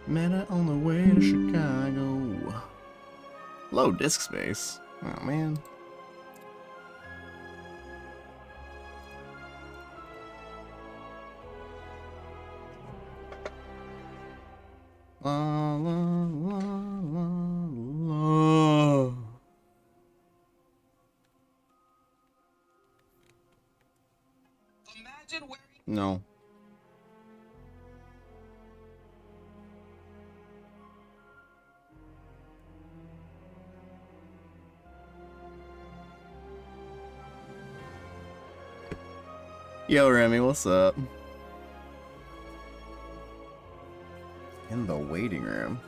Met her on the way to Chicago. Low disk space. Oh man. La la la la la. Imagine wearing. No. Yo, Remy, what's up? In the waiting room.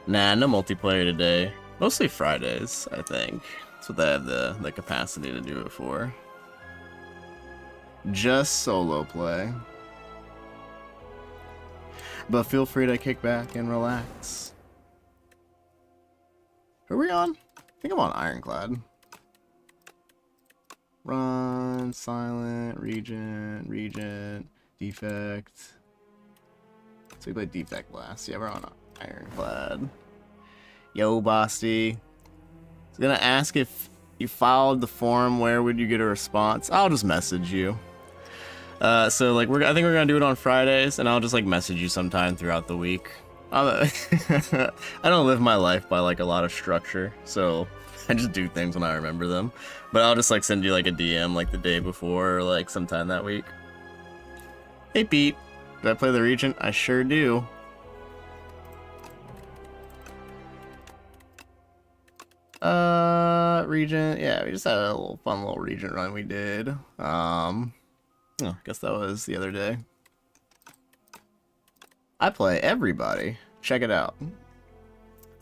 Nah, no multiplayer today. Mostly Fridays, I think. That's what they have the capacity to do it for. Just solo play. But feel free to kick back and relax. Who are we on? I think I'm on Ironclad. Run, silent, regent, defect. So we played defect last. Yeah, we're on Ironclad. Yo, Bosty. I was gonna ask if you filed the form, where would you get a response? I'll just message you. So like I think we're gonna do it on Fridays, and I'll just like message you sometime throughout the week. I don't live my life by like a lot of structure, so I just do things when I remember them. But I'll just like send you like a DM like the day before or like sometime that week. Hey Pete, do I play the Regent? I sure do. Regent, yeah, we just had a little fun little Regent run we did. Oh, I guess that was the other day. I play everybody. Check it out.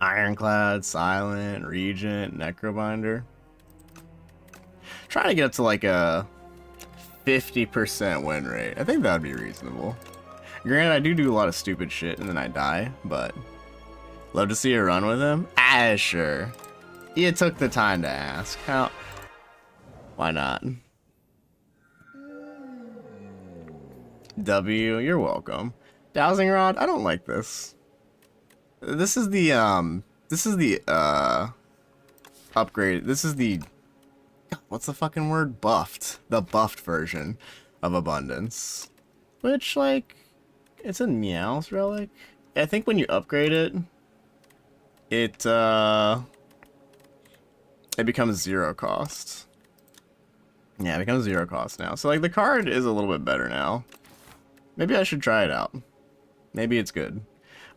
Ironclad, Silent, Regent, Necrobinder. Trying to get up to like a 50% win rate. I think that would be reasonable. Granted, I do a lot of stupid shit and then I die, but love to see a run with him? Ah, sure. You took the time to ask. How? Why not? W, you're welcome. Dowsing Rod, I don't like this. This is the upgrade. This is the, what's the fucking word? Buffed. The buffed version of Abundance. Which, like, it's a Meow's relic. I think when you upgrade it, it becomes 0 cost. Yeah, it becomes 0 cost now. So, like, the card is a little bit better now. Maybe I should try it out. Maybe it's good.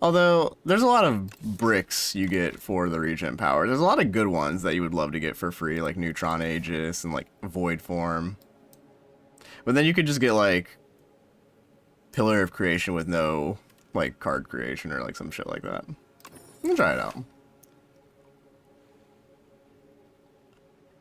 Although, there's a lot of bricks you get for the regen power. There's a lot of good ones that you would love to get for free, like Neutron Aegis and, like, Void Form. But then you could just get, like, Pillar of Creation with no, like, card creation or, like, some shit like that. You can try it out.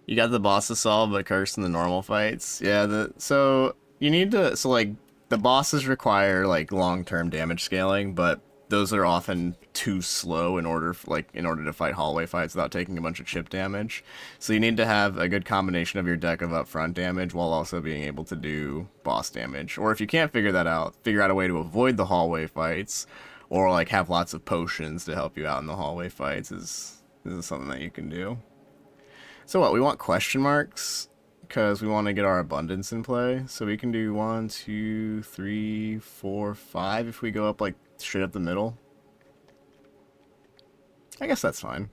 You got the boss to solve, but cursed in the normal fights. Yeah, so you need to, like, the bosses require, like, long-term damage scaling, but those are often too slow in order to fight hallway fights without taking a bunch of chip damage. So you need to have a good combination of your deck of upfront damage while also being able to do boss damage. Or if you can't figure that out, figure out a way to avoid the hallway fights, or like have lots of potions to help you out in the hallway fights is something that you can do. So what, we want question marks? Because we want to get our abundance in play. So we can do 1, 2, 3, 4, 5 if we go up like straight up the middle. I guess that's fine.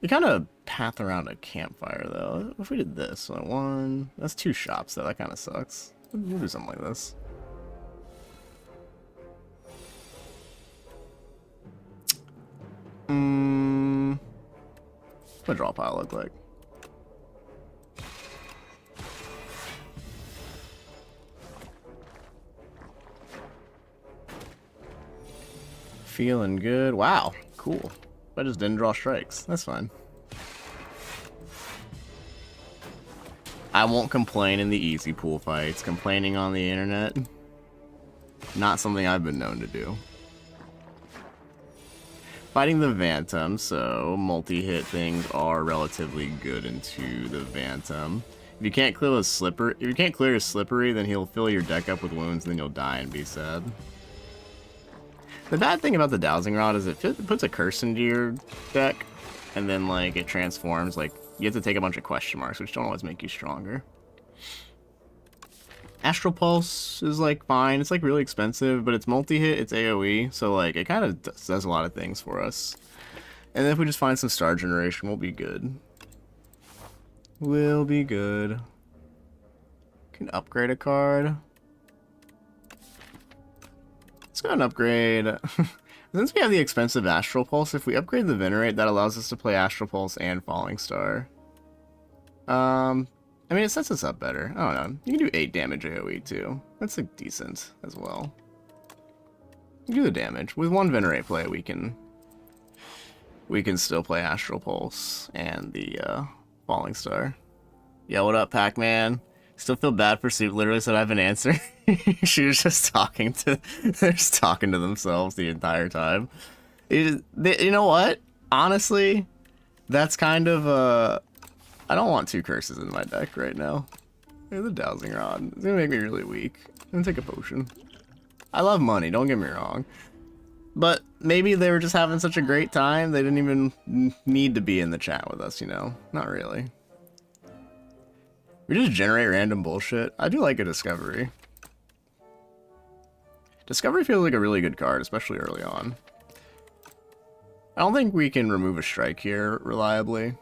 You kind of path around a campfire though. If we did this, so 1, that's 2 shops though, that kind of sucks. We'll do something like this. What a draw pile look like? Feeling good. Wow, cool. I just didn't draw strikes. That's fine. I won't complain in the easy pool fights. Complaining on the internet, not something I've been known to do. Fighting the Phantom, so multi-hit things are relatively good into the Phantom. If you can't clear his slippery, then he'll fill your deck up with wounds, and then you'll die and be sad. The bad thing about the dowsing rod is it puts a curse into your deck, and then like it transforms. Like you have to take a bunch of question marks, which don't always make you stronger. Astral Pulse is like fine. It's like really expensive, but it's multi-hit. It's AoE, so like it kind of does a lot of things for us. And then if we just find some star generation, we'll be good. We'll be good. Can upgrade a card. Let's go and upgrade. Since we have the expensive Astral Pulse, if we upgrade the Venerate, that allows us to play Astral Pulse and Falling Star. I mean, it sets us up better. I don't know. You can do 8 damage AoE too. That's like decent as well. You do the damage. With one Venerate play, we can still play Astral Pulse and the Falling Star. Yeah, what up, Pac-Man? Still feel bad for Soup. Literally said I have an answer. She was just talking to themselves the entire time. You know what? Honestly, that's kind of I don't want 2 curses in my deck right now. The dowsing rod. It's gonna make me really weak. I'm gonna take a potion. I love money, don't get me wrong. But maybe they were just having such a great time, they didn't even need to be in the chat with us, you know? Not really. We just generate random bullshit. I do like a Discovery. Discovery feels like a really good card, especially early on. I don't think we can remove a strike here reliably.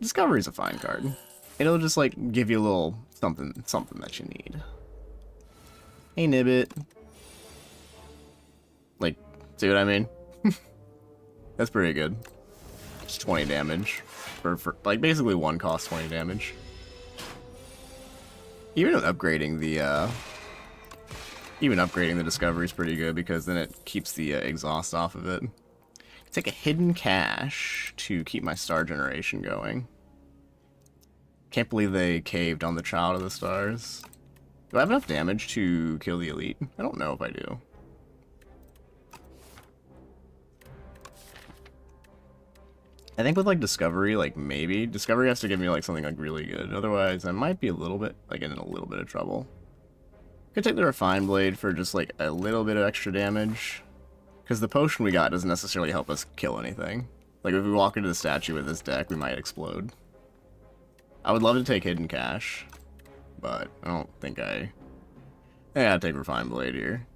Discovery's a fine card. It'll just like give you a little something that you need. Hey Nibbit. Like, see what I mean? That's pretty good. It's 20 damage. For like basically 1 cost 20 damage. Even upgrading the Discovery is pretty good because then it keeps the exhaust off of it. Take a hidden cache to keep my star generation going. Can't believe they caved on the Child of the Stars. Do I have enough damage to kill the elite? I don't know if I do. I think with like Discovery, like maybe Discovery has to give me like something like really good. Otherwise, I might be a little bit like in a little bit of trouble. Could take the Refined Blade for just like a little bit of extra damage, because the potion we got doesn't necessarily help us kill anything. Like if we walk into the statue with this deck, we might explode. I would love to take Hidden Cache, but I don't think I gotta take Refined Blade here.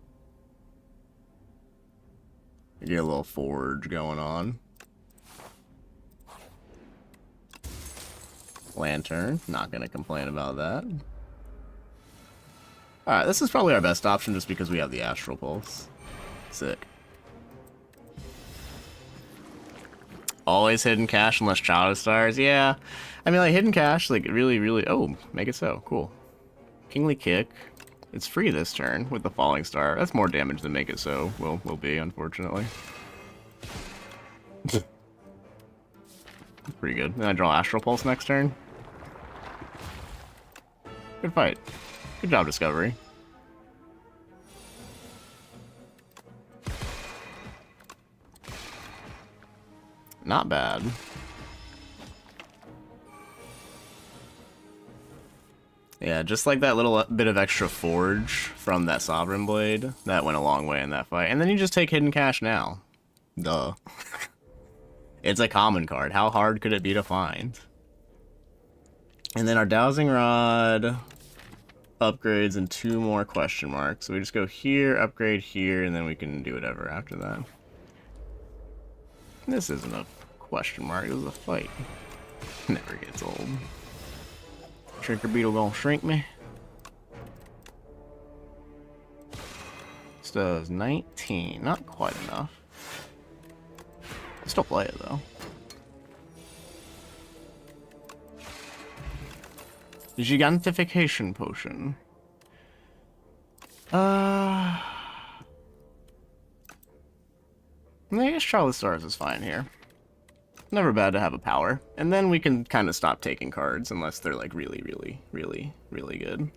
Get a little forge going on. Lantern, not gonna complain about that. Alright, this is probably our best option just because we have the Astral Pulse. Sick. Always Hidden Cache unless Child of Stars. Yeah, I mean like Hidden Cache, like really, oh, make it so, cool. Kingly Kick, it's free this turn with the Falling Star. That's more damage than Make It So will be, unfortunately. Pretty good. Then I draw Astral Pulse next turn. Good fight. Good job, Discovery. Not bad. Yeah, just like that little bit of extra forge from that Sovereign Blade, that went a long way in that fight. And then you just take Hidden Cache now. Duh. It's a common card. How hard could it be to find? And then our Dowsing Rod upgrades and 2 more question marks. So we just go here, upgrade here, and then we can do whatever after that. This isn't a question mark, this is a fight. Never gets old. Shrinker Beetle gonna shrink me. This does 19, not quite enough. Still play it though. Gigantification potion. I guess Child of the Stars is fine here. Never bad to have a power. And then we can kind of stop taking cards unless they're like really good.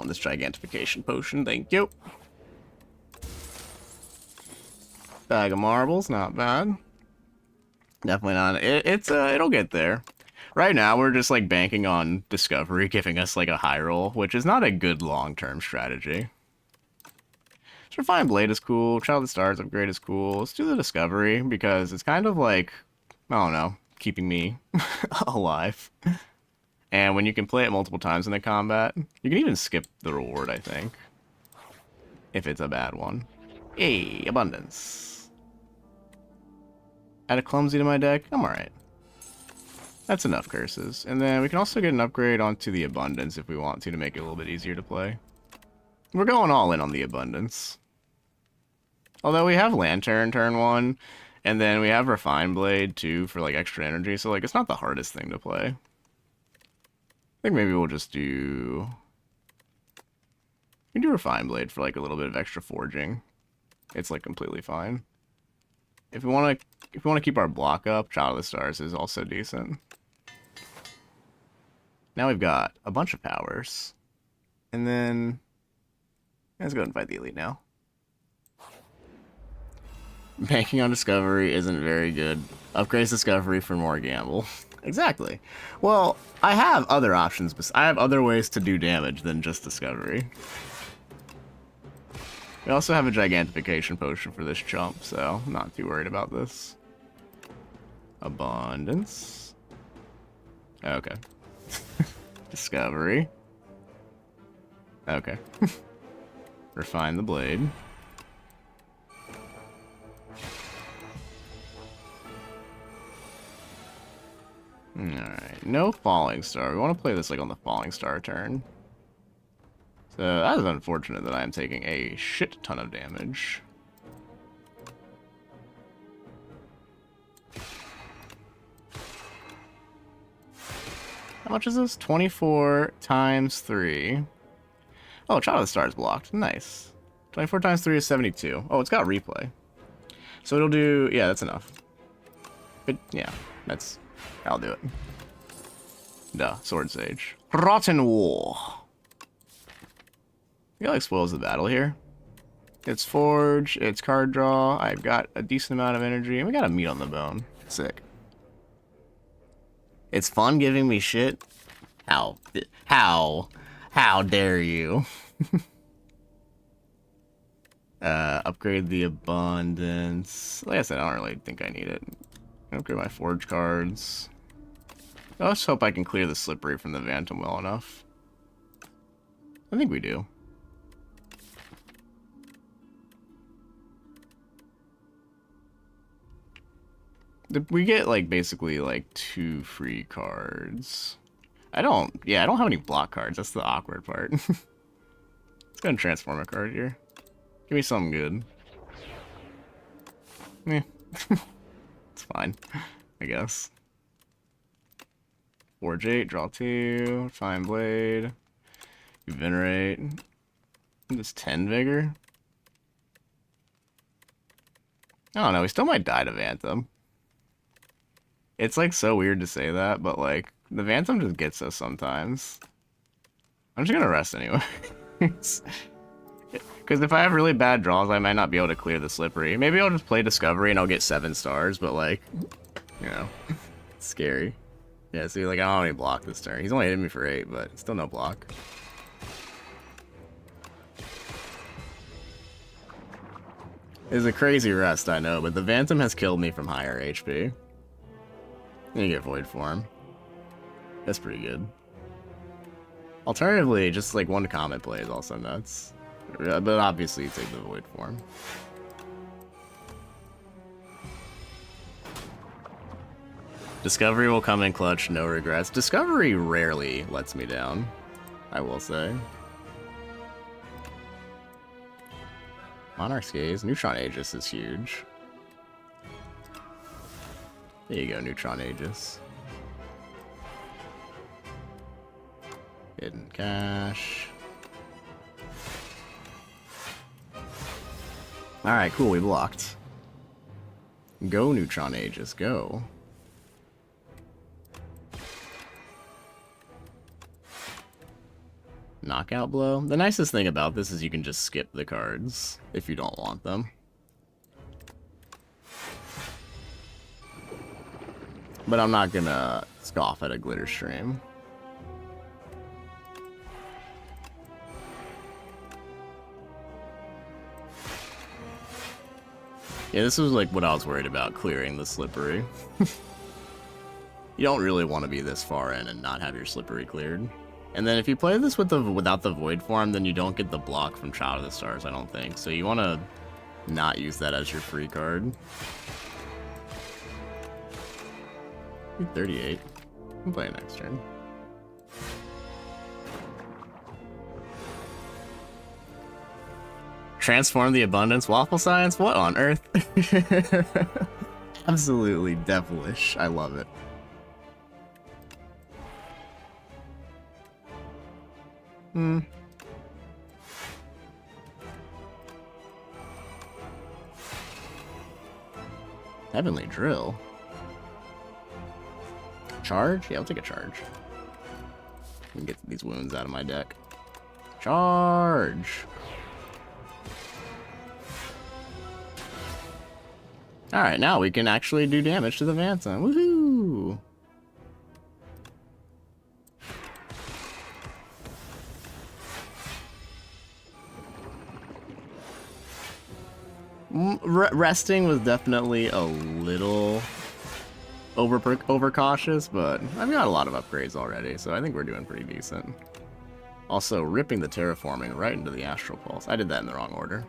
On this Gigantification potion, thank you. Bag of marbles, not bad. Definitely not. It'll get there. Right now, we're just like banking on Discovery giving us like a high roll, which is not a good long-term strategy. So Refined Blade is cool. Child of the Stars upgrade is cool. Let's do the Discovery because it's kind of like, I don't know, keeping me alive. And when you can play it multiple times in the combat, you can even skip the reward, I think. If it's a bad one. Hey, Abundance. Add a Clumsy to my deck. I'm alright. That's enough curses. And then we can also get an upgrade onto the Abundance if we want to make it a little bit easier to play. We're going all in on the Abundance. Although we have Lantern turn 1, and then we have Refined Blade too for like extra energy, so like it's not the hardest thing to play. I think maybe we'll just do... We can do Refined Blade for like a little bit of extra forging. It's like completely fine. If we want to keep our block up, Child of the Stars is also decent. Now we've got a bunch of powers. And then let's go and fight the elite now. Banking on Discovery isn't very good. Upgrades Discovery for more gamble. Exactly. Well, I have other options, but I have other ways to do damage than just Discovery. We also have a Gigantification potion for this chump, so I'm not too worried about this. Abundance. Okay. Discovery. Okay. Refine the blade. Alright, no Falling Star. We want to play this like on the Falling Star turn. So that is unfortunate that I am taking a shit ton of damage. How much is this? 24 times 3. Oh, Child of the Stars blocked. Nice. 24 times 3 is 72. Oh, it's got replay. So it'll do... Yeah, that's enough. But, yeah, that's... I'll do it. Duh, Sword Sage. Rotten War. I like spoils the battle here. It's Forge, it's card draw, I've got a decent amount of energy, and we got a meat on the bone. Sick. It's fun giving me shit? How dare you? Upgrade the Abundance. Like I said, I don't really think I need it. Upgrade my Forge cards. I just hope I can clear the Slippery from the Phantom well enough. I think we do. We get, like, basically, like, 2 free cards. I don't have any block cards. That's the awkward part. Let's go and transform a card here. Give me something good. Yeah. It's fine, I guess. Forge 8, draw 2, Fine Blade, Venerate. This 10 Vigor? I don't know, we still might die to Phantom. It's like so weird to say that, but like, the Phantom just gets us sometimes. I'm just gonna rest anyway. Because if I have really bad draws, I might not be able to clear the Slippery. Maybe I'll just play Discovery and I'll get 7 stars, but like, you know, it's scary. Yeah, see, like, I don't have any block this turn. He's only hitting me for 8, but still no block. It's a crazy rest, I know, but the Phantom has killed me from higher HP. You get Void Form. That's pretty good. Alternatively, just like 1 Comet play is also nuts. But obviously you take the Void Form. Discovery will come in clutch, no regrets. Discovery rarely lets me down, I will say. Monarch's Gaze. Neutron Aegis is huge. There you go, Neutron Aegis. Hidden Cache. Alright, cool, we blocked. Go, Neutron Aegis, go. Knockout Blow. The nicest thing about this is you can just skip the cards if you don't want them. But I'm not gonna scoff at a glitter stream. Yeah, this was like what I was worried about, clearing the slippery. You don't really want to be this far in and not have your slippery cleared. And then if you play this with without the void form, then you don't get the block from Child of the Stars, I don't think. So you want to not use that as your free card. 38. We can play it next turn. Transform the Abundance Waffle Science? What on earth? Absolutely devilish. I love it. Heavenly Drill. Charge? Yeah, I'll take a charge. I can get these wounds out of my deck. Charge! Alright, now we can actually do damage to the Vanta. Woohoo! Resting was definitely a little overcautious, but I've got a lot of upgrades already, so I think we're doing pretty decent. Also, ripping the terraforming right into the Astral Pulse. I did that in the wrong order.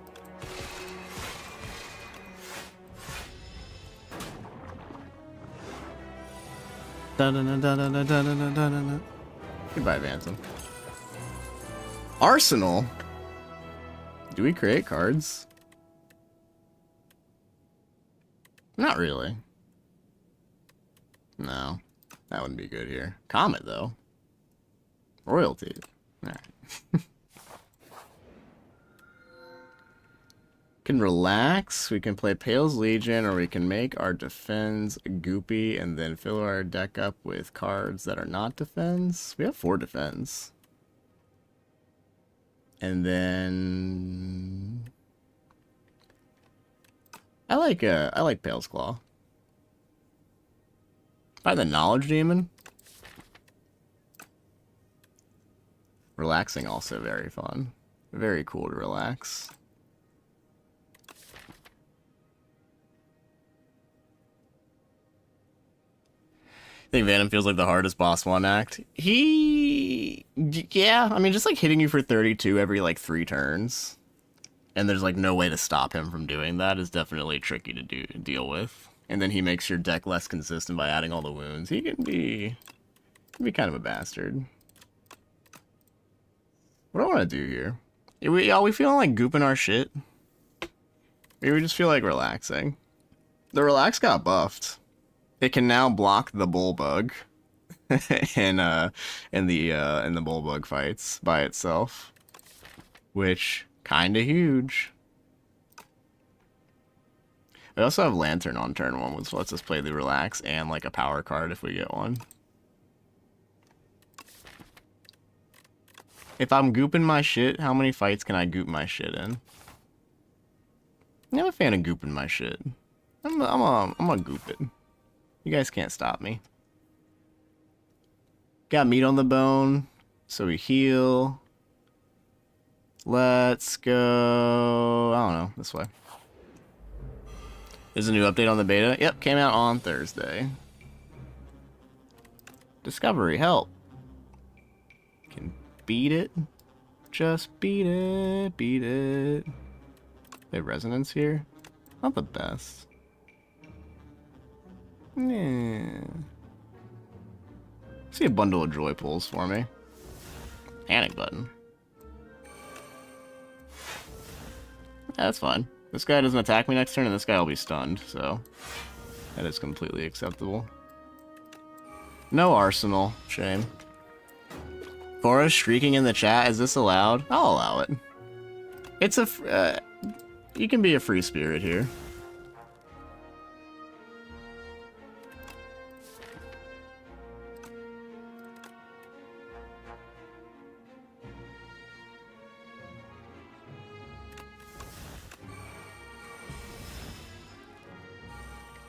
Goodbye, Vanson. Arsenal? Do we create cards? Not really. No, that wouldn't be good here. Comet, though. Royalty. Alright. Can relax. We can play Pale's Legion, or we can make our defense goopy and then fill our deck up with cards that are not defense. We have 4 defense. And then I like Pale's Claw. By the Knowledge Demon. Relaxing also very fun. Very cool to relax. I think Venom feels like the hardest boss 1 act. Yeah, I mean, just like hitting you for 32 every like 3 turns. And there's like no way to stop him from doing that is definitely tricky to deal with. And then he makes your deck less consistent by adding all the wounds. He can be kind of a bastard. What do I want to do here? Are we feeling like gooping our shit? Maybe we just feel like relaxing. The relax got buffed. It can now block the Bullbug in the Bullbug fights by itself, which kinda huge. We also have Lantern on turn 1, which lets us play the relax and like a power card if we get one. If I'm gooping my shit, how many fights can I goop my shit in? I'm a fan of gooping my shit. I'm a goop it. You guys can't stop me. Got meat on the bone, so we heal. Let's go, I don't know, this way. There's a new update on the beta. Yep, came out on Thursday. Discovery, help. Can beat it. Just beat it, beat it. They have resonance here? Not the best. Yeah. See a bundle of joy pulls for me. Panic button. Yeah, that's fine. This guy doesn't attack me next turn, and this guy will be stunned, so that is completely acceptable. No Arsenal. Shame. Cora shrieking in the chat. Is this allowed? I'll allow it. It's a... you can be a free spirit here.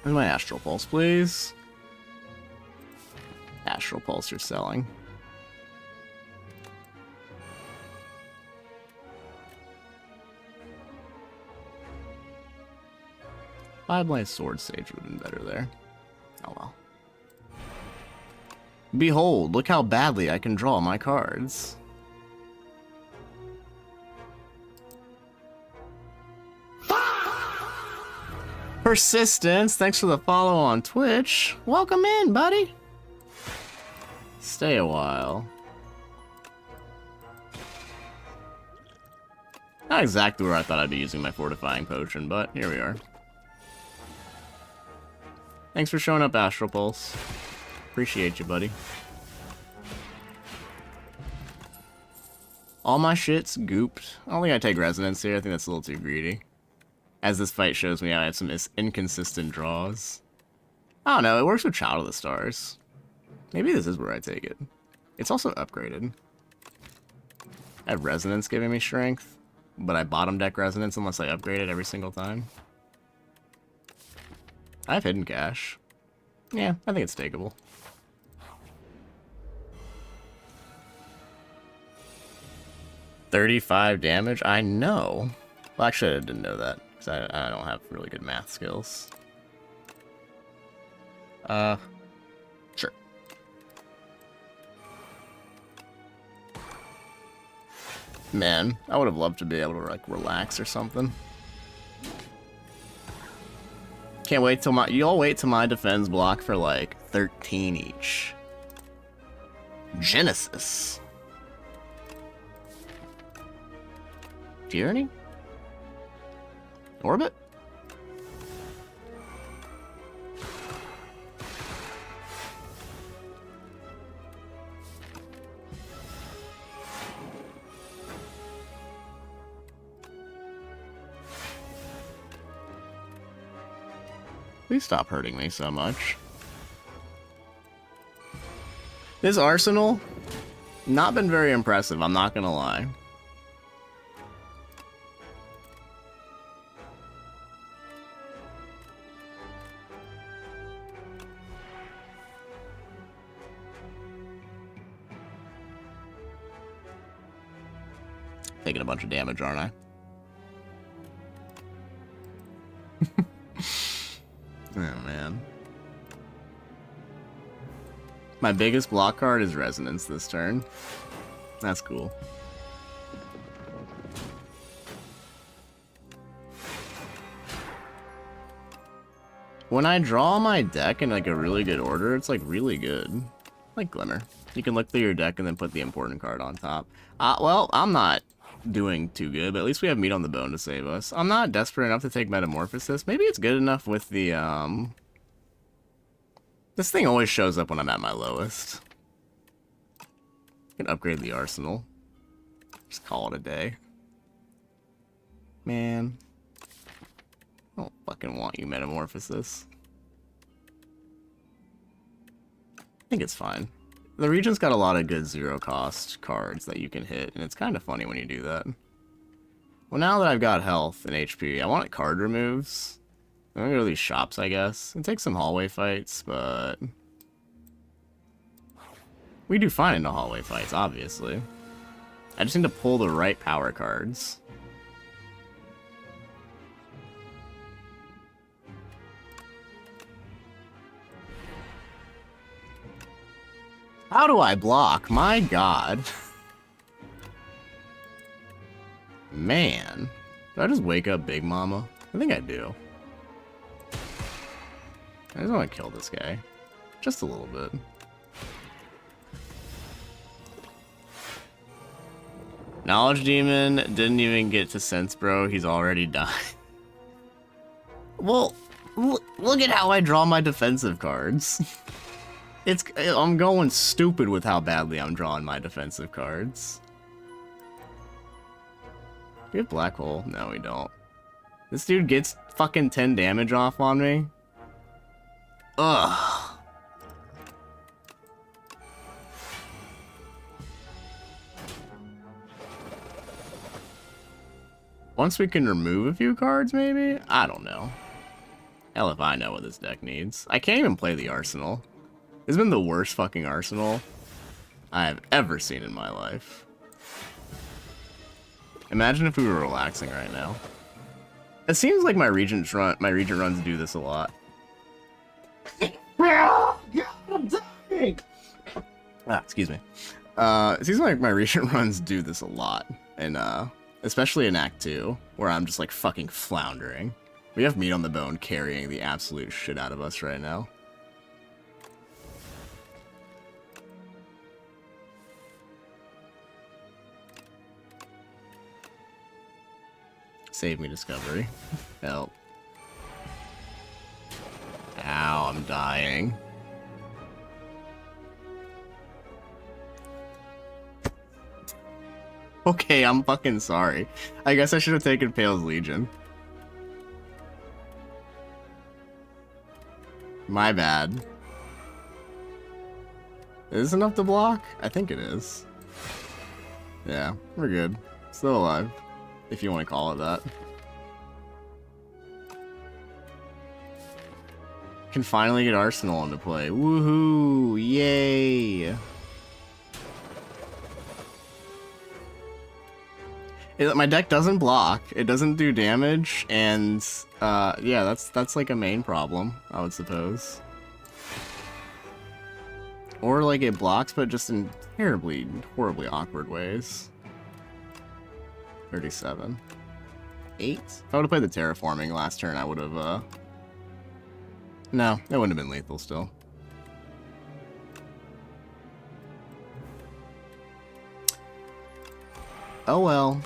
Where's my Astral Pulse, please? Astral Pulse you're selling. Five-Blade Sword Sage would have been better there. Oh well. Behold, look how badly I can draw my cards. Persistence, thanks for the follow on Twitch. Welcome in, buddy. Stay a while. Not exactly where I thought I'd be using my fortifying potion, but here we are. Thanks for showing up, Astral Pulse. Appreciate you, buddy. All my shit's gooped. I don't think I take Resonance here. I think that's a little too greedy. As this fight shows me, I have some inconsistent draws. I don't know, it works with Child of the Stars. Maybe this is where I take it. It's also upgraded. I have Resonance giving me strength, but I bottom deck Resonance unless I upgrade it every single time. I have Hidden Cache. Yeah, I think it's takeable. $35 damage? I know. Well, actually, I didn't know that, because I don't have really good math skills. Sure. Man, I would have loved to be able to, like, relax or something. Can't wait till my... You'll wait till my defense block for, like, 13 each. Genesis. Tyranny? Orbit? Please stop hurting me so much. This arsenal, not been very impressive, I'm not gonna lie. Taking a bunch of damage, aren't I? Oh, man. My biggest block card is Resonance this turn. That's cool. When I draw my deck in like a really good order, it's like really good. Like Glimmer. You can look through your deck and then put the important card on top. Well, I'm not doing too good, but at least we have meat on the bone to save us. I'm not desperate enough to take Metamorphosis. Maybe it's good enough with the, This thing always shows up when I'm at my lowest. I can upgrade the arsenal. Just call it a day. Man. I don't fucking want you, Metamorphosis. I think it's fine. The region's got a lot of good zero-cost cards that you can hit, and it's kind of funny when you do that. Well, now that I've got health and HP, I want card removes. I'm gonna go to these shops, I guess, and take some hallway fights, but... we do fine in the hallway fights, obviously. I just need to pull the right power cards. How do I block? My god. Man. Do I just wake up Big Mama? I think I do. I just want to kill this guy. Just a little bit. Knowledge Demon didn't even get to Sense Bro. He's already died. Well, look at how I draw my defensive cards. I'm going stupid with how badly I'm drawing my defensive cards. We have Black Hole? No, we don't. This dude gets fucking 10 damage off on me. Ugh. Once we can remove a few cards, maybe? I don't know. Hell if I know what this deck needs. I can't even play the Arsenal. It's been the worst fucking arsenal I have ever seen in my life. Imagine if we were relaxing right now. It seems like my regent runs do this a lot. God, I'm dying. Excuse me. It seems like my regent runs do this a lot, and especially in Act 2, where I'm just like fucking floundering. We have meat on the bone carrying the absolute shit out of us right now. Save me, Discovery. Help. Ow, I'm dying. Okay, I'm fucking sorry. I guess I should have taken Pale's Legion. My bad. Is this enough to block? I think it is. Yeah, we're good. Still alive. If you want to call it that. Can finally get Arsenal into play. Woohoo! Yay! My deck doesn't block, it doesn't do damage, and yeah, that's like a main problem, I would suppose. Or like it blocks, but just in horribly awkward ways. 37. 8? If I would have played the terraforming last turn, I would have, no, it wouldn't have been lethal still. Oh well.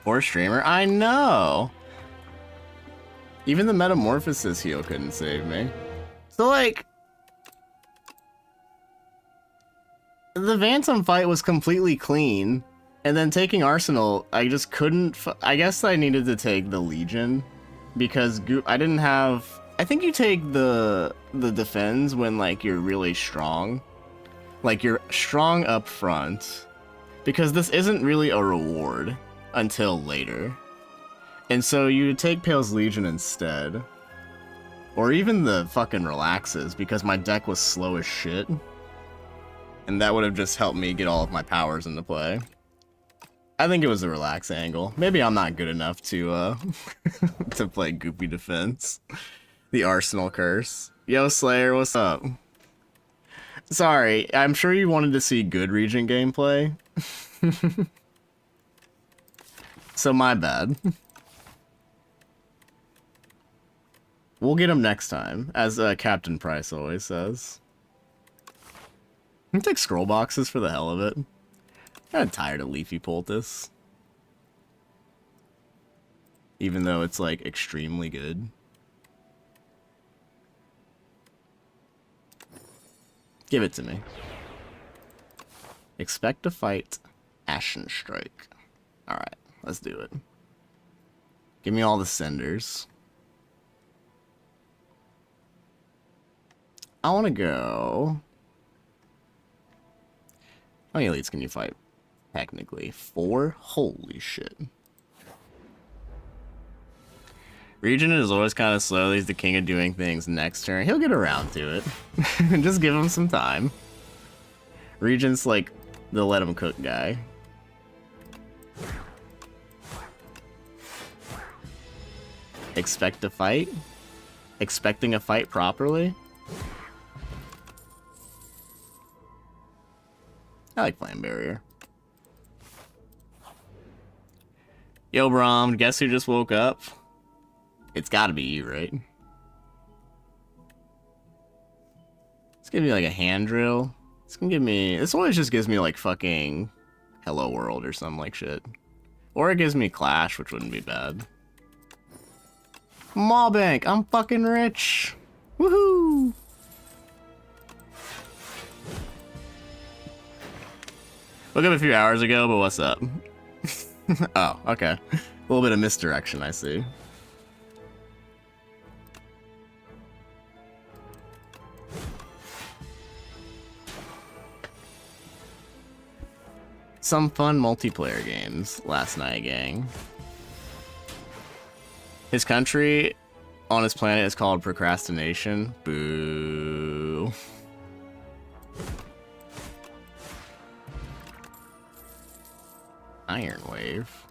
Poor streamer, I know! Even the Metamorphosis heal couldn't save me. So like, the Phantom fight was completely clean, and then taking Arsenal, I just couldn't. I guess I needed to take the Legion because I didn't have. I think you take the defense when like you're really strong, like you're strong up front, because this isn't really a reward until later, and so you take Pale's Legion instead, or even the fucking Relaxes because my deck was slow as shit. And that would have just helped me get all of my powers into play. I think it was a relax angle. Maybe I'm not good enough to to play goopy defense. The Arsenal curse. Yo, Slayer, what's up? Sorry, I'm sure you wanted to see good Regent gameplay. So my bad. We'll get him next time, as Captain Price always says. I'm gonna take scroll boxes for the hell of it. I'm kinda tired of Leafy Poultice. Even though it's like extremely good. Give it to me. Expect to fight Ashen Strike. Alright, let's do it. Give me all the senders. I wanna go. How many elites can you fight? Technically, 4? Holy shit. Regent is always kind of slow. He's the king of doing things next turn. He'll get around to it. Just give him some time. Regent's like the let him cook guy. Expect a fight? Expecting a fight properly? I like Flame Barrier. Yo, Brom, guess who just woke up? It's gotta be you, right? It's gonna be like a hand drill. It's gonna give me... This always just gives me like fucking Hello World or something like shit. Or it gives me Clash, which wouldn't be bad. Maw Bank, I'm fucking rich. Woohoo! Woke up a few hours ago, but what's up? Oh, okay. A little bit of misdirection, I see. Some fun multiplayer games last night, gang. His country, on his planet is called procrastination. Boo. Iron Wave.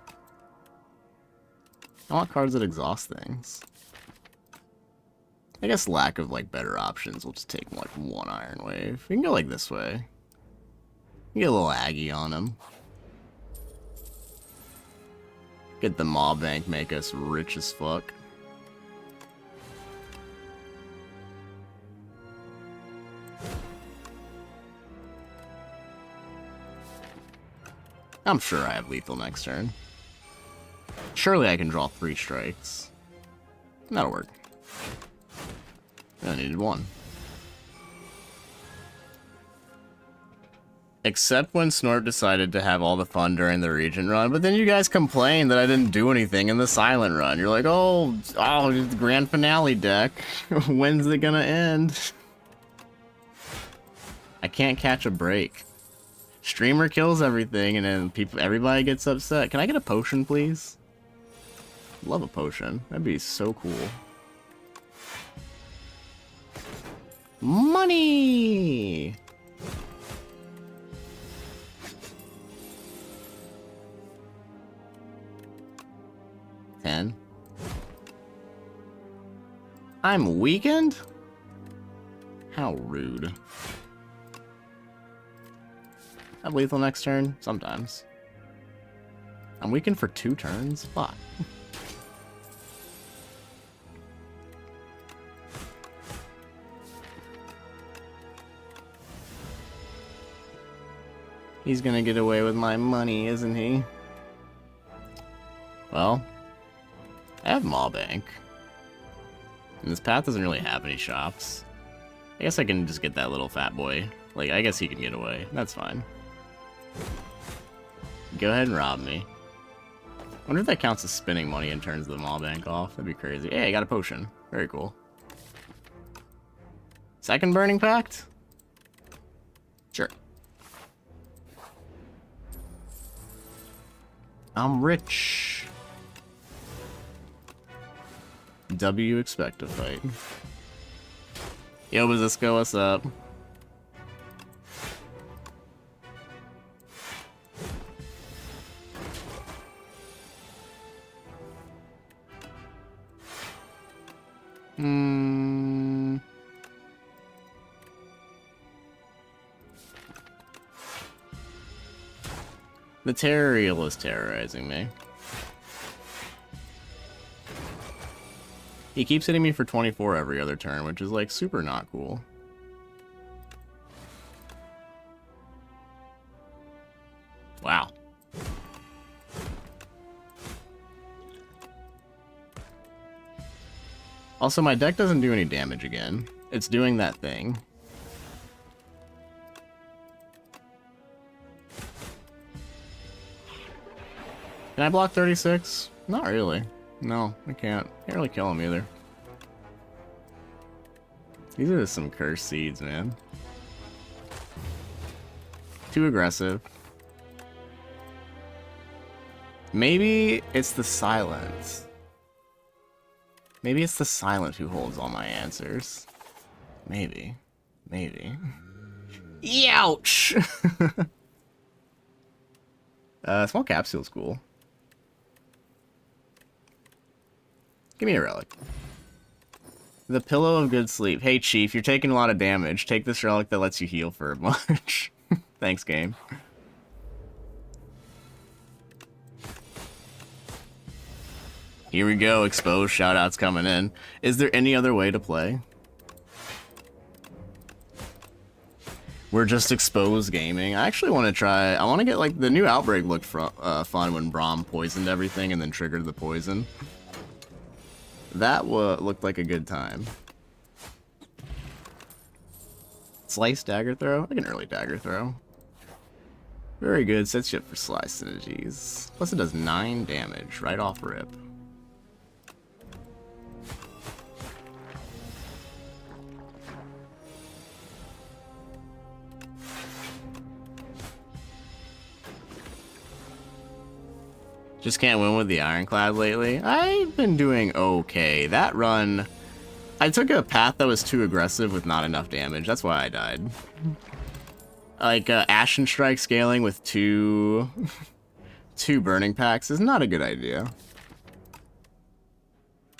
I want cards that exhaust things. I guess lack of like better options will just take like one Iron Wave. We can go like this way. Get a little Aggie on him. Get the Maw Bank, make us rich as fuck. I'm sure I have lethal next turn. Surely I can draw 3 strikes. That'll work. I needed 1. Except when Snort decided to have all the fun during the Regent run, but then you guys complained that I didn't do anything in the Silent run. You're like, oh, the grand finale deck. When's it gonna end? I can't catch a break. Streamer kills everything, and then everybody gets upset. Can I get a potion, please? Love a potion. That'd be so cool. Money! I'm weakened? How rude. I have lethal next turn? Sometimes. I'm weakened for 2 turns? Fuck. He's gonna get away with my money, isn't he? Well, I have Maw Bank. And this path doesn't really have any shops. I guess I can just get that little fat boy. Like, I guess he can get away. That's fine. Go ahead and rob me. I wonder if that counts as spending money and turns the Maw Bank off. That'd be crazy. Hey, I got a potion. Very cool. Second Burning Pact? Sure. I'm rich. W expect to fight. Yo, Bazisco, what's up? The Terrarial is terrorizing me. He keeps hitting me for 24 every other turn, which is like super not cool. Wow. Also, my deck doesn't do any damage again. It's doing that thing. Can I block 36? Not really. No, I can't. Can't really kill him either. These are just some cursed seeds, man. Too aggressive. Maybe it's the silence. Maybe it's the silent who holds all my answers. Maybe. Maybe. Ouch! Small capsule's cool. Give me a relic. The Pillow of Good Sleep. Hey, Chief, you're taking a lot of damage. Take this relic that lets you heal for a bunch. Thanks, game. Here we go, exposed shoutouts coming in. Is there any other way to play? We're just exposed gaming. I actually want to try. I want to get like the new Outbreak looked fun when Braum poisoned everything and then triggered the poison. That looked like a good time. Slice dagger throw? Like an early dagger throw. Very good. Sets you up for slice synergies. Plus it does 9 damage right off rip. Just can't win with the Ironclad lately. I've been doing okay. That run I took a path that was too aggressive with not enough damage. That's why I died. Like, Ashen Strike scaling with two burning packs is not a good idea.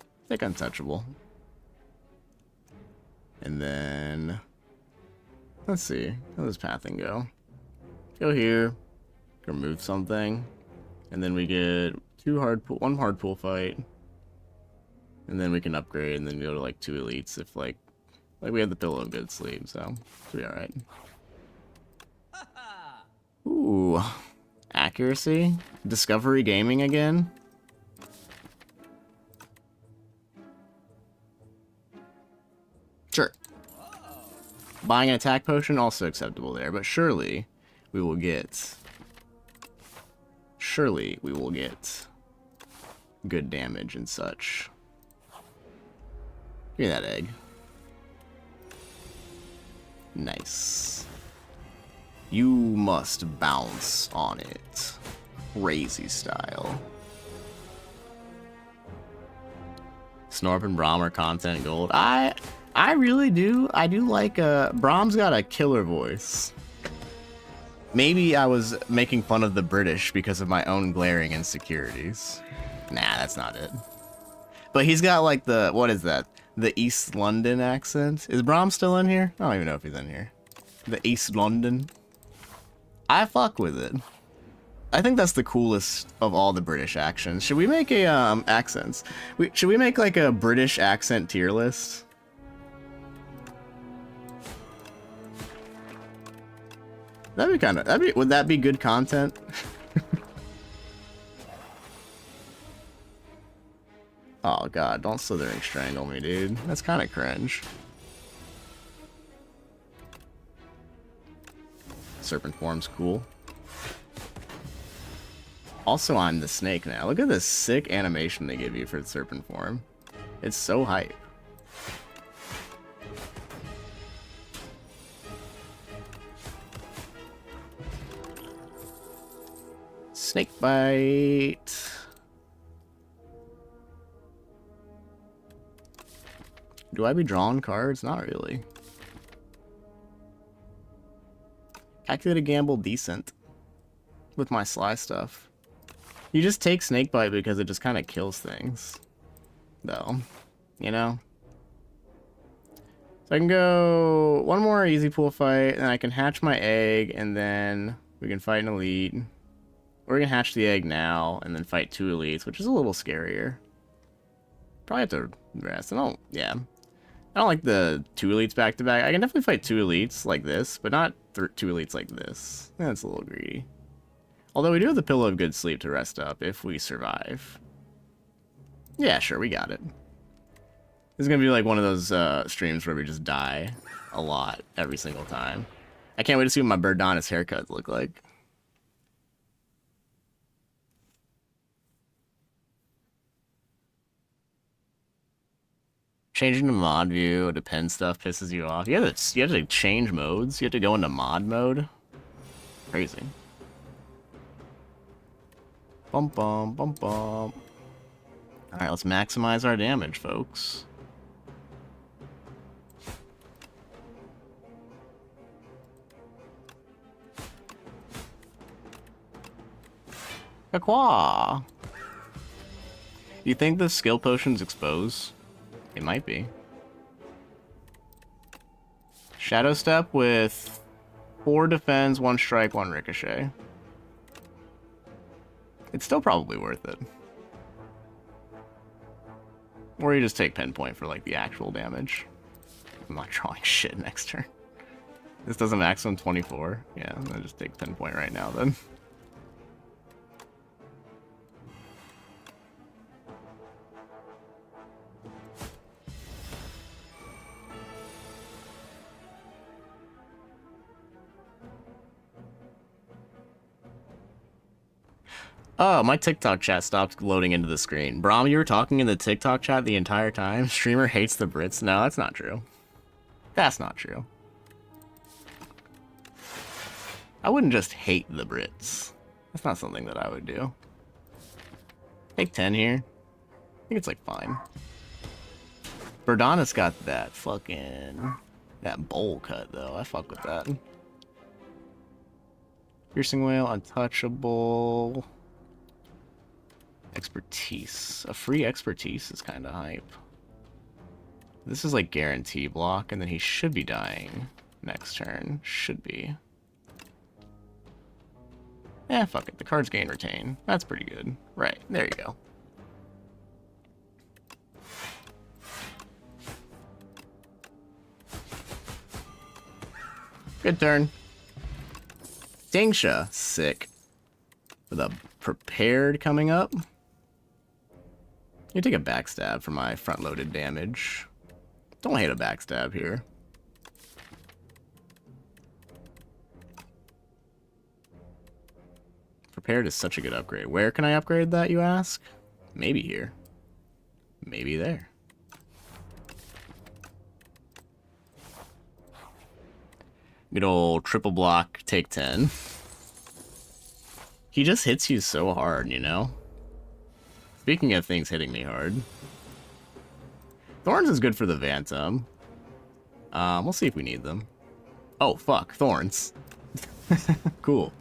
I think untouchable. And then... let's see. How does pathing go? Go here. Remove something. And then we get one hard pool fight. And then we can upgrade and then go to like 2 elites if like we have the Pillow of Good Sleep, so it'll be alright. Ooh. Accuracy? Discovery Gaming again? Sure. Buying an attack potion, also acceptable there, but surely we will get good damage and such. Give me that egg. Nice. You must bounce on it. Crazy style. Snorp and Braum are content gold. I really do. I do like Braum's got a killer voice. Maybe I was making fun of the British because of my own glaring insecurities. Nah, that's not it. But he's got like the, what is that? The East London accent. Is Braum still in here? I don't even know if he's in here. The East London. I fuck with it. I think that's the coolest of all the British accents. Should we make a accents? Should we make like a British accent tier list? Would that be good content? Oh god, don't slithering strangle me, dude. That's kind of cringe. Serpent form's cool. Also, I'm the snake now. Look at this sick animation they give you for the serpent form. It's so hype. Snake bite. Do I be drawing cards? Not really. Calculated gamble decent with my sly stuff. You just take snakebite because it just kind of kills things, though. You know. So I can go one more easy pool fight, and I can hatch my egg, and then we can fight an elite. Or we can hatch the egg now, and then fight 2 elites, which is a little scarier. Probably have to rest. Yeah. I don't like the 2 elites back to back. I can definitely fight 2 elites like this, but not 2 elites like this. That's a little greedy. Although we do have the Pillow of Good Sleep to rest up if we survive. Yeah, sure, we got it. This is gonna be like one of those streams where we just die a lot every single time. I can't wait to see what my Birdonis haircuts look like. Changing to mod view to pen stuff pisses you off. You have to change modes. You have to go into mod mode. Crazy. Bum bum bum bum. All right, let's maximize our damage, folks. Aqua. You think the skill potions expose? It might be. Shadow Step with 4 defense, 1 strike, 1 ricochet. It's still probably worth it. Or you just take pinpoint for like the actual damage. I'm not drawing shit next turn. This doesn't maximum 24. Yeah, I'm gonna just take pinpoint right now then. Oh, my TikTok chat stopped loading into the screen. Braum, you were talking in the TikTok chat the entire time? Streamer hates the Brits? No, that's not true. That's not true. I wouldn't just hate the Brits. That's not something that I would do. Take 10 here. I think it's like fine. Verdana's got that fucking... that bowl cut, though. I fuck with that. Piercing Whale, Untouchable... Expertise. A free Expertise is kind of hype. This is like guarantee block, and then he should be dying next turn. Should be. Eh, fuck it. The cards gain retain. That's pretty good. Right, there you go. Good turn. Dingsha, sick. With a prepared coming up. You take a backstab for my front-loaded damage. Don't hate a backstab here. Prepared is such a good upgrade. Where can I upgrade that, you ask? Maybe here. Maybe there. Good old triple block, take 10. He just hits you so hard, you know? Speaking of things hitting me hard. Thorns is good for the Phantom. We'll see if we need them. Oh, fuck. Thorns. Cool.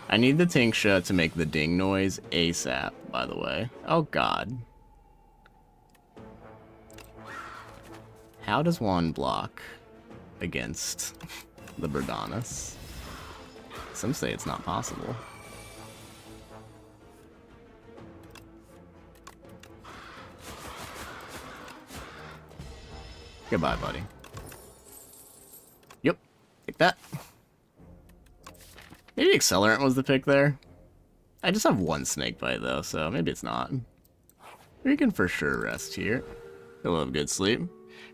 I need the Tingsha to make the ding noise ASAP, by the way. Oh, God. How does one block against the Verdanas? Some say it's not possible. Goodbye, buddy. Yep. Take that. Maybe Accelerant was the pick there. I just have one Snakebite, though, so maybe it's not. We can for sure rest here. He'll have good sleep.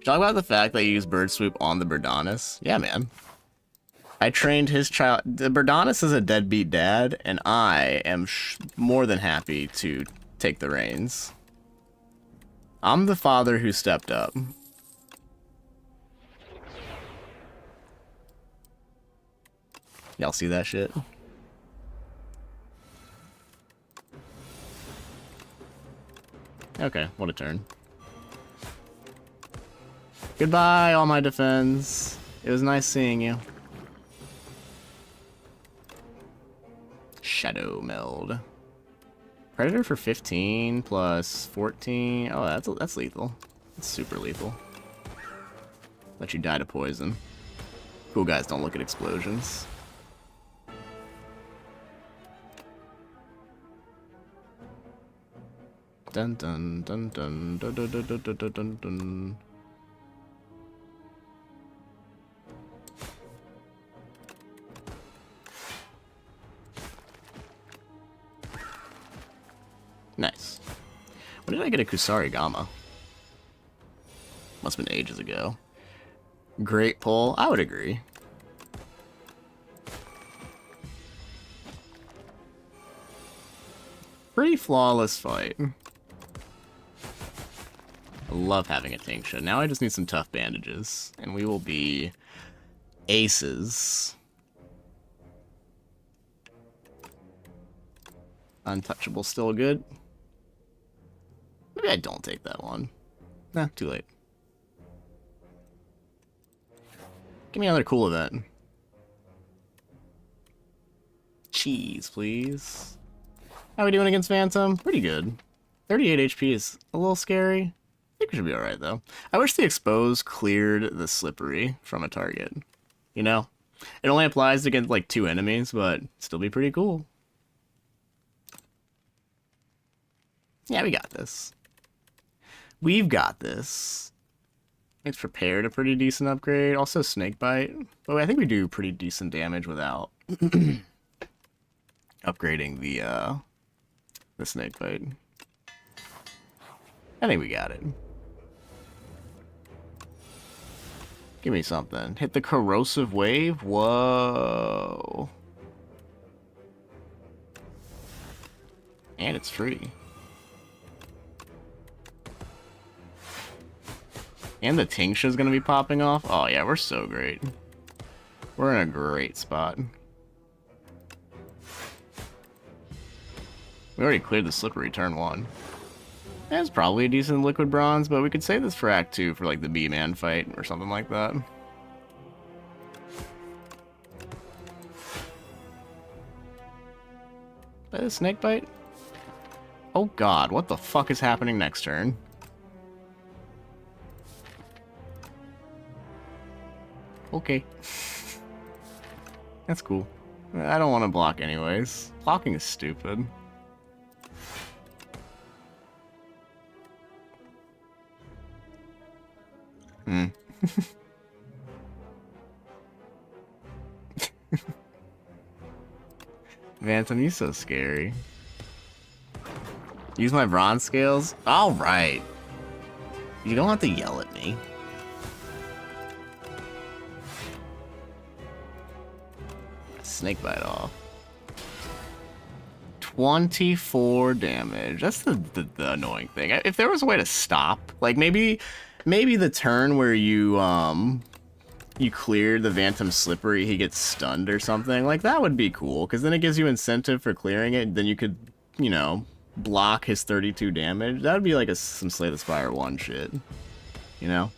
Talk about the fact that you use Bird Swoop on the Verdanas. Yeah, man. I trained his child. The Verdanas is a deadbeat dad, and I am more than happy to take the reins. I'm the father who stepped up. Y'all see that shit? Okay, what a turn. Goodbye, all my defense. It was nice seeing you. Shadow Meld. Predator for 15 plus 14. Oh, that's lethal. That's super lethal. Let you die to poison. Cool guys don't look at explosions. Dun dun dun dun dun dun dun dun dun dun dun. Nice. When did I get a Kusari Gamma? Must have been ages ago. Great pull. I would agree. Pretty flawless fight. I love having a Tingsha. Now I just need some tough bandages, and we will be aces. Untouchable still good. Maybe I don't take that one. Nah, too late. Give me another cool event. Cheese, please. How are we doing against Phantom? Pretty good. 38 HP is a little scary. I think we should be alright, though. I wish the Expose cleared the Slippery from a target. You know? It only applies against, like, 2 enemies, but still be pretty cool. Yeah, we got this. We've got this. It's prepared a pretty decent upgrade. Also Snakebite. But I think we do pretty decent damage without upgrading the Snakebite. I think we got it. Give me something. Hit the Corrosive Wave? Whoa. And it's free. And the Tingsha's gonna be popping off? Oh yeah, we're so great. We're in a great spot. We already cleared the slippery turn 1. That's probably a decent liquid bronze, but we could save this for Act 2 for like the B-Man fight or something like that. Is that a snake bite? Oh god, what the fuck is happening next turn? Okay. That's cool. I don't want to block anyways. Blocking is stupid. Vanton, you're so scary. Use my bronze scales? Alright. You don't have to yell at me. Snake bite off. 24 damage. That's the annoying thing. If there was a way to stop, like maybe the turn where you clear the Vantum Slippery, he gets stunned or something, like that would be cool, because then it gives you incentive for clearing it, then you could, you know, block his 32 damage. That would be like some Slay the Spire 1 shit, you know?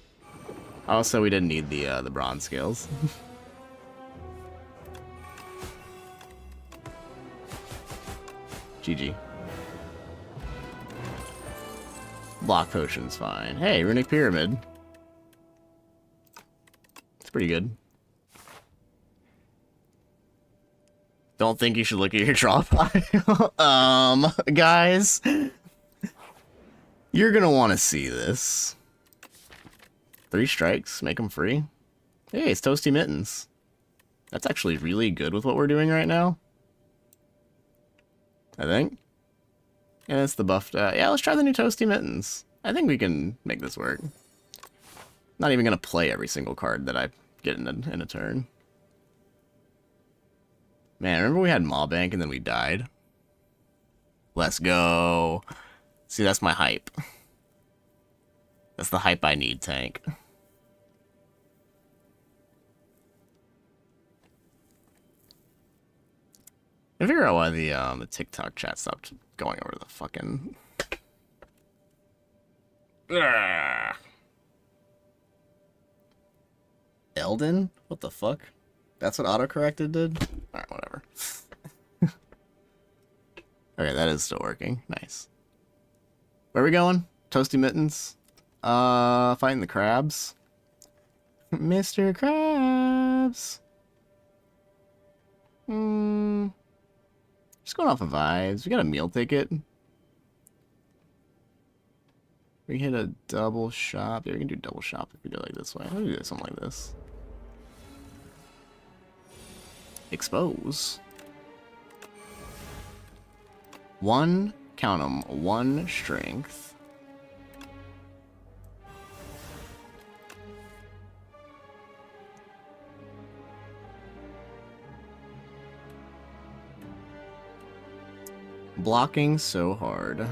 Also, we didn't need the bronze scales. GG. Block potion's fine. Hey, Runic Pyramid. It's pretty good. Don't think you should look at your draw pile. Guys. You're gonna want to see this. 3 strikes, make them free. Hey, it's Toasty Mittens. That's actually really good with what we're doing right now. I think. And it's the buffed. Yeah, let's try the new Toasty Mittens. I think we can make this work. Not even gonna play every single card that I get in a turn. Man, remember we had Maw Bank and then we died? Let's go. See, that's my hype. That's the hype I need, Tank. I figure out why the TikTok chat stopped going over the fucking. Ugh. Eldon? What the fuck? That's what autocorrected did? Alright, whatever. Okay, that is still working. Nice. Where are we going? Toasty Mittens? Fighting the crabs. Mr. Krabs! Just going off of vibes. We got a meal ticket. We hit a double shop. Yeah, we can do double shop if we do it like this way. Let me do something like this. Expose. 1, count 'em, 1 strength. Blocking so hard.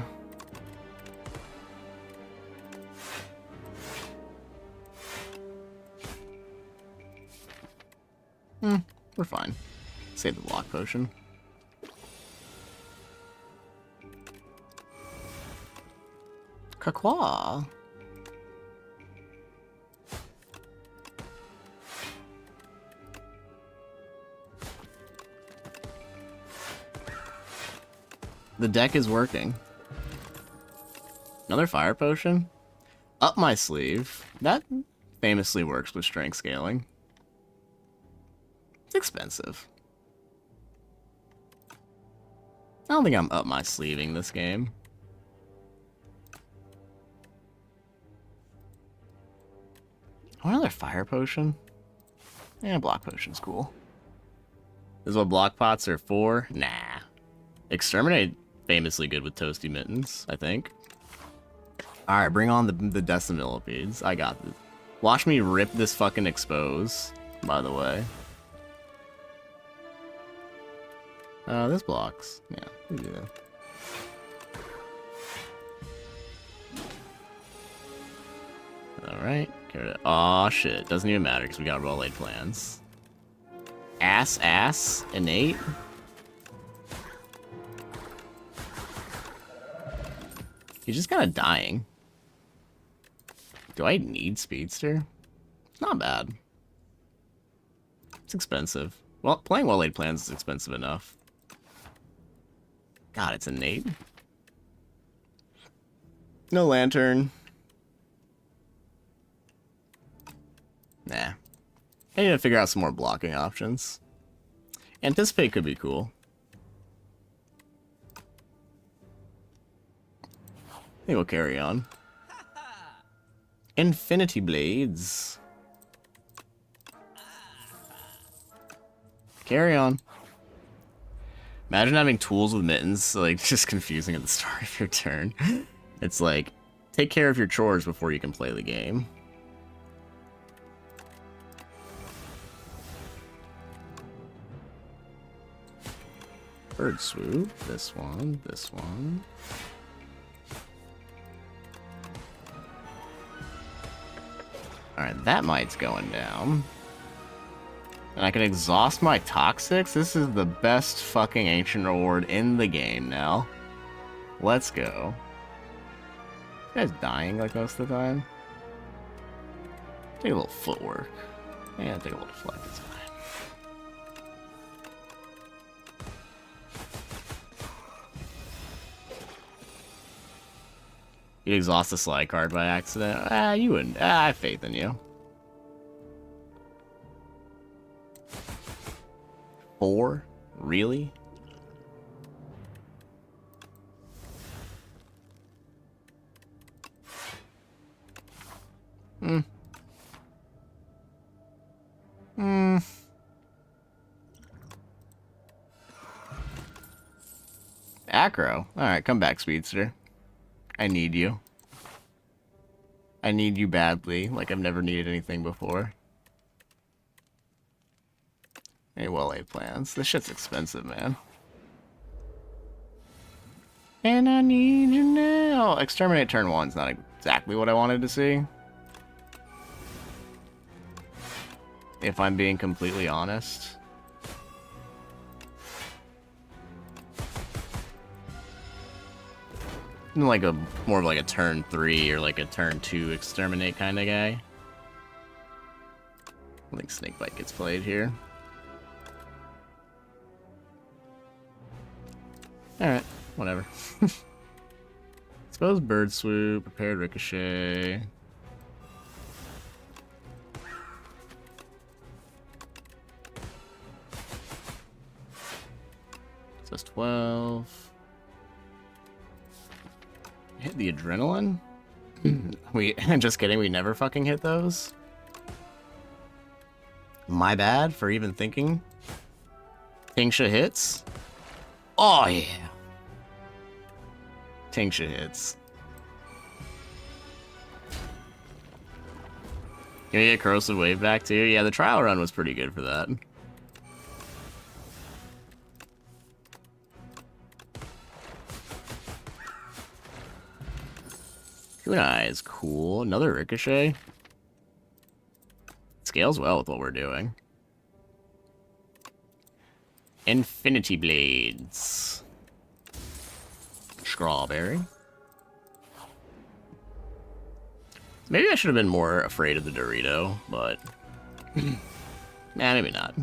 We're fine. Save the block potion. Kakwa. The deck is working. Another fire potion? Up my sleeve. That famously works with strength scaling. It's expensive. I don't think I'm up my sleeving this game. Oh, another fire potion? Yeah, block potion's cool. This is what block pots are for? Nah. Exterminate, famously good with Toasty Mittens, I think. Alright, bring on the decimillipedes. I got this. Watch me rip this fucking expose, by the way. This blocks. Yeah, we do that. Alright. Aw, shit. Doesn't even matter because we got well laid plans. Ass innate. He's just kind of dying. Do I need Speedster? It's not bad. It's expensive. Well, playing well-laid plans is expensive enough. God, it's innate. No lantern. Nah. I need to figure out some more blocking options. Anticipate could be cool. I think we'll carry on. Infinity Blades. Carry on. Imagine having tools with mittens, like, just confusing at the start of your turn. It's like, take care of your chores before you can play the game. Bird swoop, this one, this one. Alright, that mite's going down. And I can exhaust my toxics? This is the best fucking ancient reward in the game now. Let's go. This guy's dying like most of the time. Take a little footwork. Yeah, take a little deflect, it's fine. You exhaust a slide card by accident? Ah, you wouldn't. Ah, I have faith in you. 4? Really? Acro. Alright, come back, Speedster. I need you. I need you badly, like I've never needed anything before. Any well-laid plans. This shit's expensive, man. And I need you now. Exterminate turn 1's not exactly what I wanted to see. If I'm being completely honest. I'm like a more of like a turn 3 or like a turn 2 exterminate kind of guy. I think Snakebite gets played here. Alright, whatever. Suppose Bird Swoop, Prepared Ricochet. Says 12. Hit the adrenaline? Just kidding, we never fucking hit those? My bad for even thinking. Tingsha hits? Oh yeah. Tingsha hits. Can we get Corrosive Wave back too? Yeah, the trial run was pretty good for that. Kunai is cool. Another Ricochet. It scales well with what we're doing. Infinity Blades. Strawberry. Maybe I should have been more afraid of the Dorito, but... nah, maybe not.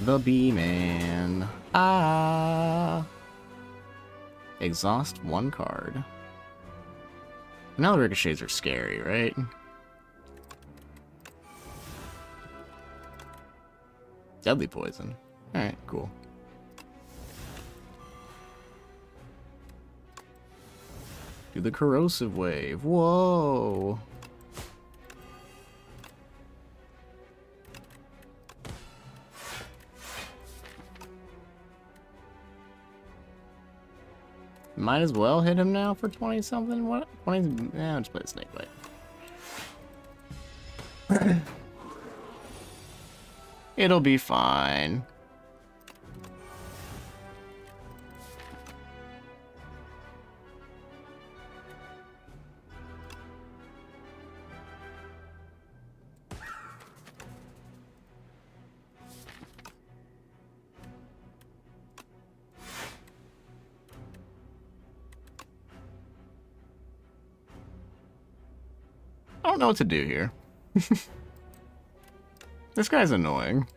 The Bee-Man. Ah. Exhaust 1 card. Now the ricochets are scary, right? Deadly poison. Alright, cool. Do the corrosive wave. Whoa. Might as well hit him now for 20 something. What? 20? Yeah, I'll just play the snake bite. It'll be fine. I don't know what to do here. This guy's annoying.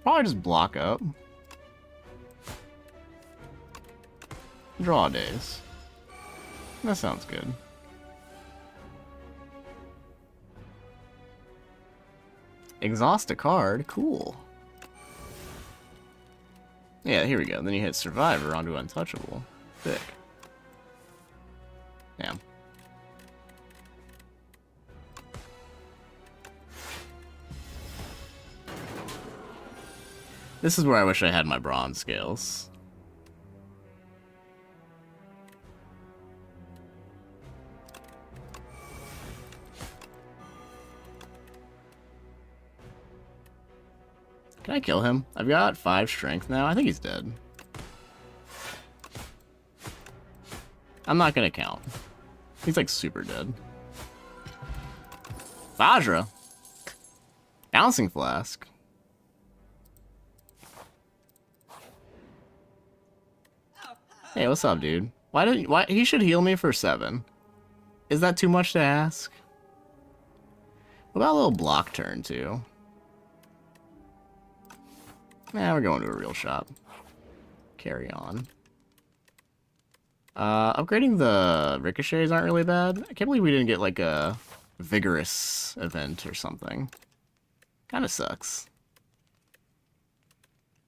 Probably just block up. Draw days. That sounds good. Exhaust a card. Cool. Yeah, here we go. Then you hit Survivor onto Untouchable. Thick. Damn. This is where I wish I had my bronze scales. Can I kill him? I've got 5 strength now. I think he's dead. I'm not gonna count. He's like super dead. Vajra. Bouncing Flask. Hey, what's up, dude? Why he should heal me for 7. Is that too much to ask? What about a little block turn too? Nah, we're going to a real shop. Carry on. Upgrading the ricochets aren't really bad. I can't believe we didn't get like a vigorous event or something. Kinda sucks.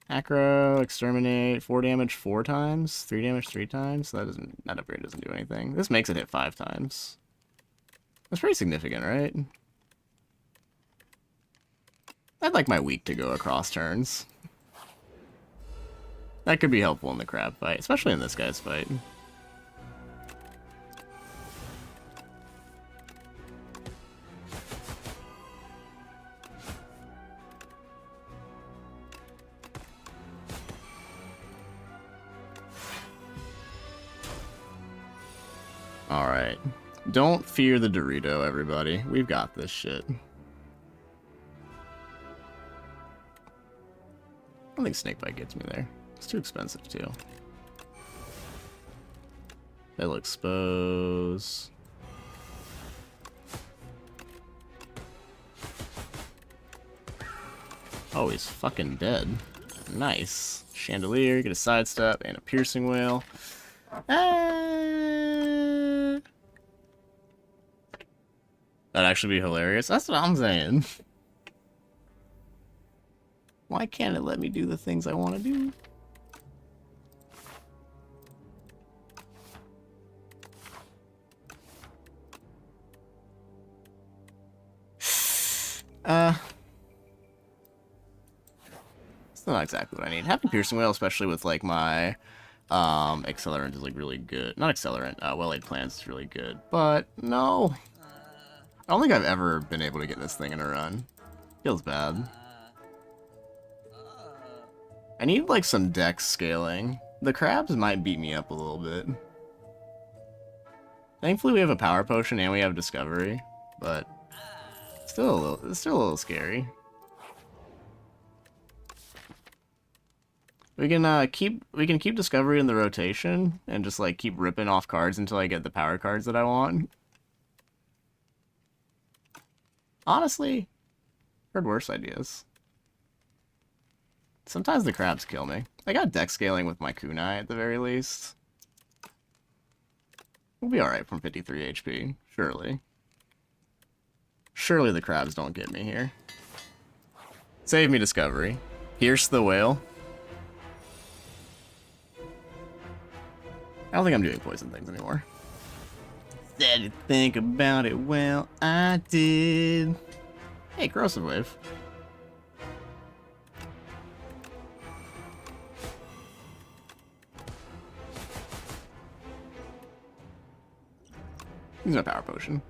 Acro, exterminate, 4 damage 4 times, 3 damage 3 times. That upgrade doesn't do anything. This makes it hit 5 times. That's pretty significant, right? I'd like my weak to go across turns. That could be helpful in the crab fight, especially in this guy's fight. Alright. Don't fear the Dorito, everybody. We've got this shit. I don't think Snakebite gets me there. It's too expensive, too. They'll expose. Oh, he's fucking dead. Nice. Chandelier, get a sidestep, and a piercing whale. That'd actually be hilarious. That's what I'm saying. Why can't it let me do the things I want to do? It's not exactly what I need. Having piercing whale, especially with like my accelerant, is like really good. Not accelerant, well-laid plans is really good. But no, I don't think I've ever been able to get this thing in a run. Feels bad. I need like some dex scaling. The crabs might beat me up a little bit. Thankfully, we have a power potion and we have discovery, but it's still a little scary. We can keep discovery in the rotation and just like keep ripping off cards until I get the power cards that I want. Honestly, heard worse ideas. Sometimes the crabs kill me. I got dex scaling with my kunai at the very least. We'll be alright from 53 HP, surely. Surely the crabs don't get me here. Save me discovery. Pierce the whale. I don't think I'm doing poison things anymore. Did you think about it? Well, I did. Hey, corrosive wave. Use my power potion.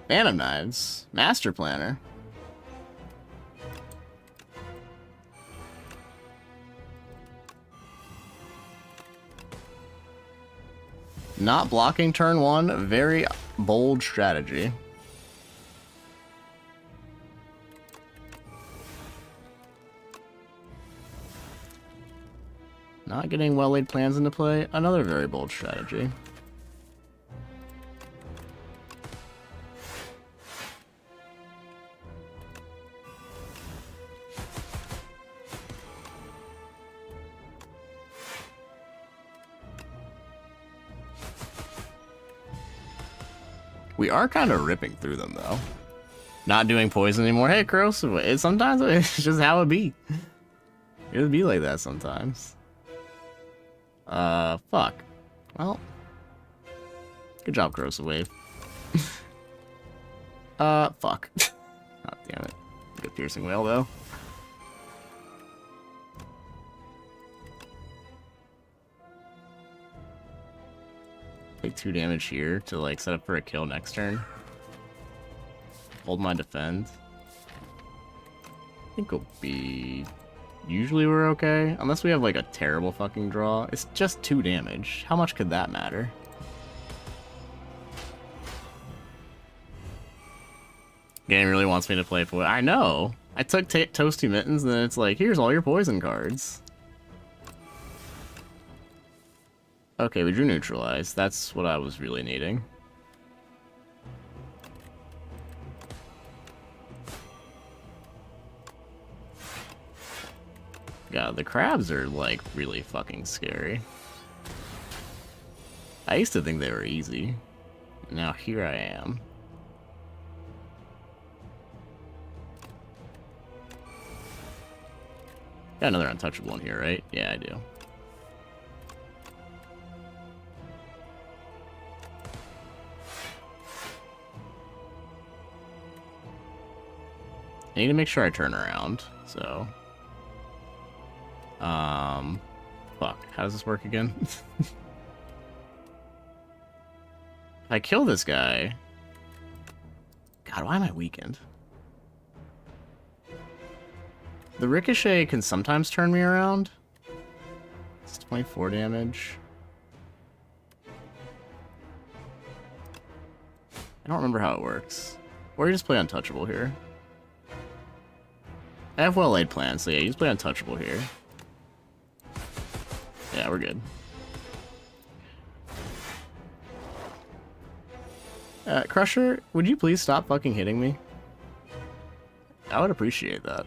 Phantom knives. Master planner. Not blocking turn 1, very bold strategy. Not getting well-laid plans into play, another very bold strategy. We are kind of ripping through them, though. Not doing poison anymore. Hey, corrosive. Sometimes it's just how it be. It'll be like that sometimes. Fuck. Well. Good job, corrosive wave. Fuck. God damn it. Good piercing whale, though. Take 2 damage here to, like, set up for a kill next turn. Hold my defend. I think we'll be... Usually we're okay. Unless we have, like, a terrible fucking draw. It's just 2 damage. How much could that matter? Game really wants me to play poison. I know! I took Toasty Mittens, and then it's like, here's all your poison cards. Okay, we drew Neutralize. That's what I was really needing. God, the crabs are, like, really fucking scary. I used to think they were easy. Now here I am. Got another untouchable in here, right? Yeah, I do. I need to make sure I turn around, so... Fuck. How does this work again? If I kill this guy... God, why am I weakened? The Ricochet can sometimes turn me around. It's 24 damage. I don't remember how it works. Or you just play Untouchable here. I have well-laid plans, so yeah, you just play Untouchable here. Yeah, we're good. Crusher, would you please stop fucking hitting me? I would appreciate that.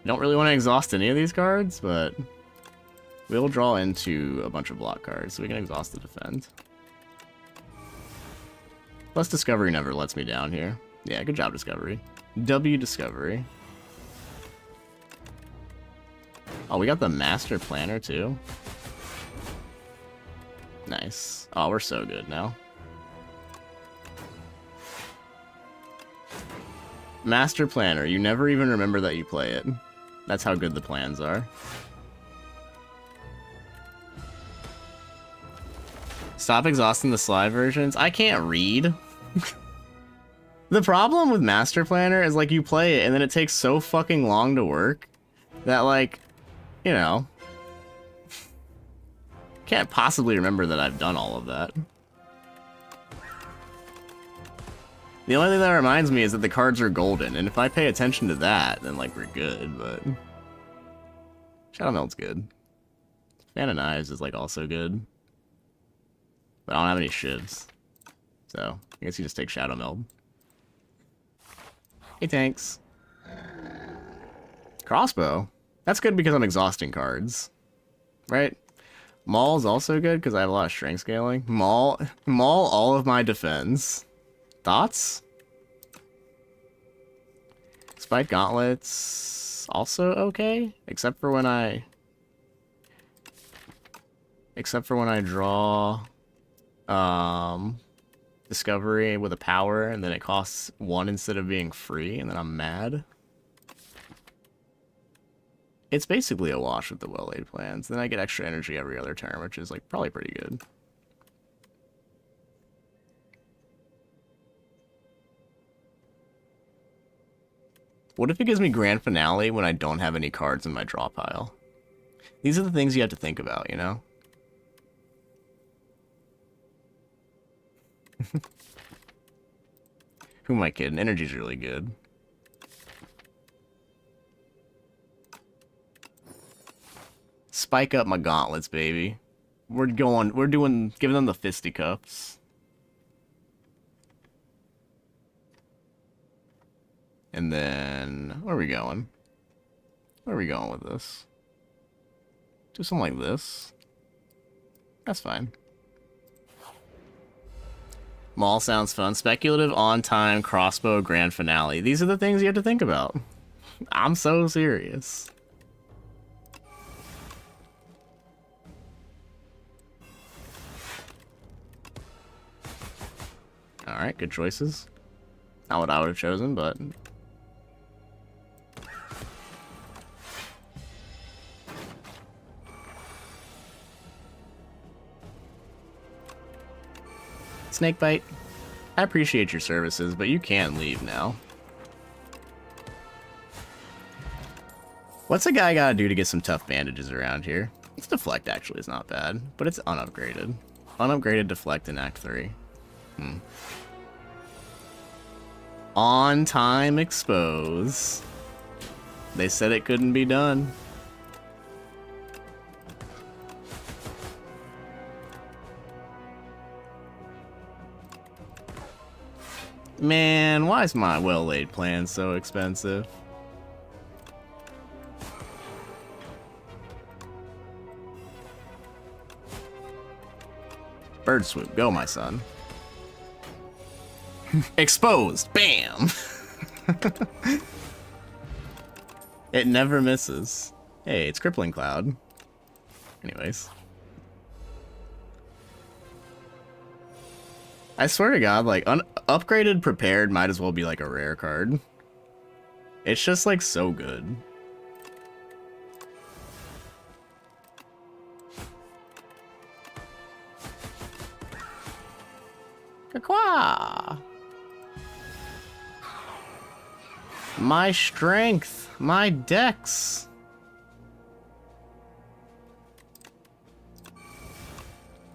Don't really want to exhaust any of these cards, but we'll draw into a bunch of block cards, so we can exhaust the defend. Plus Discovery never lets me down here. Yeah, good job, Discovery. W Discovery. Oh, we got the Master Planner, too. Nice. Oh, we're so good now. Master Planner. You never even remember that you play it. That's how good the plans are. Stop exhausting the slide versions. I can't read. The problem with Master Planner is, like, you play it and then it takes so fucking long to work that, like, you know, can't possibly remember that I've done all of that. The only thing that reminds me is that the cards are golden, and if I pay attention to that, then, like, we're good, but... Shadow Meld's good. Fan of Knives is, like, also good. But I don't have any shivs. So, I guess you just take Shadow Meld. Hey, tanks. Crossbow? That's good because I'm exhausting cards. Right? Maul's also good because I have a lot of strength scaling. Maul all of my defense. Thoughts? Spike Gauntlets also okay, except for when I draw Discovery with a power and then it costs 1 instead of being free and then I'm mad. It's basically a wash with the well-laid plans. Then I get extra energy every other turn, which is, like, probably pretty good. What if it gives me Grand Finale when I don't have any cards in my draw pile? These are the things you have to think about, you know? Who am I kidding? Energy's really good. Spike up my gauntlets, baby. Giving them the fisticuffs. And then, where are we going? Where are we going with this? Do something like this. That's fine. Maul sounds fun. Speculative on-time crossbow grand finale. These are the things you have to think about. I'm so serious. Alright, good choices. Not what I would have chosen, but... Snakebite, I appreciate your services, but you can leave now. What's a guy gotta do to get some tough bandages around here? Its deflect actually is not bad, but it's unupgraded. Unupgraded deflect in Act 3. On time expose. They said it couldn't be done. Man, why is my well-laid plan so expensive? Bird swoop, go my son. Exposed, bam! It never misses. Hey, it's Crippling Cloud. Anyways. I swear to God, like, upgraded prepared might as well be like a rare card. It's just like so good. Kakwa! My strength, my dex.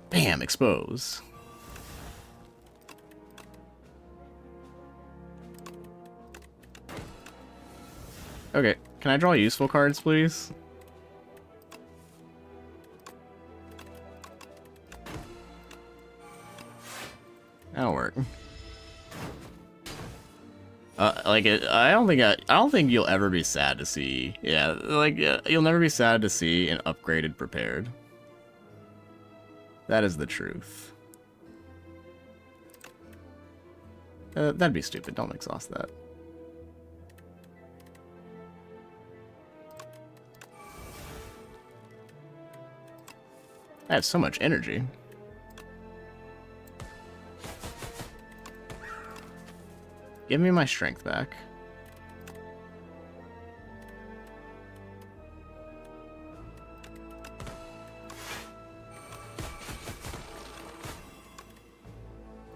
Bam, expose. Okay, can I draw useful cards, please? That'll work. I don't think you'll ever be sad to see. Yeah, like you'll never be sad to see an upgraded prepared. That is the truth. That'd be stupid. Don't exhaust that. I have so much energy. Give me my strength back.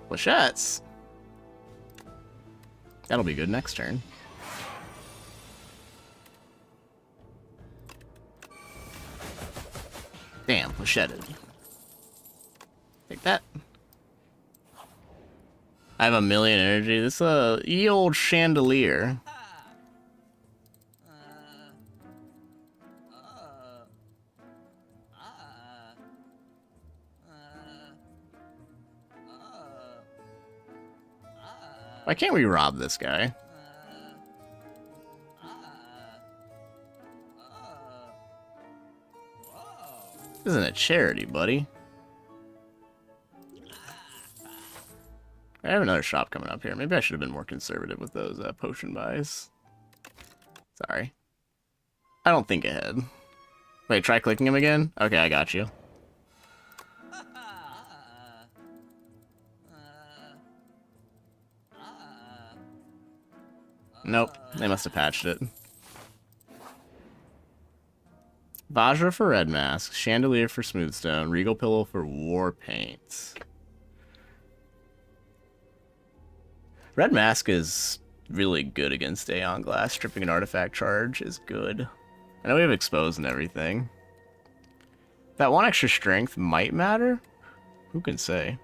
Flechettes. That'll be good next turn. Damn, flechetted. Take that. I have a million energy. This ye old chandelier. Why can't we rob this guy? This isn't a charity, buddy. I have another shop coming up here. Maybe I should have been more conservative with those potion buys. Sorry. I don't think ahead. Wait, try clicking him again? Okay, I got you. Nope, they must have patched it. Vajra for red mask, chandelier for smoothstone, regal pillow for war paint. Red mask is really good against Aeon Glass. Stripping an artifact charge is good. I know we have exposed and everything. That one extra strength might matter. Who can say?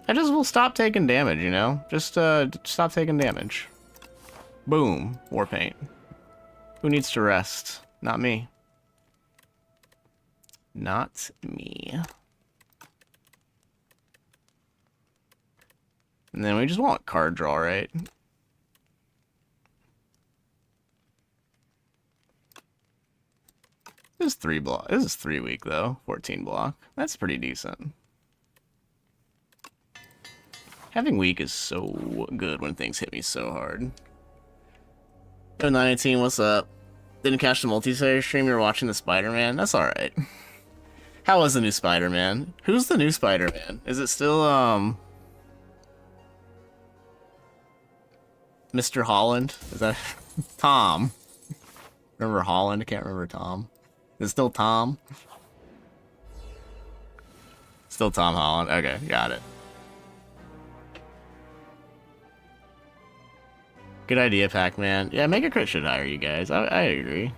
I just will stop taking damage, you know? Just stop taking damage. Boom. War paint. Who needs to rest? Not me. Not me. And then we just want card draw, right? This is 3 block. This is 3 week though. 14 block. That's pretty decent. Having weak is so good when things hit me so hard. Yo, 918, what's up? Didn't catch the multiplayer stream, you were watching the Spider-Man? That's alright. How was the new Spider-Man? Who's the new Spider-Man? Is it still, Mr. Holland? Is that... Tom? Remember Holland? I can't remember Tom. Is it still Tom? Still Tom Holland. Okay, got it. Good idea, Pac-Man. Yeah, Mega Crit should hire you guys. I agree.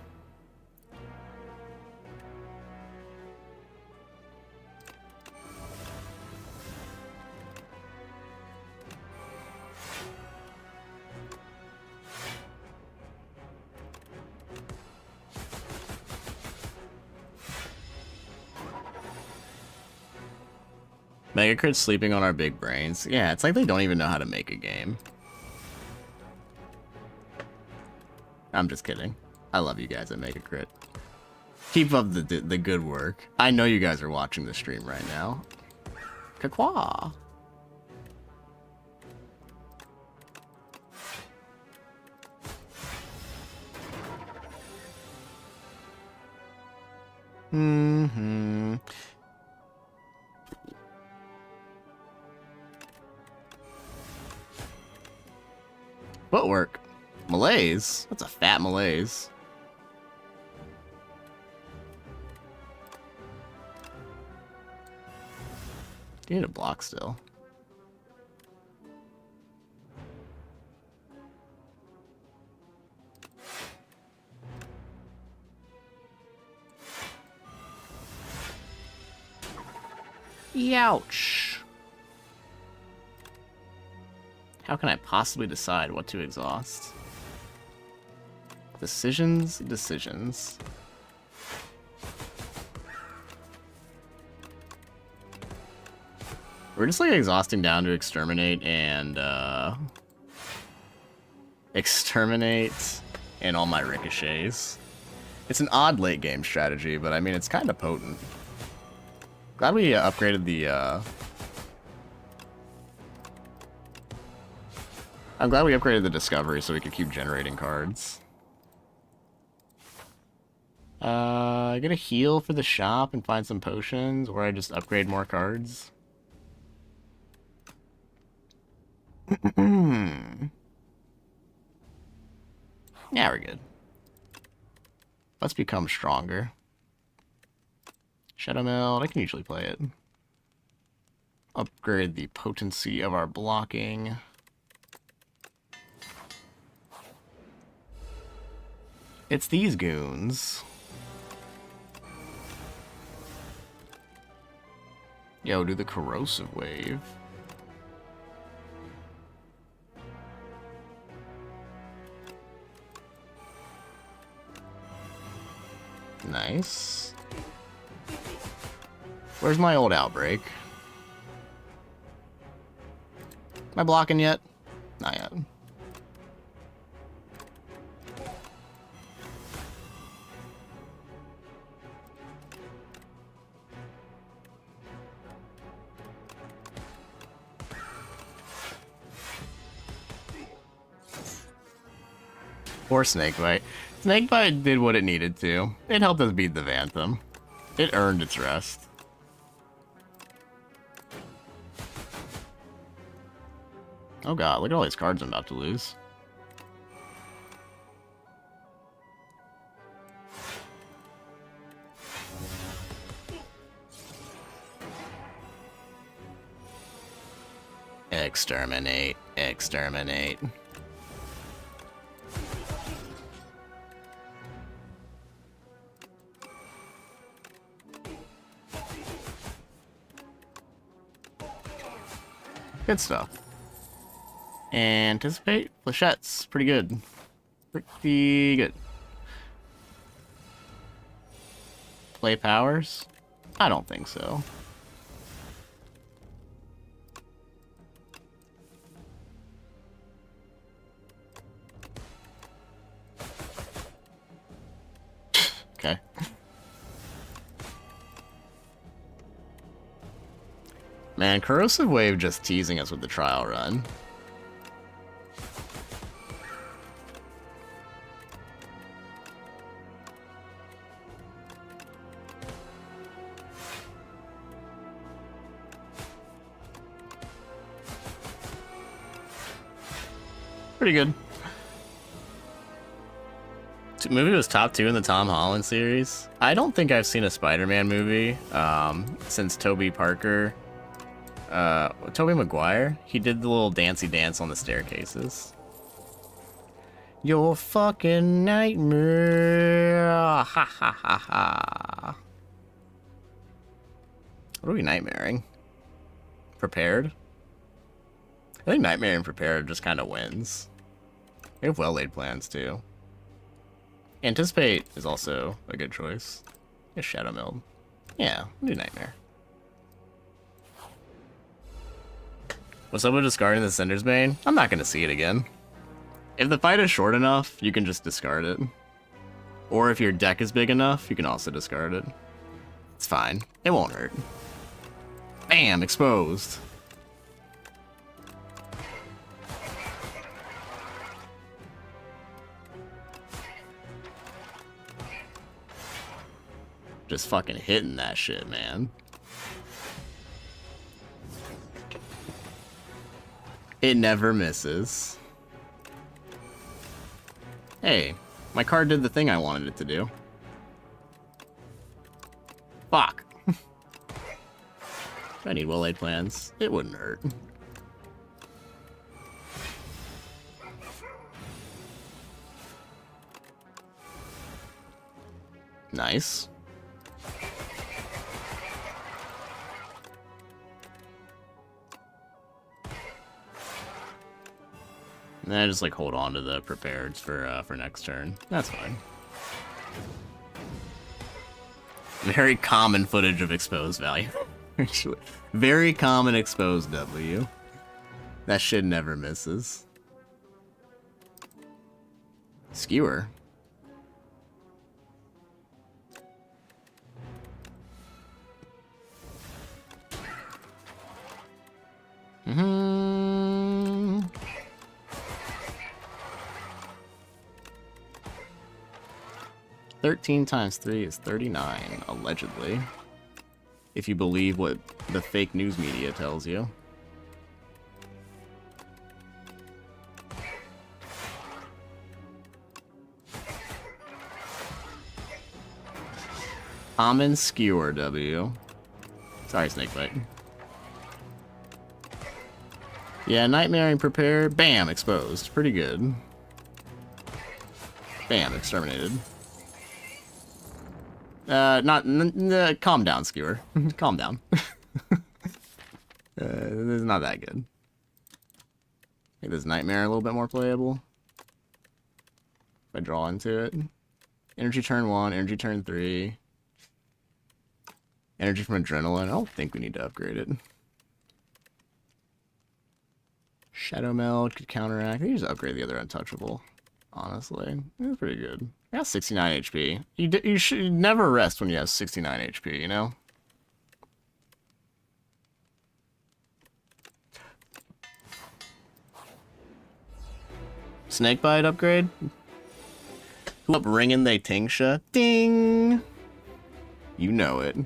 Mega Crit's sleeping on our big brains. Yeah, it's like they don't even know how to make a game. I'm just kidding. I love you guys at Mega Crit. Keep up the good work. I know you guys are watching the stream right now. Kakwa. Mm-hmm. Footwork. Malaise? That's a fat malaise. You need a block still. Youch. How can I possibly decide what to exhaust? Decisions, decisions. We're just like exhausting down to exterminate and exterminate and all my ricochets. It's an odd late game strategy, but I mean it's kind of potent. Glad we upgraded the I'm glad we upgraded the discovery so we could keep generating cards. I get a heal for the shop and find some potions, or I just upgrade more cards. Yeah, we're good. Let's become stronger. Shadow Meld, I can usually play it. Upgrade the potency of our blocking. It's these goons. Yo, do the corrosive wave. Nice. Where's my old outbreak? Am I blocking yet? Not yet. Or Snakebite. Snakebite did what it needed to. It helped us beat the Phantom. It earned its rest. Oh god, look at all these cards I'm about to lose. Exterminate, exterminate. Good stuff. Anticipate? Flechette's pretty good. Pretty good. Play powers? I don't think so. Okay. Man, Corrosive Wave just teasing us with the trial run. Pretty good. The movie was top 2 in the Tom Holland series. I don't think I've seen a Spider-Man movie since Tobey Maguire. He did the little dancey dance on the staircases. Your fucking nightmare. Ha ha ha ha. What are we nightmaring? Prepared? I think Nightmare and Prepared just kind of wins. We have well-laid plans, too. Anticipate is also a good choice. Yeah, Shadow Meld. Yeah, we'll do Nightmare. Was someone discarding the Cinder's Bane? I'm not going to see it again. If the fight is short enough, you can just discard it. Or if your deck is big enough, you can also discard it. It's fine. It won't hurt. Bam! Exposed. Just fucking hitting that shit, man. It never misses. Hey, my card did the thing I wanted it to do. Fuck. I need well-laid plans. It wouldn't hurt. Nice. And then I just like hold on to the prepareds for next turn. That's fine. Very common footage of exposed value. Actually, very common exposed W. That shit never misses. Skewer. Mm-hmm. 13 times 3 is 39, allegedly. If you believe what the fake news media tells you. Common Skewer W. Sorry, Snakebite. Yeah, Nightmare and Prepare. Bam, exposed. Pretty good. Bam, exterminated. Calm down, Skewer. Calm down. This is not that good. Make this Nightmare a little bit more playable. If I draw into it. Energy turn 1, energy turn 3. Energy from Adrenaline. I don't think we need to upgrade it. Shadow Meld could counteract. I think you just upgrade the other Untouchable. Honestly, it's pretty good. I got 69 HP. You should never rest when you have 69 HP, you know? Snakebite upgrade? Who up ringing they Tingsha? Ding! You know it.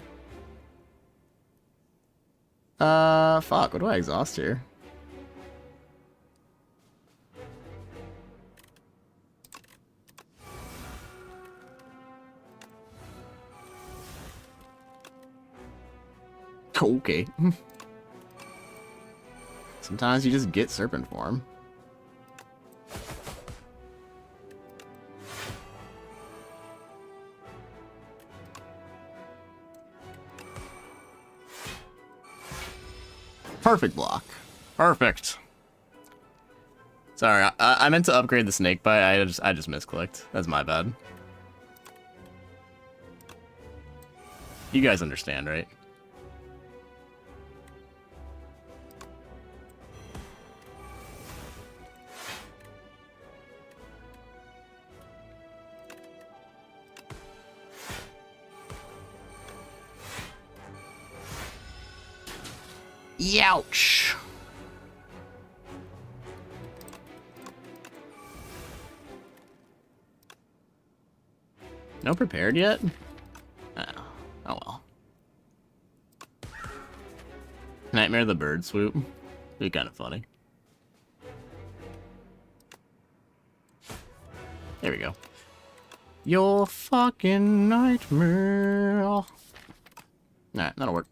Fuck, what do I exhaust here? Okay. Sometimes you just get Serpent Form. Perfect block. Perfect. Sorry, I meant to upgrade the Snakebite. I just misclicked. That's my bad. You guys understand, right? Youch! No prepared yet? Oh well. Nightmare the bird swoop. Be kind of funny. There we go. Your fucking nightmare. Alright, that'll work.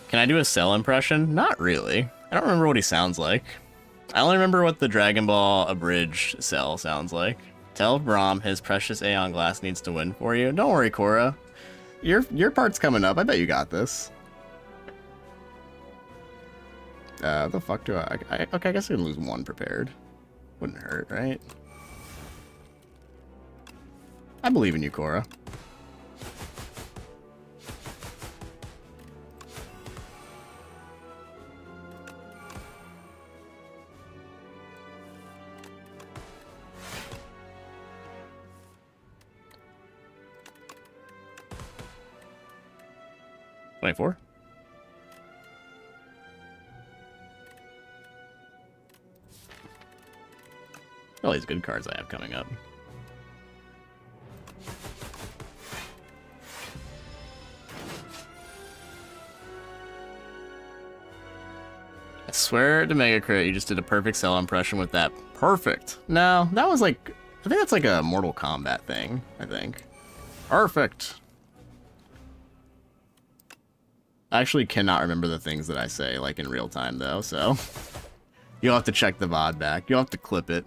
Can I do a Cell impression? Not really. I don't remember what he sounds like. I only remember what the Dragon Ball abridged Cell sounds like. Tell Braum his precious Aeon Glass needs to win for you. Don't worry, Korra. Your part's coming up. I bet you got this. The fuck do I... Okay, I guess I can lose one prepared. Wouldn't hurt, right? I believe in you, Korra. $24. All these good cards I have coming up. I swear to Mega Crit, you just did a perfect Cell impression with that. Perfect. No, that was like... I think that's like a Mortal Kombat thing, I think. Perfect. I actually cannot remember the things that I say, like, in real time, though, so... You'll have to check the VOD back. You'll have to clip it.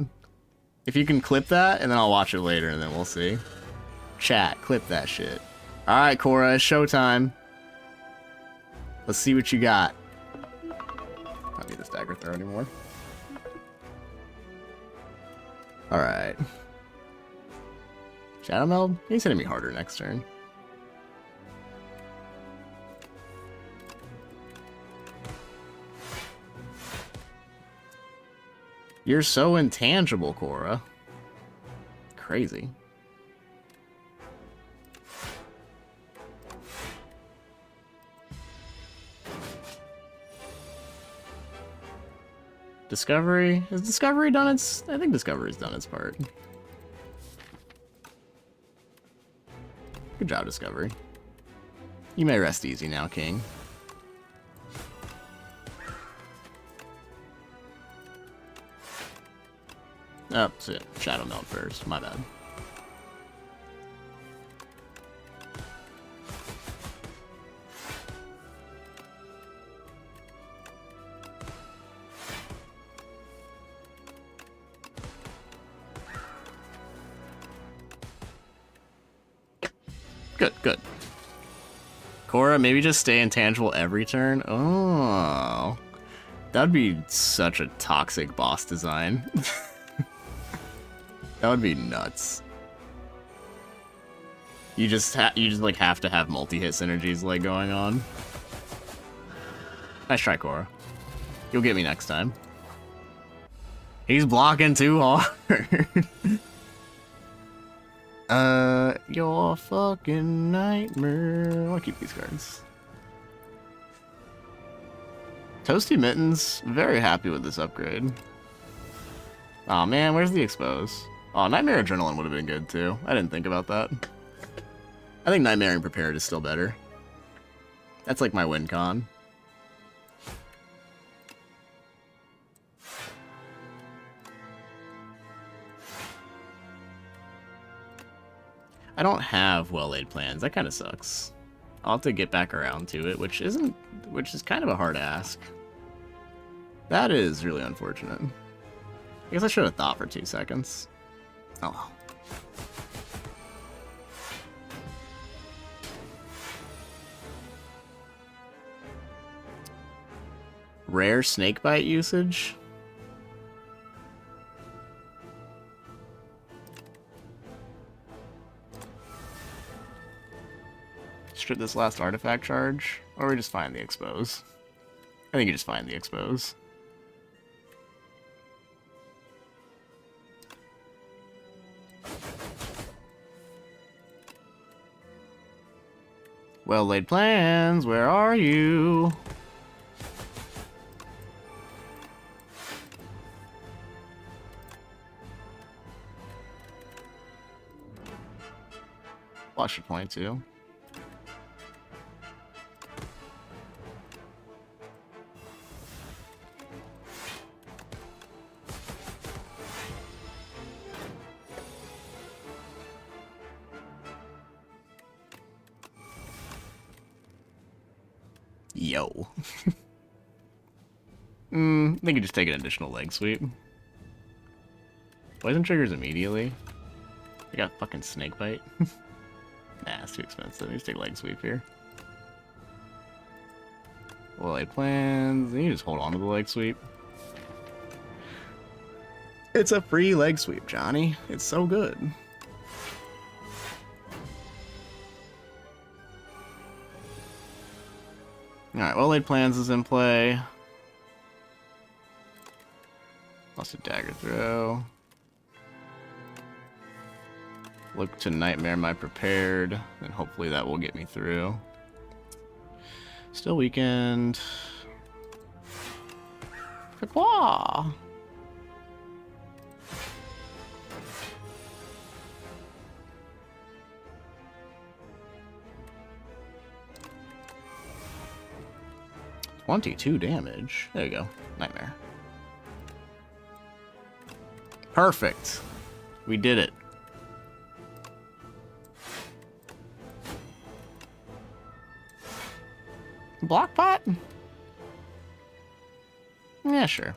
If you can clip that, and then I'll watch it later, and then we'll see. Chat, clip that shit. Alright, Korra, it's showtime. Let's see what you got. I don't need this dagger throw anymore. Alright. Shadow Meld? He's hitting me harder next turn. You're so intangible, Korra. Crazy. Discovery? Has Discovery done its... I think Discovery's done its part. Good job, Discovery. You may rest easy now, King. Oh, shit. Shadow Meld first. My bad. Good, good. Korra, maybe just stay intangible every turn? Oh. That'd be such a toxic boss design. That would be nuts. You just like have to have multi-hit synergies like going on. Nice try, Korra. You'll get me next time. He's blocking too hard. Your fucking nightmare. I want to keep these cards. Toasty Mittens, very happy with this upgrade. Aw, man, where's the expose? Oh, Nightmare Adrenaline would have been good, too. I didn't think about that. I think Nightmare and Prepared is still better. That's like my win con. I don't have well-laid plans. That kind of sucks. I'll have to get back around to it, which is kind of a hard ask. That is really unfortunate. I guess I should have thought for 2 seconds. Oh well. Rare snakebite usage? Strip this last artifact charge? Or we just find the expose? I think you just find the expose. Well laid plans, where are you? Watch your point too. Yo. I think you just take an additional leg sweep. Poison triggers immediately. I got fucking snake bite. Nah, it's too expensive. You just take leg sweep here. Well laid plans. You just hold on to the leg sweep. It's a free leg sweep, Johnny. It's so good. Alright, well laid plans is in play. Lost a dagger throw. Look to nightmare my prepared, and hopefully that will get me through. Still weakened. Pourquoi? $22 damage. There you go. Nightmare. Perfect. We did it. Block pot? Yeah, sure.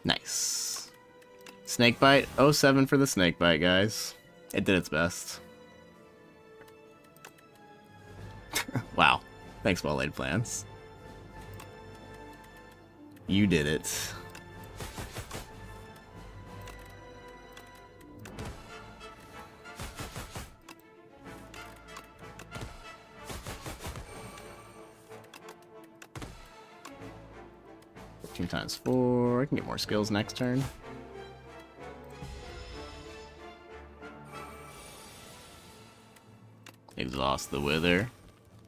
Nice. Snake bite. 07 for the snake bite, guys. It did its best. Wow. Thanks, well laid plans. You did it. Times 4. I can get more skills next turn. Exhaust the Wither.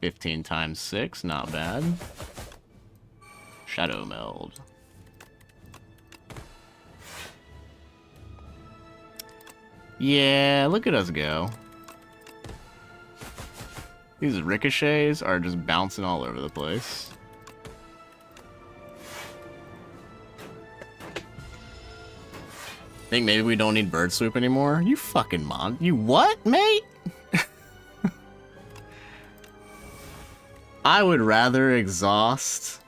15 times 6, not bad. Shadow Meld. Yeah, look at us go. These ricochets are just bouncing all over the place. Think maybe we don't need bird swoop anymore? You fucking you what, mate? I would rather exhaust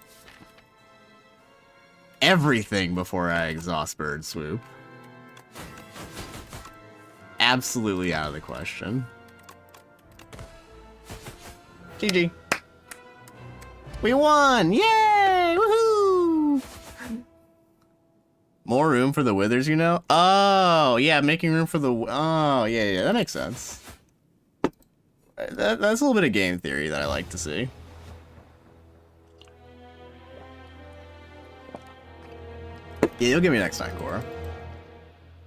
everything before I exhaust bird swoop. Absolutely out of the question. GG. We won! Yay! Woohoo! More room for the withers, you know? Oh, yeah, making room for the... Oh, yeah, that makes sense. That's a little bit of game theory that I like to see. Yeah, you'll get me next time, Cora.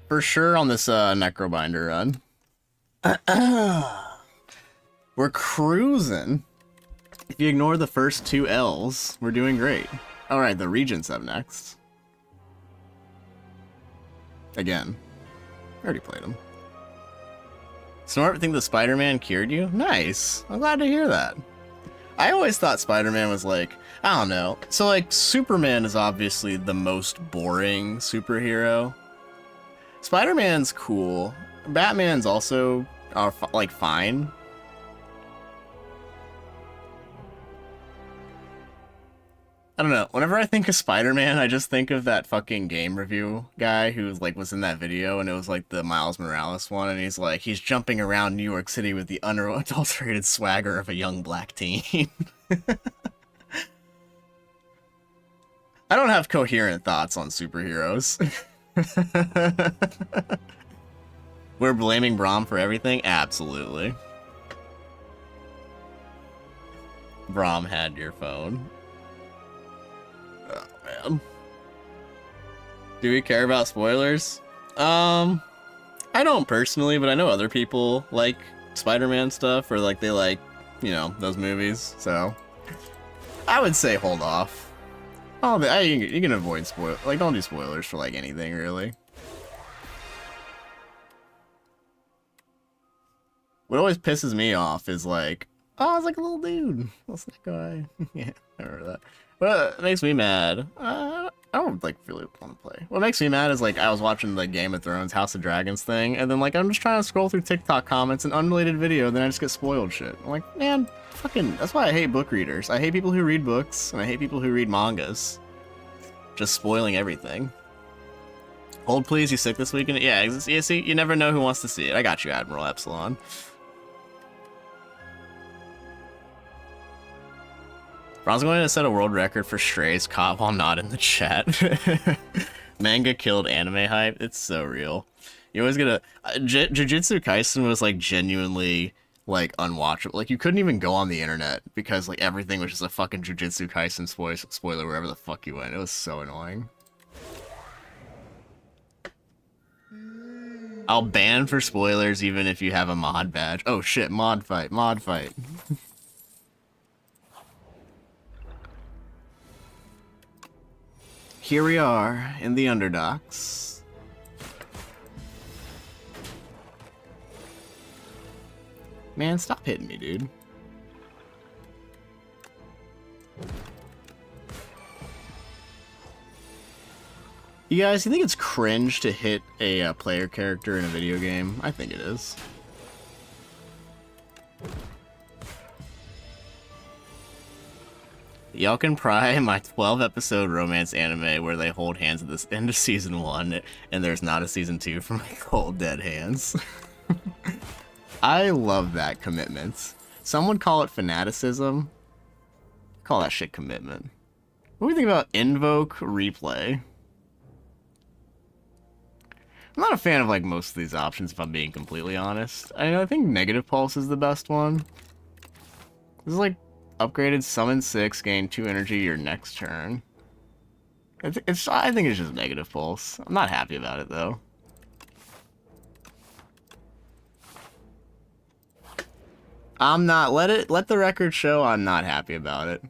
For sure on this Necrobinder run. We're cruising. If you ignore the first 2 L's, we're doing great. Alright, the Regent's up next. Again. I already played him. Snort, think the Spider-Man cured you? Nice. I'm glad to hear that. I always thought Spider-Man was like, I don't know. So like, Superman is obviously the most boring superhero. Spider-Man's cool. Batman's also, like, fine. I don't know. Whenever I think of Spider-Man, I just think of that fucking game review guy who like was in that video, and it was like the Miles Morales one, and he's like, he's jumping around New York City with the unadulterated swagger of a young black teen. I don't have coherent thoughts on superheroes. We're blaming Braum for everything? Absolutely. Braum had your phone. Oh, man. Do we care about spoilers? I I don't personally, but I know other people like Spider-Man stuff, or like they like, you know, those movies. So I would say hold off. Oh, you can avoid like don't do spoilers for like anything really. What always pisses me off is like, oh, it's like a little dude. What's that guy? Yeah, I remember that. But it makes me mad. I don't like really want to play. What makes me mad is like I was watching the Game of Thrones House of Dragons thing, and then like I'm just trying to scroll through TikTok comments, an unrelated video, then I just get spoiled shit. I'm like, man, fucking. That's why I hate book readers. I hate people who read books, and I hate people who read mangas. Just spoiling everything. Hold please, you sick this weekend? Yeah, you see, you never know who wants to see it. I got you, Admiral Epsilon. Ron's going to set a world record for strays caught while not in the chat. Manga killed anime hype. It's so real. You always get a... Jujutsu Kaisen was like genuinely like unwatchable. Like you couldn't even go on the internet because like everything was just a fucking Jujutsu Kaisen spoiler wherever the fuck you went. It was so annoying. I'll ban for spoilers even if you have a mod badge. Oh shit, mod fight. Here we are in the Underdocks. Man, stop hitting me, dude. You guys, you think it's cringe to hit a player character in a video game? I think it is. Y'all can pry my 12-episode romance anime where they hold hands at the end of season 1 and there's not a season 2 for my cold dead hands. I love that commitment. Some would call it fanaticism. Call that shit commitment. What do we think about Invoke Replay? I'm not a fan of like most of these options if I'm being completely honest. I think Negative Pulse is the best one. This is like upgraded summon 6, gain 2 energy your next turn. I think it's just Negative Pulse. I'm not happy about it though. I'm not, let the record show I'm not happy about it.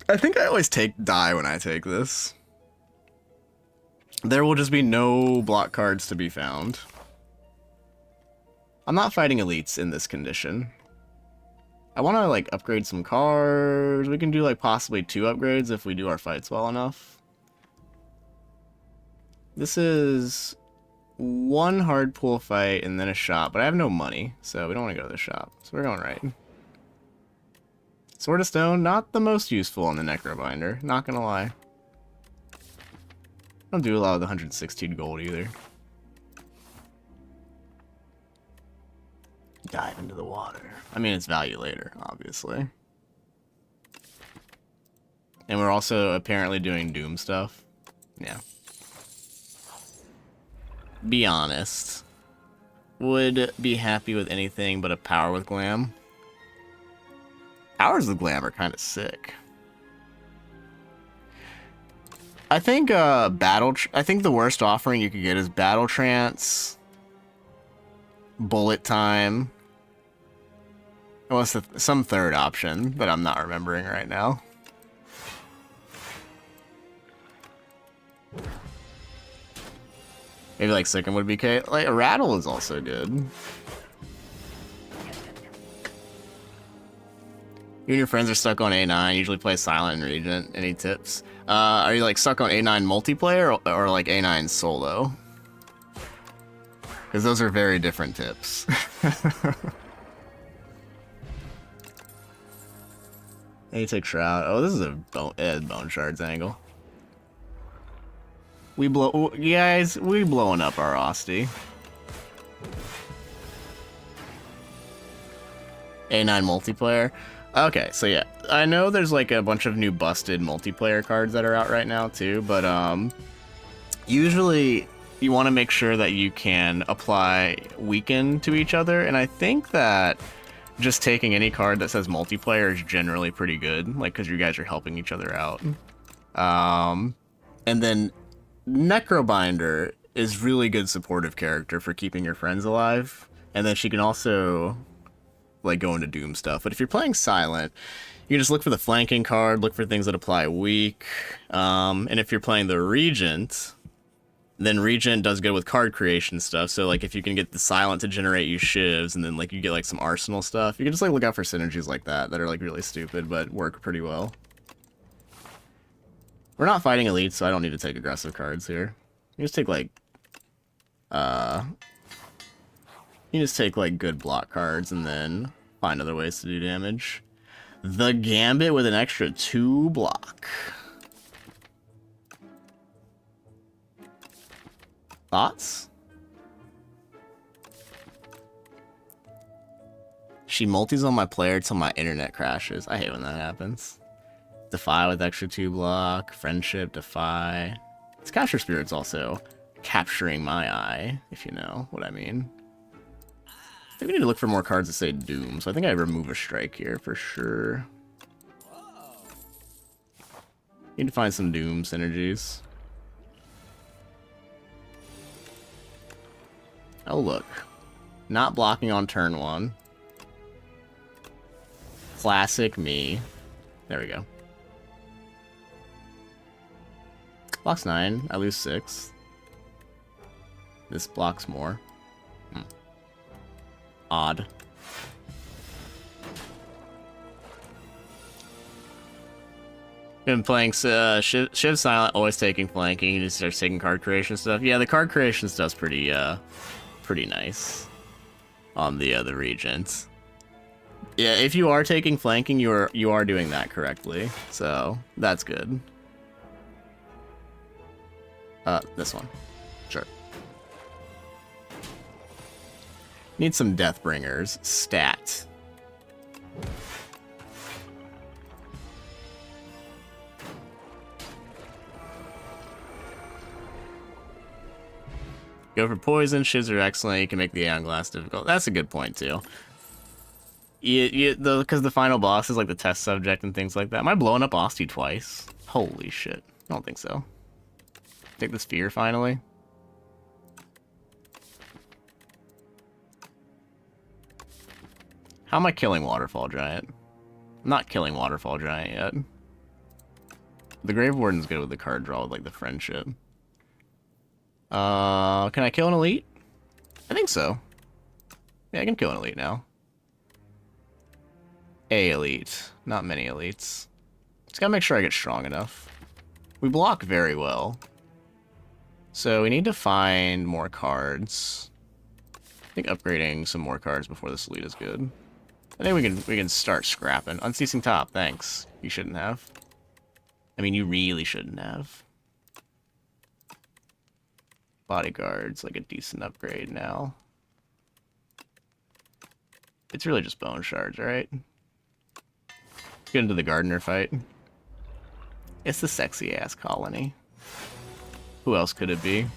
I think I always die when I take this. There will just be no block cards to be found. I'm not fighting elites in this condition. I want to like upgrade some cards. We can do like possibly 2 upgrades if we do our fights well enough. This is 1 hard pull fight and then a shop, but I have no money, so we don't want to go to the shop. So we're going right. Sword of Stone, not the most useful on the Necrobinder, not gonna lie. I don't do a lot of the 116 gold either. Dive into the water. I mean, it's value later, obviously. And we're also apparently doing Doom stuff. Yeah. Be honest. Would be happy with anything but a power with glam. Powers with glam are kind of sick. I think I think the worst offering you could get is Battle Trance, Bullet Time. What's some third option that I'm not remembering right now? Maybe like Sikkim would be okay. Like a Rattle is also good. You and your friends are stuck on A9. Usually play Silent and Regent. Any tips? Are you like stuck on A9 multiplayer or like A9 solo? Because those are very different tips. And you take Shroud. Oh, this is a bone shards angle. Guys, we blowing up our Osti. A9 multiplayer. Okay, so yeah, I know there's like a bunch of new busted multiplayer cards that are out right now too, but usually you want to make sure that you can apply weaken to each other, and I think that just taking any card that says multiplayer is generally pretty good, like because you guys are helping each other out. And then Necrobinder is really good supportive character for keeping your friends alive. And then she can also like go into Doom stuff. But if you're playing Silent, you can just look for the flanking card, look for things that apply weak. And if you're playing the Regent, then Regent does good with card creation stuff. So like if you can get the Silent to generate you shivs, and then like you get like some arsenal stuff, you can just like look out for synergies like that are like really stupid but work pretty well. We're not fighting elites, so I don't need to take aggressive cards here. You just take like you just take like good block cards and then find other ways to do damage. The Gambit with an extra 2 block. Thoughts? She multis on my player till my internet crashes. I hate when that happens. Defy with extra 2 block. Friendship, Defy. This Capture Spirit's also capturing my eye, if you know what I mean. I think we need to look for more cards that say Doom, so I think I remove a strike here for sure. Need to find some Doom synergies. Oh, look. Not blocking on turn 1. Classic me. There we go. Blocks 9. I lose 6. This blocks more. Odd. Been playing Shiv Silent, always taking flanking. He just starts taking card creation stuff. Yeah, the card creation stuff's pretty nice on the Regents. Yeah, if you are taking flanking, you are doing that correctly. So that's good. This one. Sure. Need some Deathbringers. Stat. Go for poison. Shivs are excellent. You can make the Aeon Glass difficult. That's a good point, too. Because the final boss is like the test subject and things like that. Am I blowing up Asti twice? Holy shit. I don't think so. Take the sphere finally. How am I killing Waterfall Giant? I'm not killing Waterfall Giant yet. The Grave Warden's good with the card draw with like the friendship. Can I kill an elite? I think so. Yeah, I can kill an elite now. A elite. Not many elites. Just gotta make sure I get strong enough. We block very well. So we need to find more cards. I think upgrading some more cards before this elite is good. I think we can start scrapping. Unceasing Top, thanks. You shouldn't have. I mean, you really shouldn't have. Bodyguard's like a decent upgrade now. It's really just bone shards, right? Let's get into the Gardener fight. It's the sexy ass colony. Who else could it be?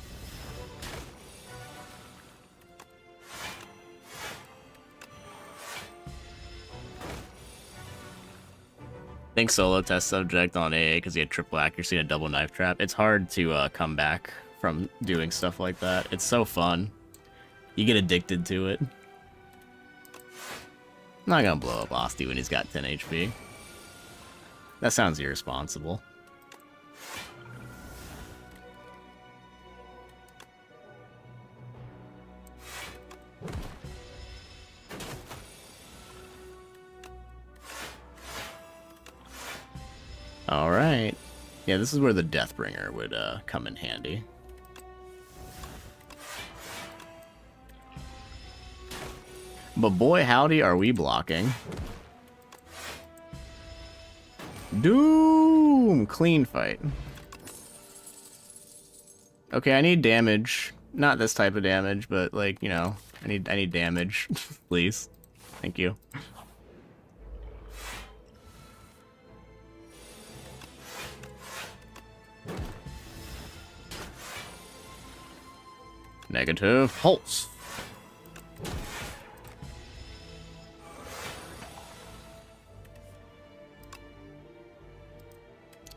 I think solo test subject on AA because he had triple accuracy and a double knife trap. It's hard to come back from doing stuff like that. It's so fun. You get addicted to it. I'm not gonna blow up Asti when he's got 10 HP. That sounds irresponsible. Alright. Yeah, this is where the Deathbringer would come in handy. But boy, howdy, are we blocking. Doom! Clean fight. Okay, I need damage. Not this type of damage, but like, you know, I need damage. Please. Thank you. Negative pulse.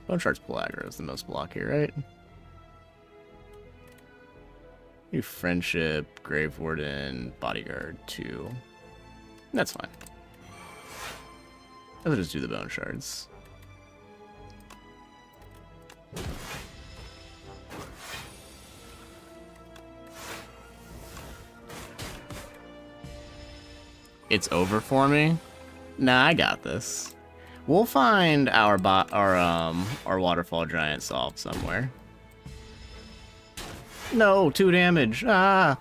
Bone Shark's Pellagra is the most block here, right? Do Friendship, Grave Warden, Bodyguard 2. That's fine. I'll just do the Bone Shards. It's over for me? Nah, I got this. We'll find our waterfall giant solved somewhere. No, 2 damage. Ah.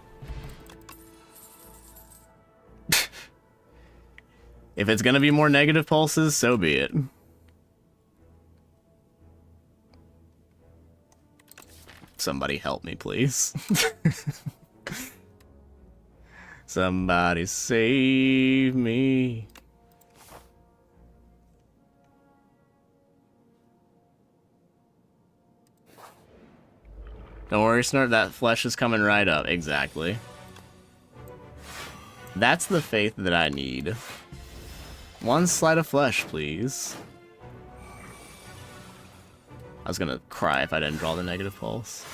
If it's gonna be more negative pulses, so be it. Somebody help me, please. Somebody save me. Don't worry, Snort, that flesh is coming right up. Exactly. That's the faith that I need. 1 slice of flesh, please. I was gonna cry if I didn't draw the negative pulse.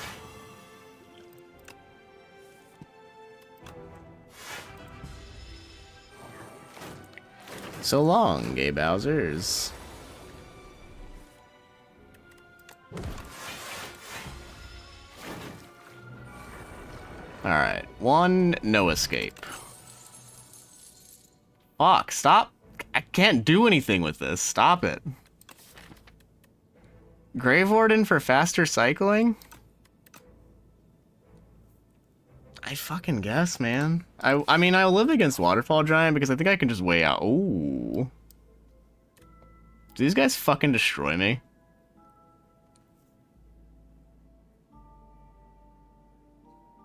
So long, gay Bowsers. Alright, 1, no escape. Fuck, stop. I can't do anything with this. Stop it. Grave Warden for faster cycling? I fucking guess, man. I mean, I'll live against Waterfall Giant because I think I can just weigh out. Ooh. Do these guys fucking destroy me?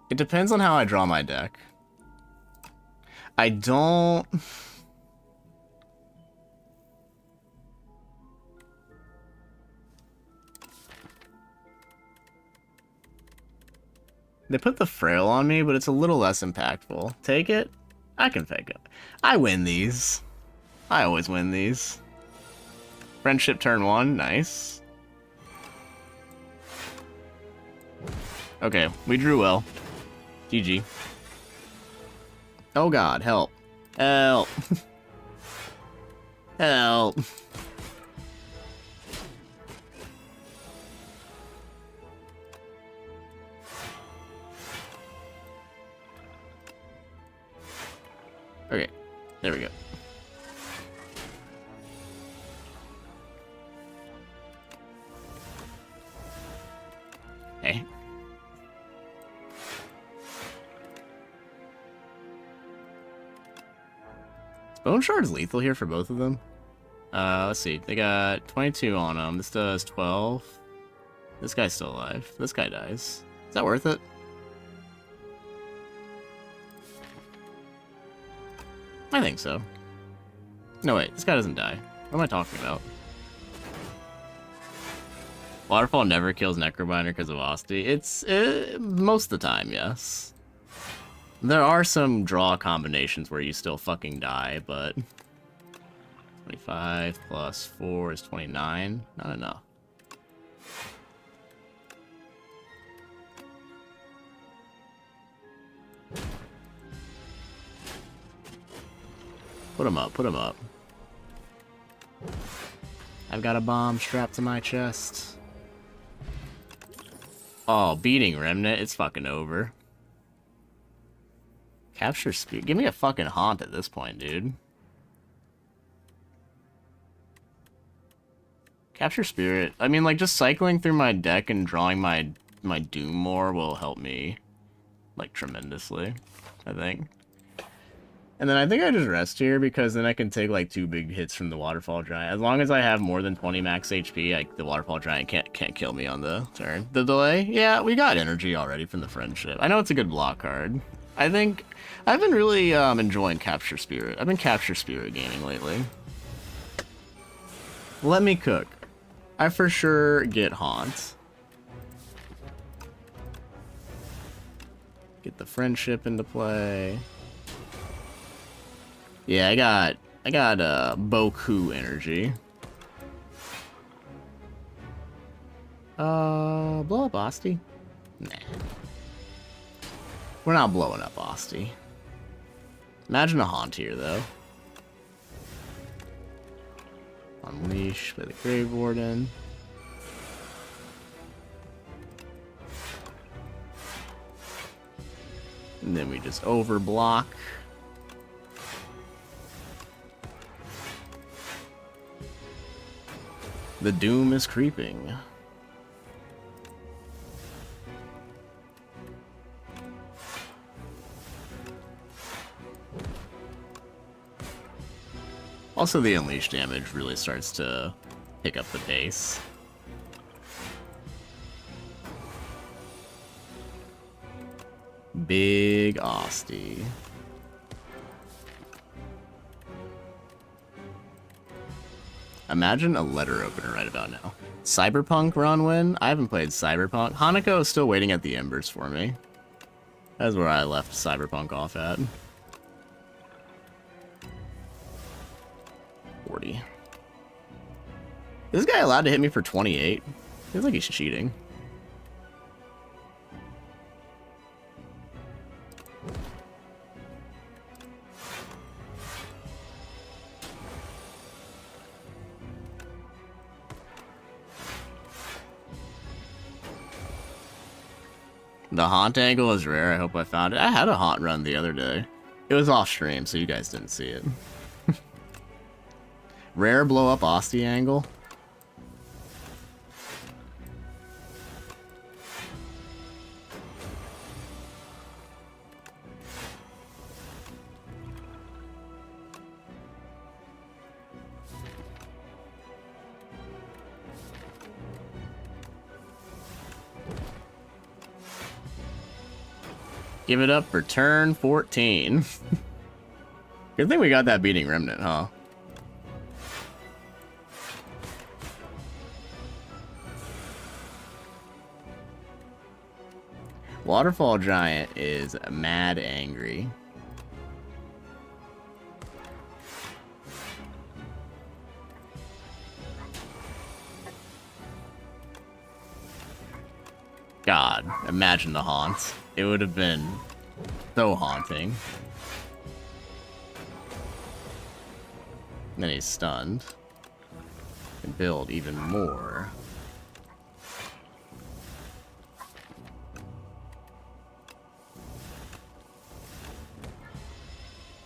It depends on how I draw my deck. I don't... They put the Frail on me, but it's a little less impactful. Take it? I can fake it. I win these. I always win these. Friendship turn 1, nice. Okay, we drew well. GG. Oh god, help. Help. Help. Okay, there we go. Hey. Bone Shard is lethal here for both of them. Let's see. They got 22 on them. This does 12. This guy's still alive. This guy dies. Is that worth it? I think so. No, wait. This guy doesn't die. What am I talking about? Waterfall never kills Necrobinder because of Asti. It's most of the time, yes. There are some draw combinations where you still fucking die, but 25 plus 4 is 29. Not enough. Put him up, put him up. I've got a bomb strapped to my chest. Oh, beating Remnant, it's fucking over. Capture Spirit. Give me a fucking haunt at this point, dude. Capture Spirit. I mean, like, just cycling through my deck and drawing my Doom more will help me, like, tremendously, I think. And then I think I just rest here because then I can take, like, 2 big hits from the Waterfall Giant. As long as I have more than 20 max HP, the Waterfall Giant can't kill me on the turn. The delay? Yeah, we got energy already from the Friendship. I know it's a good block card. I think I've been really enjoying Capture Spirit. I've been Capture Spirit gaming lately. Let me cook. I for sure get Haunt. Get the Friendship into play. Yeah, I got Boku energy. Blow up Asti? Nah. We're not blowing up Asti. Imagine a haunt here, though. Unleash by the Grave Warden. And then we just overblock. The doom is creeping. Also, the unleash damage really starts to pick up the pace. Big Asti. Imagine a letter opener right about now. Cyberpunk run win? I haven't played Cyberpunk. Hanako is still waiting at the embers for me. That's where I left Cyberpunk off at. 40. Is this guy allowed to hit me for 28? Feels like he's cheating. The haunt angle is rare. I hope I found it. I had a haunt run the other day. It was off stream, so you guys didn't see it. Rare blow up Asti angle. Give it up for turn 14. Good thing we got that beating remnant, huh? Waterfall Giant is mad angry. God, imagine the haunts. It would have been so haunting. And then he's stunned. Can build even more.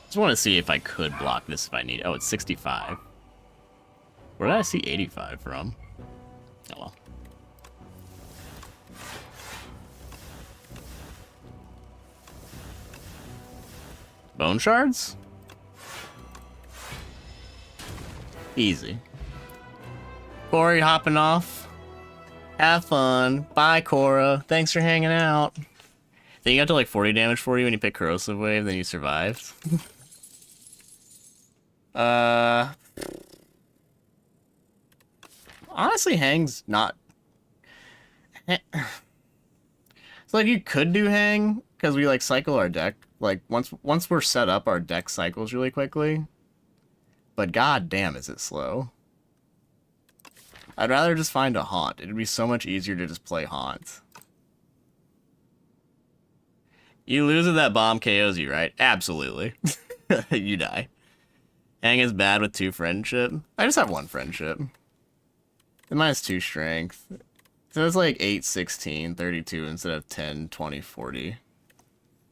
Just want to see if I could block this if I need. Oh, it's 65. Where did I see 85 from? Oh well. Bone shards? Easy. Corey hopping off. Have fun. Bye, Cora. Thanks for hanging out. Then you got to like 40 damage for you when you pick Corrosive Wave, then you survived. Honestly, Hang's not... It's like you could do Hang, because we like cycle our deck. Like, once we're set up, our deck cycles really quickly. But god damn, is it slow. I'd rather just find a Haunt. It'd be so much easier to just play Haunt. You lose if that bomb KOs you, right? Absolutely. You die. Hang is bad with 2 friendship. I just have 1 friendship. And mine is 2 strength. So it's like 8, 16, 32 instead of 10, 20, 40.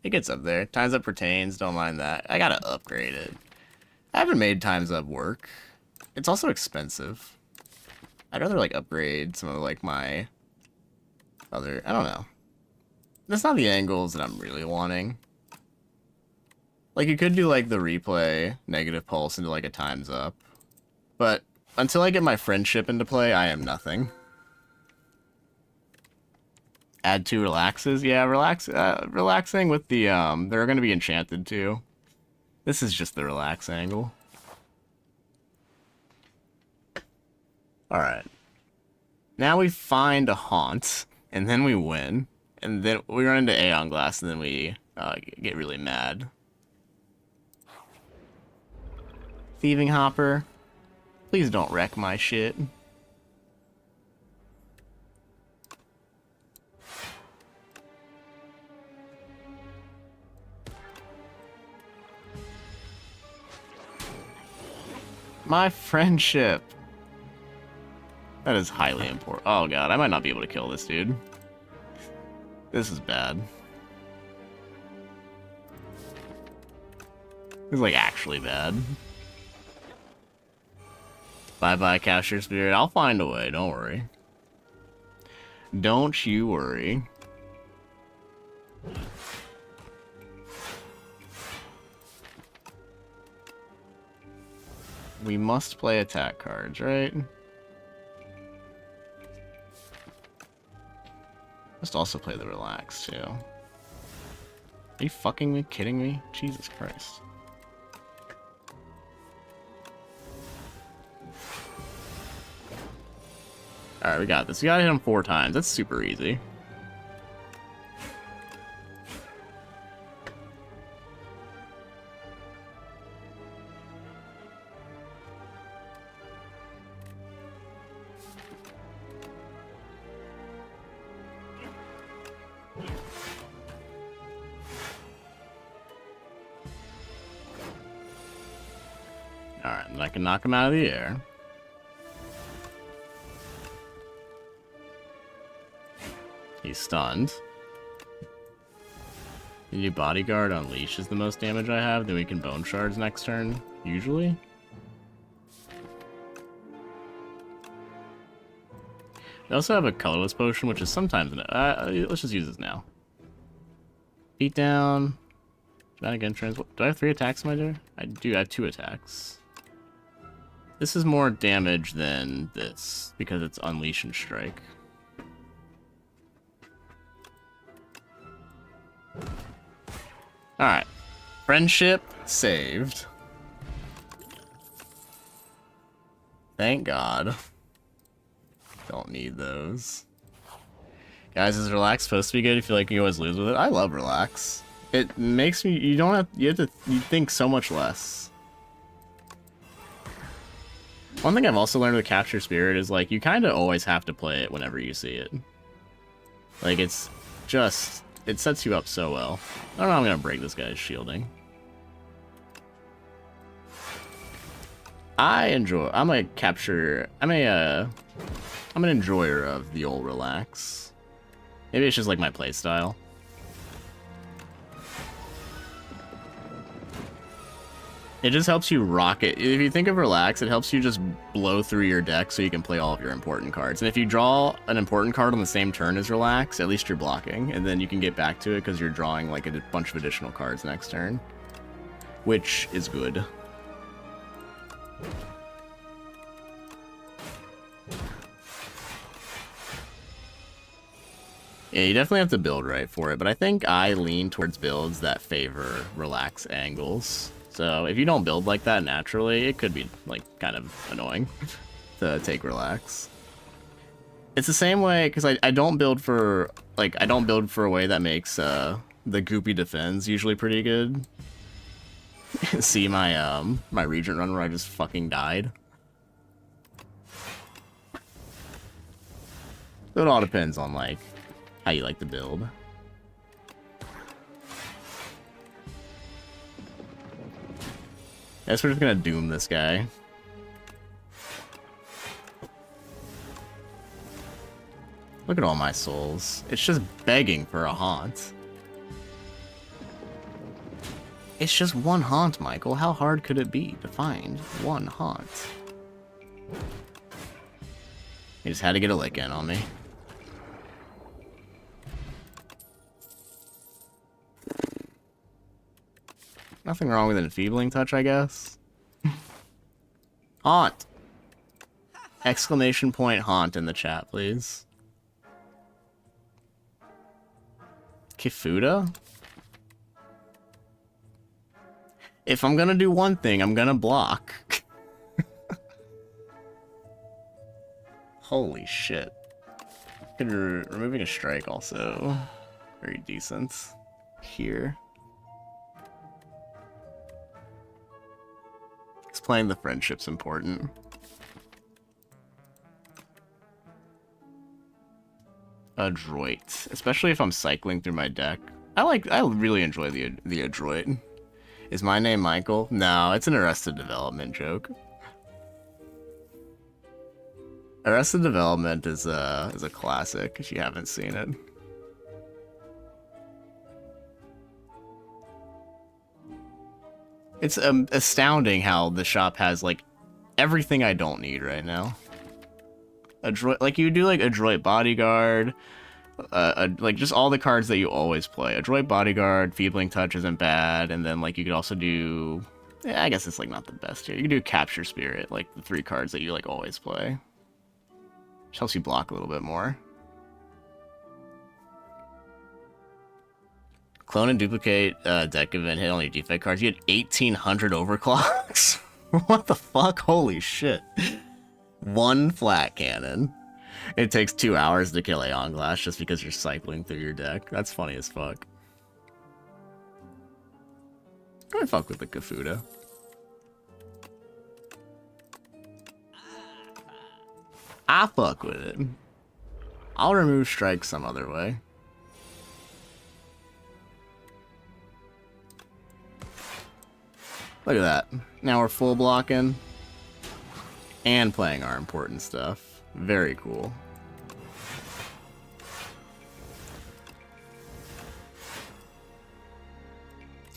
It gets up there. Times Up pertains, don't mind that. I gotta upgrade it. I haven't made Times Up work. It's also expensive. I'd rather like upgrade some of like my other, I don't know. That's not the angles that I'm really wanting. Like you could do like the replay negative pulse into like a Times Up. But until I get my friendship into play, I am nothing. Add 2 relaxes. Yeah, relaxing with the, they're going to be enchanted too. This is just the relax angle. Alright. Now we find a haunt, and then we win. And then we run into Aeon Glass, and then we get really mad. Thieving Hopper. Please don't wreck my shit. My friendship. That is highly important. Oh god, I might not be able to kill this dude. This is bad. This is like actually bad. Bye-bye, Capture Spirit. I'll find a way, don't worry. Don't you worry. We must play attack cards, right? Must also play the relax, too. Are you fucking me? Kidding me? Jesus Christ. Alright, we got this. We gotta hit him 4 times. That's super easy. Alright, and I can knock him out of the air. He's stunned. The bodyguard unleashes the most damage I have, then we can bone shards next turn, usually. We also have a colorless potion, which is sometimes let's just use this now. Beat down. Do I have 3 attacks in my turn? I do. I have 2 attacks. This is more damage than this because it's unleash and strike. Alright. Friendship saved. Thank God. Don't need those. Guys, is relax supposed to be good? You feel like you always lose with it? I love relax. It makes me, you think so much less. One thing I've also learned with Capture Spirit is like, you kind of always have to play it whenever you see it. Like, it's just, it sets you up so well. I don't know, I'm gonna break this guy's shielding. I'm an enjoyer of the old relax. Maybe it's just like my playstyle. It just helps you rock it. If you think of relax, it helps you just blow through your deck so you can play all of your important cards. And if you draw an important card on the same turn as relax, at least you're blocking, and then you can get back to it because you're drawing like a bunch of additional cards next turn, which is good. Yeah, you definitely have to build right for it, but I think I lean towards builds that favor relax angles. So if you don't build like that naturally, it could be like kind of annoying to take relax. It's the same way because I don't build for a way that makes the goopy defense usually pretty good. See my my Regent run where I just fucking died. So it all depends on like how you like to build. I guess we're just gonna doom this guy. Look at all my souls. It's just begging for a haunt. It's just one haunt, Michael. How hard could it be to find one haunt? He just had to get a lick in on me. Nothing wrong with an enfeebling touch, I guess. Haunt! Exclamation point haunt in the chat, please. Kifuda? If I'm gonna do one thing, I'm gonna block. Holy shit. Removing a strike also. Very decent. Here. Playing the friendship's important. Adroit, especially if I'm cycling through my deck. I really enjoy the adroit. Is my name Michael? No, it's an Arrested Development joke. Arrested Development is a classic if you haven't seen it. It's astounding how the shop has like everything I don't need right now. Like you do like Adroit Bodyguard, like just all the cards that you always play. Adroit Bodyguard, Feebling Touch isn't bad, and then like you could also do, yeah, I guess it's like not the best here. You can do Capture Spirit, like the 3 cards that you like always play. Which helps you block a little bit more. Clone and duplicate deck event hit on your defect cards. You had 1,800 overclocks? What the fuck? Holy shit. 1 flat cannon. It takes 2 hours to kill Aeon Glass just because you're cycling through your deck. That's funny as fuck. I fuck with the Kafuda. I fuck with it. I'll remove Strike some other way. Look at that. Now we're full blocking and playing our important stuff. Very cool.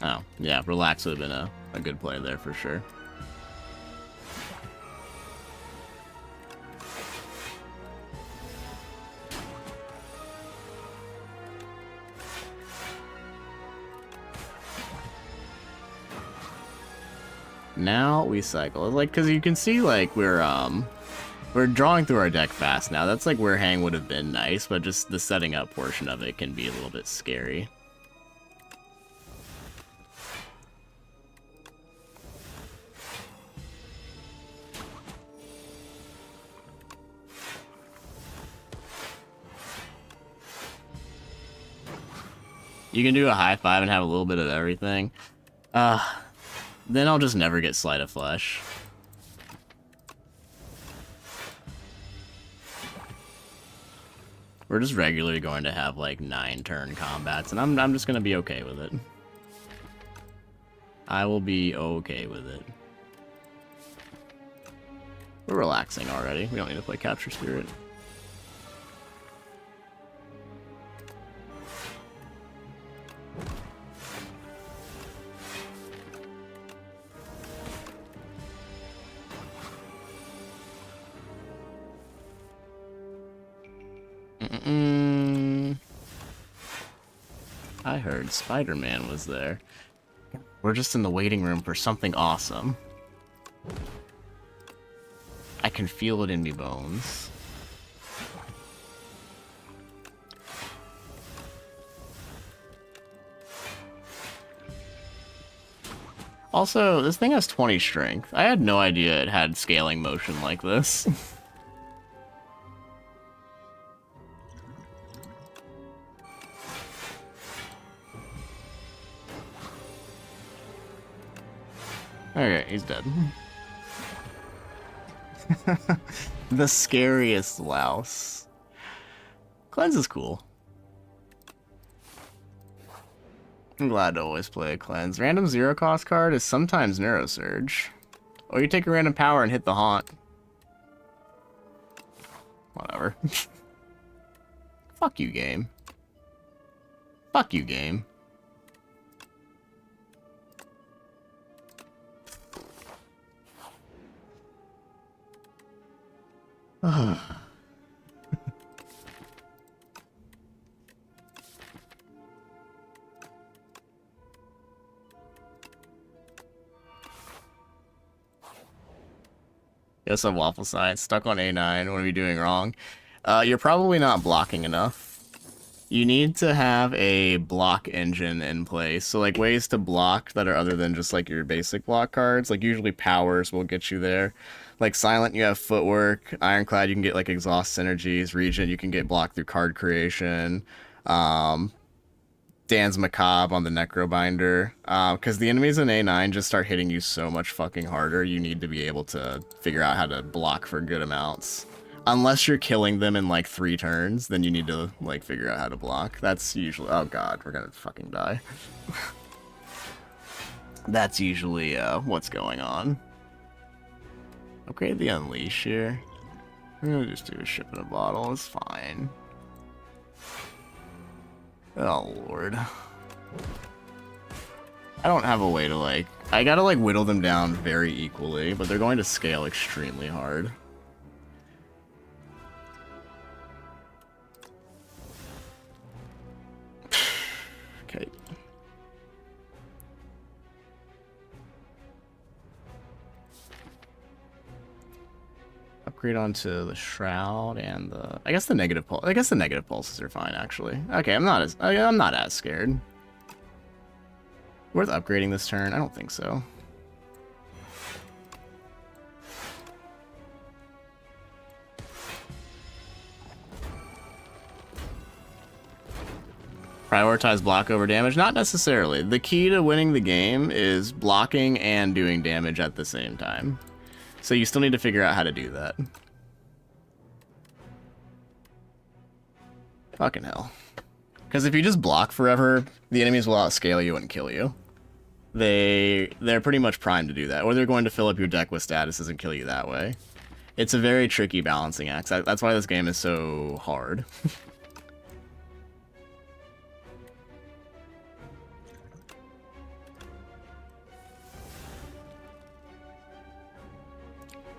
Oh, yeah, Relax would have been a good play there for sure. Now we cycle. Like, because you can see, like, we're drawing through our deck fast now. That's like where hang would have been nice, but just the setting up portion of it can be a little bit scary. You can do a high 5 and have a little bit of everything. Then I'll just never get Sleight of Flesh. We're just regularly going to have like 9-turn combats, and I'm just gonna be okay with it. I will be okay with it. We're relaxing already. We don't need to play Capture Spirit. I heard Spider-Man was there. We're just in the waiting room for something awesome. I can feel it in me bones. Also, this thing has 20 strength. I had no idea it had scaling motion like this. Okay, he's dead. The scariest louse. Cleanse is cool. I'm glad to always play a cleanse. Random 0-cost card is sometimes Neurosurge. Or you take a random power and hit the haunt. Whatever. Fuck you, game. Fuck you, game. Yes, I'm Waffle Science. Stuck on A9. What are we doing wrong? You're probably not blocking enough. You need to have a block engine in place. So, like, ways to block that are other than just, like, your basic block cards. Like, usually powers will get you there. Like, Silent, you have Footwork. Ironclad, you can get, like, Exhaust Synergies. Regent, you can get blocked through card creation. Dan's Macabre on the Necrobinder. Because the enemies in A9 just start hitting you so much fucking harder, you need to be able to figure out how to block for good amounts. Unless you're killing them in like 3 turns, then you need to like figure out how to block. That's usually, oh god, we're gonna fucking die. That's usually what's going on. Upgrade the Unleash here. I'm gonna just do a ship in a bottle, it's fine. Oh lord. I don't have a way to like... I gotta like whittle them down very equally, but they're going to scale extremely hard. Okay. Upgrade onto the shroud and the... I guess the negative pulse. I guess the negative pulses are fine actually. Okay, I'm not as scared. Worth upgrading this turn? I don't think so. Prioritize block over damage? Not necessarily. The key to winning the game is blocking and doing damage at the same time. So you still need to figure out how to do that. Fucking hell. Because if you just block forever, the enemies will outscale you and kill you. They're pretty much primed to do that, or they're going to fill up your deck with statuses and kill you that way. It's a very tricky balancing act. That's why this game is so hard.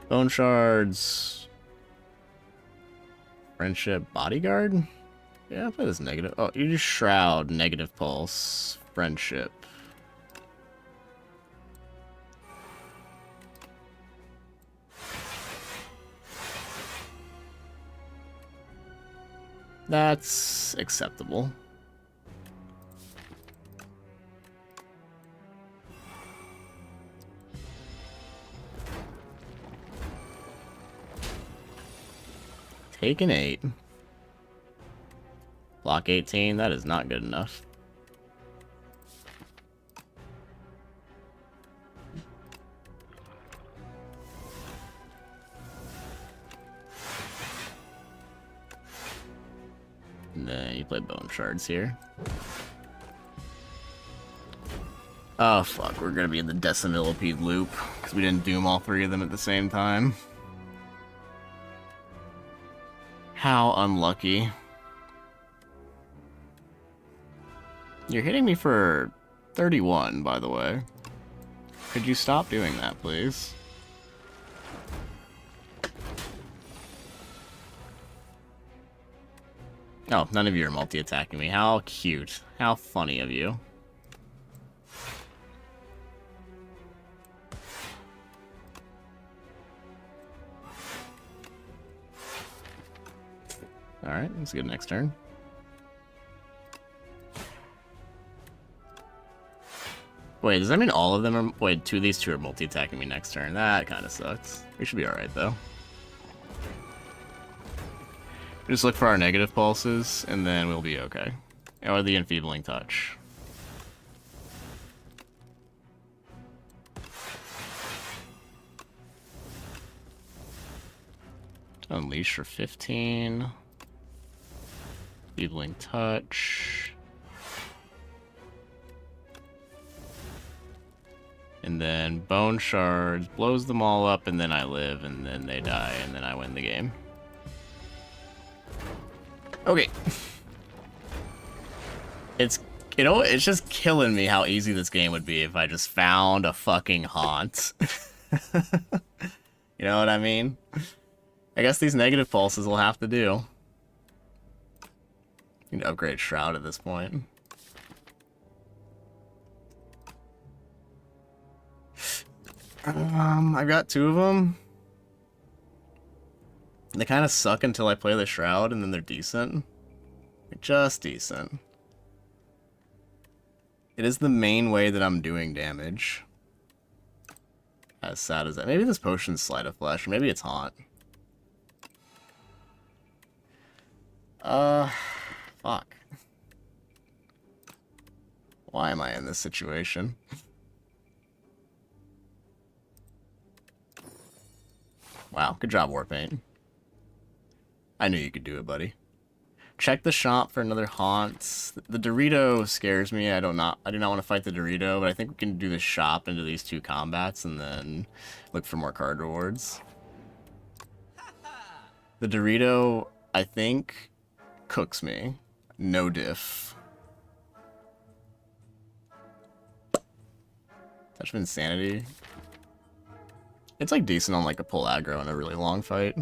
Bone shards. Friendship bodyguard? Yeah, that is negative. Oh, you just shroud, negative pulse, friendship. That's acceptable. Take an 8. Block 18, that is not good enough. And then you play bone shards here. Oh fuck, we're gonna be in the decimillipede loop because we didn't doom all 3 of them at the same time. How unlucky. You're hitting me for 31, by the way. Could you stop doing that, please? Oh, none of you are multi-attacking me. How cute. How funny of you. Alright, let's get next turn. Wait, does that mean all of them are... Wait, these two are multi-attacking me next turn. That kind of sucks. We should be alright, though. Just look for our negative pulses, and then we'll be okay. Or the enfeebling touch. Unleash for 15. Enfeebling touch. And then bone shards, blows them all up, and then I live, and then they die, and then I win the game. Okay. It's, you know, it's just killing me how easy this game would be if I just found a fucking haunt. You know what I mean? I guess these negative pulses will have to do. Need to upgrade Shroud at this point. I've got 2 of them. They kind of suck until I play the Shroud, and then they're decent. They're just decent. It is the main way that I'm doing damage. As sad as that. Maybe this potion's Sleight of Flesh, or maybe it's Haunt. Fuck. Why am I in this situation? Wow, good job, Warpaint. I knew you could do it, buddy. Check the shop for another haunt. The Dorito scares me. I do not want to fight the Dorito, but I think we can do the shop into these 2 combats and then look for more card rewards. The Dorito, I think, cooks me. No diff. Touch of Insanity. It's like decent on like a pull aggro in a really long fight.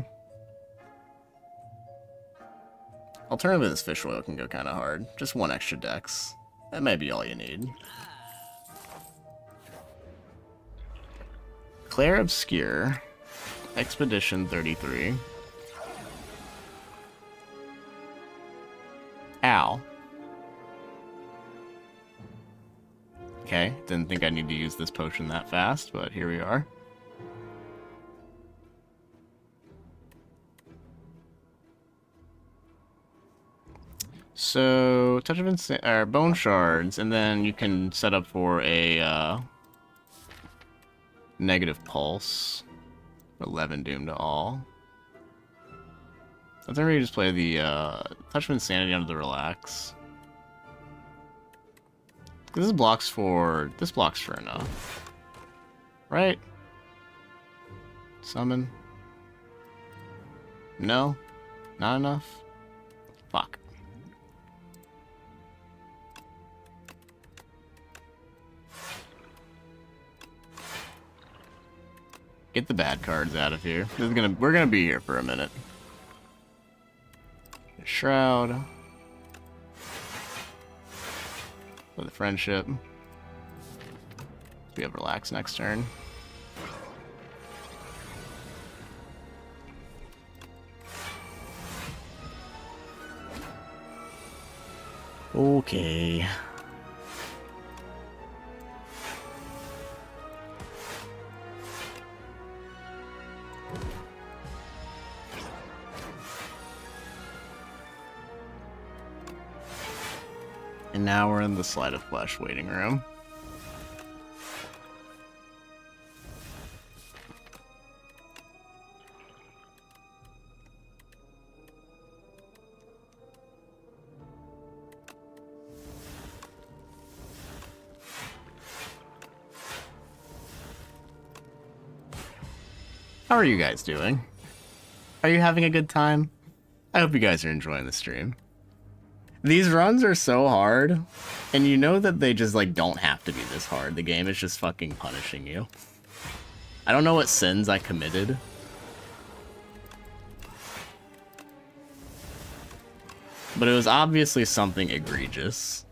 Alternatively, this fish oil can go kind of hard. Just one extra dex. That might be all you need. Claire Obscure. Expedition 33. Ow. Okay, didn't think I need to use this potion that fast, but here we are. So, Touch of Bone Shards, and then you can set up for a negative pulse. 11 doom to all. I think we just play the Touch of Insanity under the Relax. This blocks for enough. Right? Summon. No? Not enough? Fuck. Get the bad cards out of here. We're gonna be here for a minute. Shroud. For the friendship. We have Relax next turn. Okay. And now we're in the Sleight of Flesh waiting room. How are you guys doing? Are you having a good time? I hope you guys are enjoying the stream. These runs are so hard, and you know that they just, like, don't have to be this hard. The game is just fucking punishing you. I don't know what sins I committed. But it was obviously something egregious.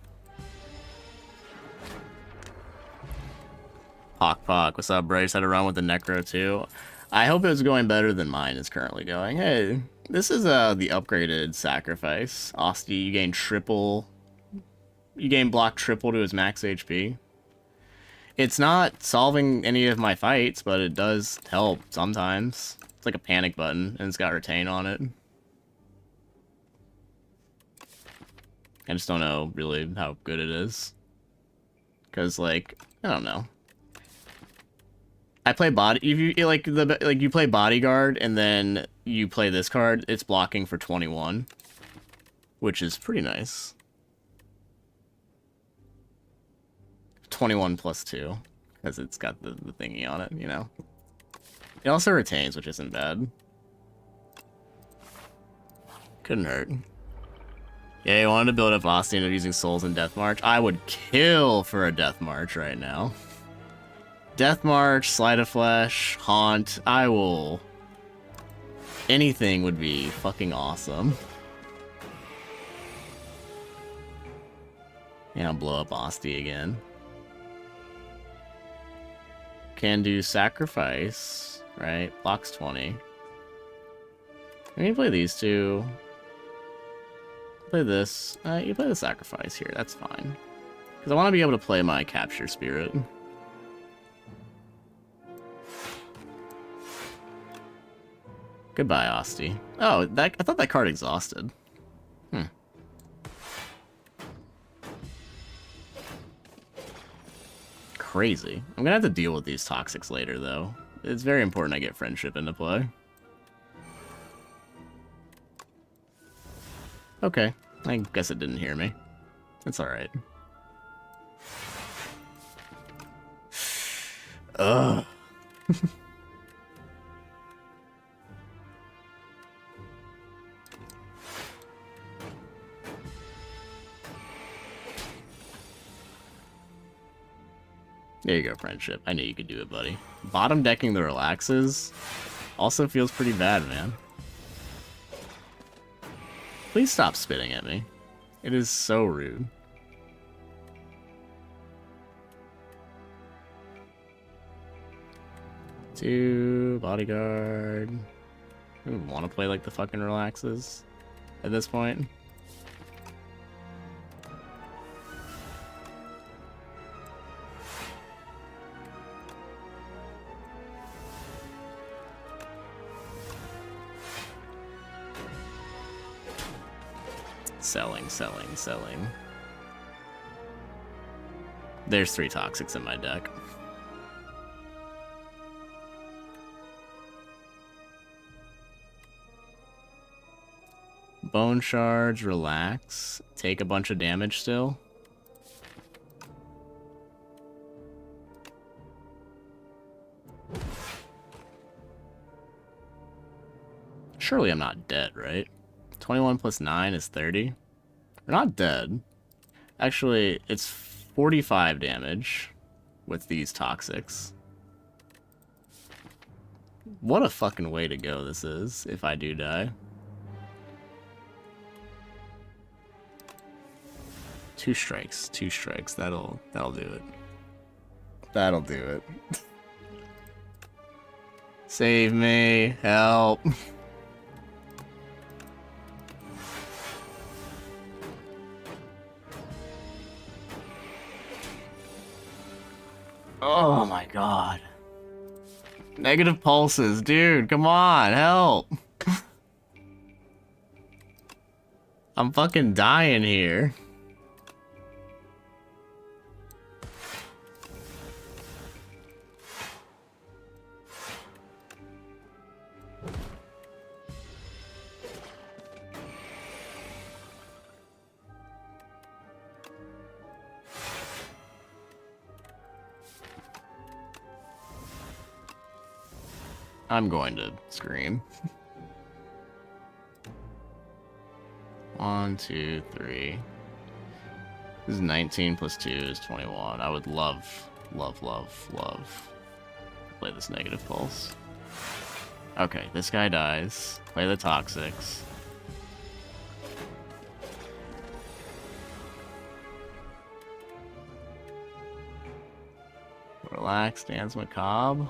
Pock, what's up, Bryce? Had a run with the Necro, too. I hope it was going better than mine is currently going. Hey, this is the upgraded sacrifice. Asti, you gain triple. You gain block triple to his max HP. It's not solving any of my fights, but it does help sometimes. It's like a panic button, and it's got retain on it. I just don't know really how good it is. Because, like, I don't know. I play body. If you you play bodyguard and then you play this card, it's blocking for 21, which is pretty nice. 21 plus 2, because it's got the thingy on it, you know. It also retains, which isn't bad. Couldn't hurt. Yeah, you wanted to build up Austin of using souls in Death March. I would kill for a Death March right now. Death March, Sleight of Flesh, Haunt, I will... Anything would be fucking awesome. Yeah, I'll blow up Asti again. Can do Sacrifice, right? Blocks 20. We can play these two. Play this. You play the Sacrifice here, that's fine. Because I want to be able to play my Capture Spirit. Goodbye, Asti. Oh, I thought that card exhausted. Crazy. I'm gonna have to deal with these toxics later, though. It's very important I get friendship into play. Okay. I guess it didn't hear me. It's alright. Ugh. There you go, friendship. I knew you could do it, buddy. Bottom decking the relaxes also feels pretty bad, man. Please stop spitting at me. It is so rude. Two bodyguard. I don't want to play like the fucking relaxes at this point. Selling, selling, selling. There's 3 toxics in my deck. Bone shards, relax. Take a bunch of damage still. Surely I'm not dead, right? 21 plus 9 is 30. We're not dead. Actually, it's 45 damage with these toxics. What a fucking way to go this is, if I do die. 2 strikes, 2 strikes. That'll do it. That'll do it. Save me, help. Oh my god. Negative pulses, dude, come on, help. I'm fucking dying here. I'm going to scream. 1, 2, 3. This is 19 plus 2 is 21. I would love to play this negative pulse. Okay, this guy dies. Play the toxics. Relax, dance macabre.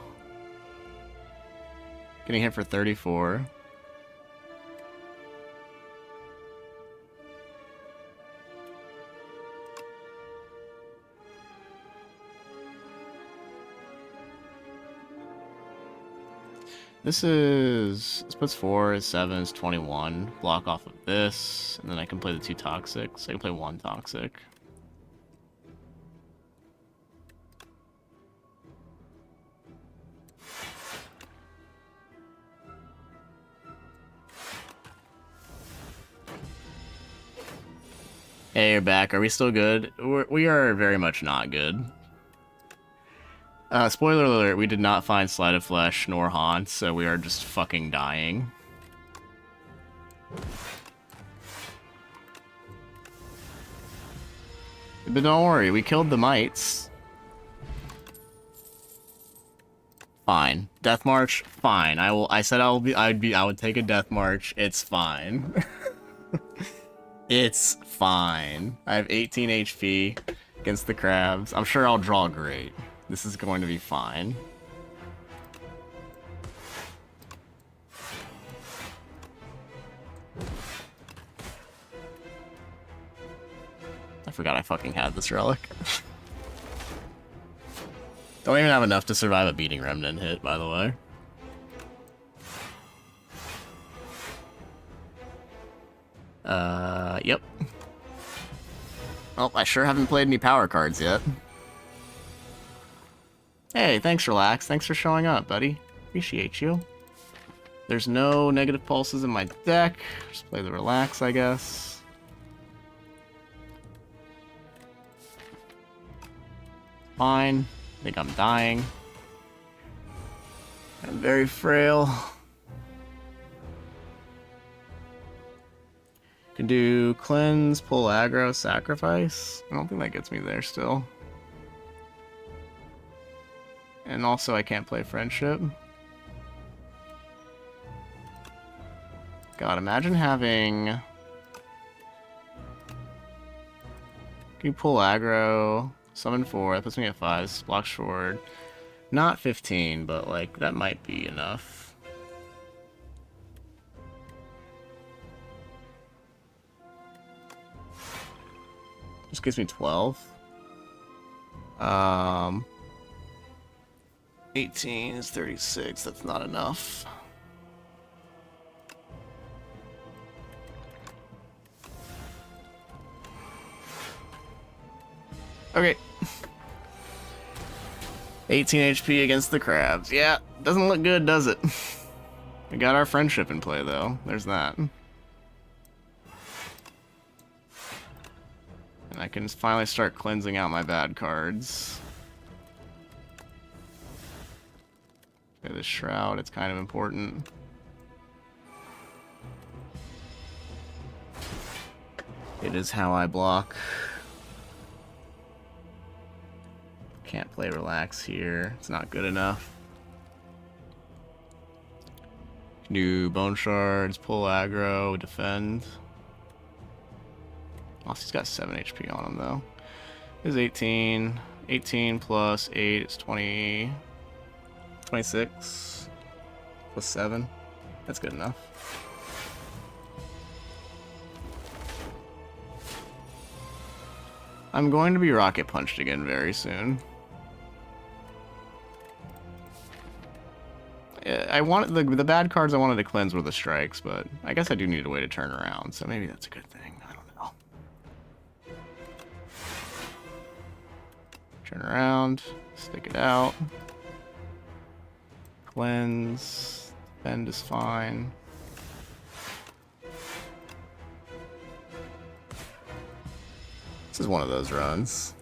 Getting hit for 34. This puts 4, is 7, is 21. Block off of this, and then I can play the 2 toxics. I can play 1 toxic. Hey, you're back. Are we still good? We are very much not good. Spoiler alert, we did not find Sleight of Flesh nor Haunt, so we are just fucking dying. But don't worry, we killed the mites. Fine. Death March? Fine. I said I would take a Death March. It's fine. It's fine. I have 18 HP against the crabs. I'm sure I'll draw great. This is going to be fine. I forgot I fucking had this relic. Don't even have enough to survive a Beating Remnant hit, by the way. Yep. Well, I sure haven't played any power cards yet. Hey, thanks, Relax. Thanks for showing up, buddy. Appreciate you. There's no negative pulses in my deck. Just play the Relax, I guess. Fine. I think I'm dying. I'm very frail. Can do cleanse, pull aggro, sacrifice. I don't think that gets me there still. and also I can't play friendship. God, imagine having... Can you pull aggro? Summon 4, that puts me at 5, block short. Not 15, but like, that might be enough. Just gives me 12. 18 is 36, that's not enough. Okay. 18 HP against the crabs. Yeah, doesn't look good, does it? We got our friendship in play, though. There's that. And I can finally start cleansing out my bad cards. Okay, this Shroud, it's kind of important. It is how I block. Can't play Relax here. It's not good enough. Do Bone Shards, pull aggro, defend. Oh, he's got 7 HP on him, though. Is 18. 18 plus 8 is 20. 26. Plus 7. That's good enough. I'm going to be rocket punched again very soon. I wanted the bad cards I wanted to cleanse were the strikes, but I guess I do need a way to turn around, so maybe that's a good thing. I don't know. Turn around, stick it out. Cleanse, defend is fine. This is one of those runs.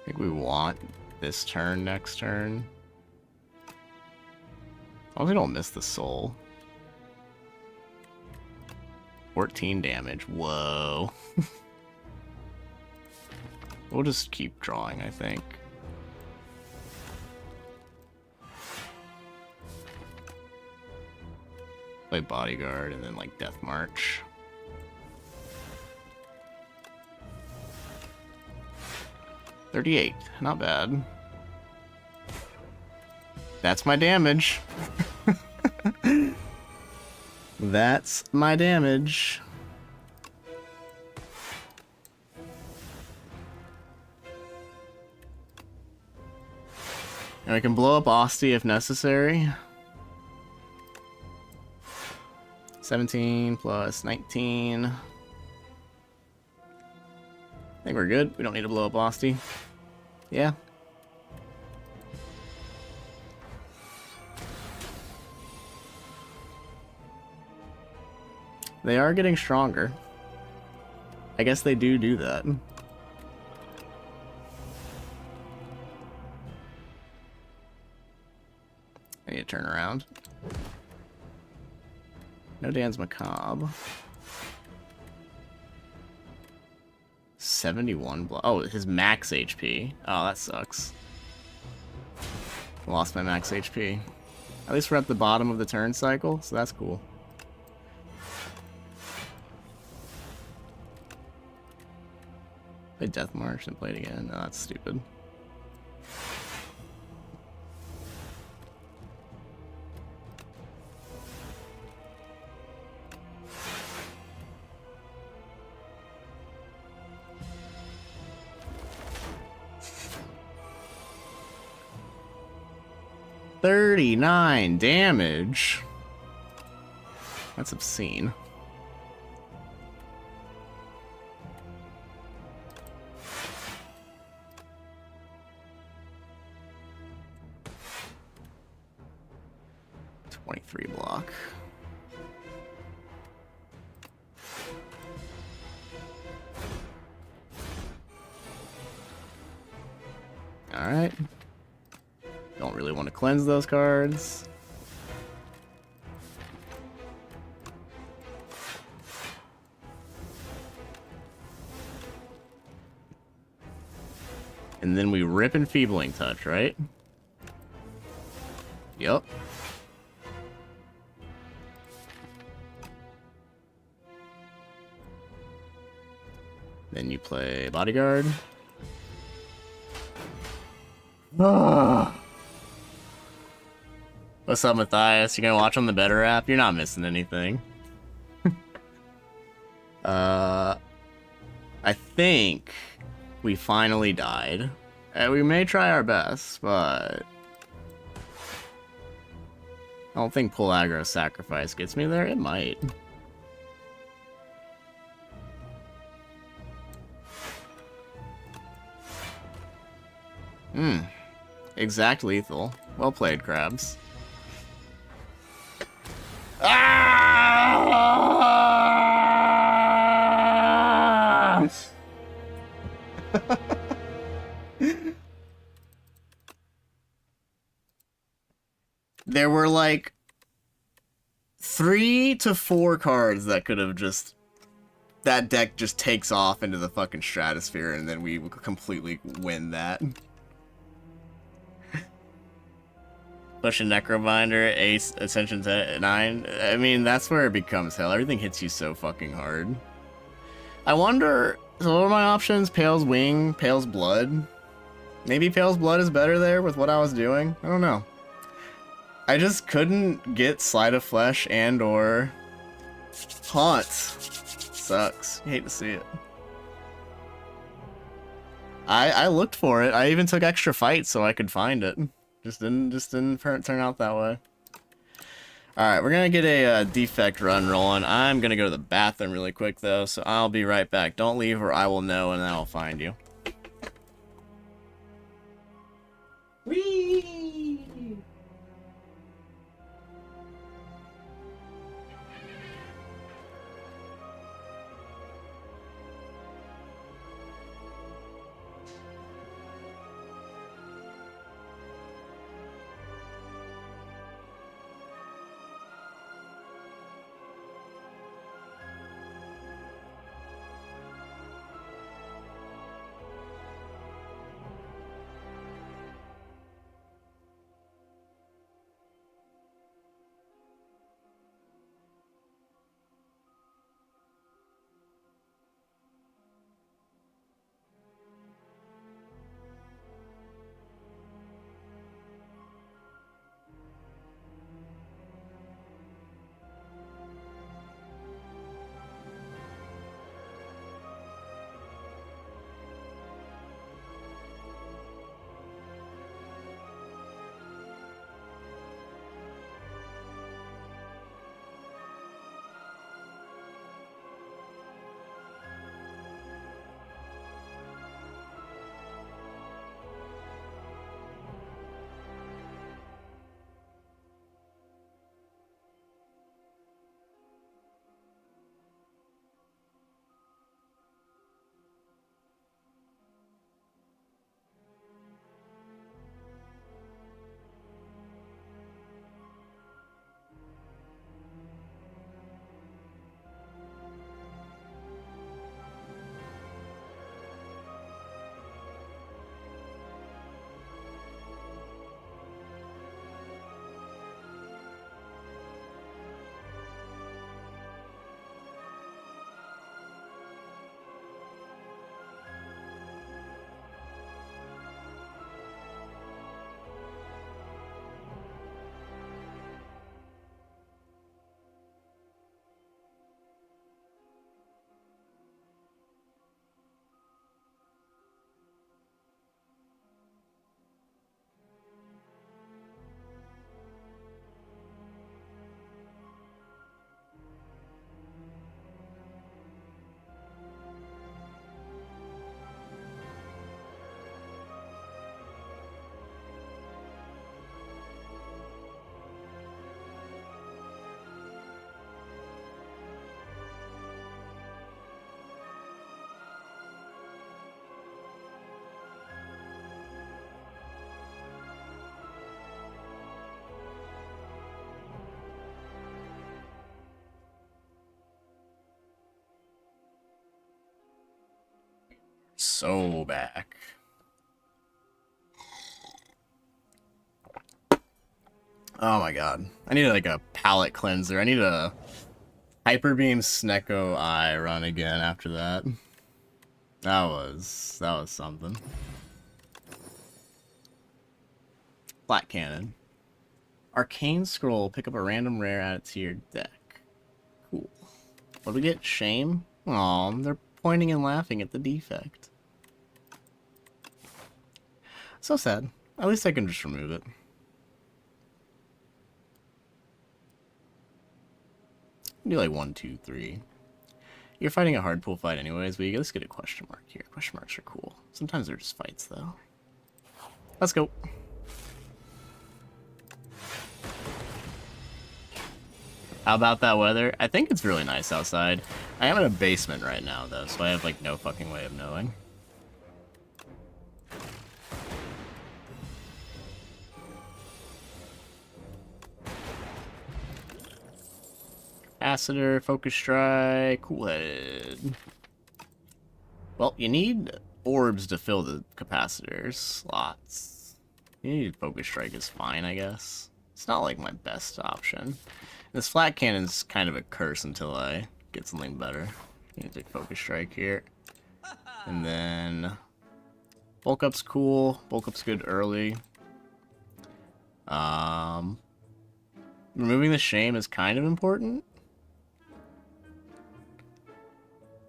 I think we want this turn next turn. Oh, we don't miss the soul. 14 damage. Whoa. We'll just keep drawing, I think. Play Bodyguard and then like Death March. $38. Not bad. That's my damage. That's my damage. And I can blow up Asti if necessary. 17 plus 19. I think we're good. We don't need to blow up Asti. Yeah. They are getting stronger. I guess they do that. I need to turn around. No Dan's Macabre. 71 block. Oh, his max HP. Oh, that sucks. Lost my max HP. At least we're at the bottom of the turn cycle, so that's cool. Play Death March and play it again. No, that's stupid. $39 damage. That's obscene. .3 block. Alright. Don't really want to cleanse those cards. And then we rip Enfeebling Touch, right? Yup. Then you play Bodyguard. What's up, Matthias? You gonna watch on the Better app? You're not missing anything. I think we finally died. We may try our best, but I don't think Pull Aggro Sacrifice gets me there. It might. Exact lethal. Well played, Crabs. Ah! There were like 3 to 4 cards that could have just... That deck just takes off into the fucking stratosphere and then we completely win that. Push a Necrobinder, Ace, Ascension 9. I mean, that's where it becomes hell. Everything hits you so fucking hard. I wonder... So what are my options? Pale's Wing, Pale's Blood? Maybe Pale's Blood is better there with what I was doing? I don't know. I just couldn't get Sleight of Flesh and or Haunt. Sucks. You hate to see it. I looked for it. I even took extra fights so I could find it. Just didn't turn out that way. Alright, we're gonna get a defect run rolling. I'm gonna go to the bathroom really quick though, so I'll be right back. Don't leave or I will know and then I'll find you. Whee! so back. Oh my god. I need like a palate cleanser. I need a Hyper Beam Snecko Eye run again after that. That was something. Flat Cannon. Arcane Scroll. Pick up a random rare, add it to your deck. Cool. What do we get? Shame? Aw, they're pointing and laughing at the defect. So sad. At least I can just remove it. Do like 1, 2, 3. You're fighting a hard pool fight anyways, but let's get a question mark here. Question marks are cool. Sometimes they're just fights though. Let's go. How about that weather? I think it's really nice outside. I am in a basement right now though, so I have like no fucking way of knowing. Capacitor, Focus Strike, Cool-Headed. Well, you need orbs to fill the capacitor slots. You need Focus Strike is fine, I guess. It's not like my best option. This Flat Cannon's kind of a curse until I get something better. You need to take Focus Strike here. And then Bulk Up's cool. Bulk Up's good early. Removing the Shame is kind of important.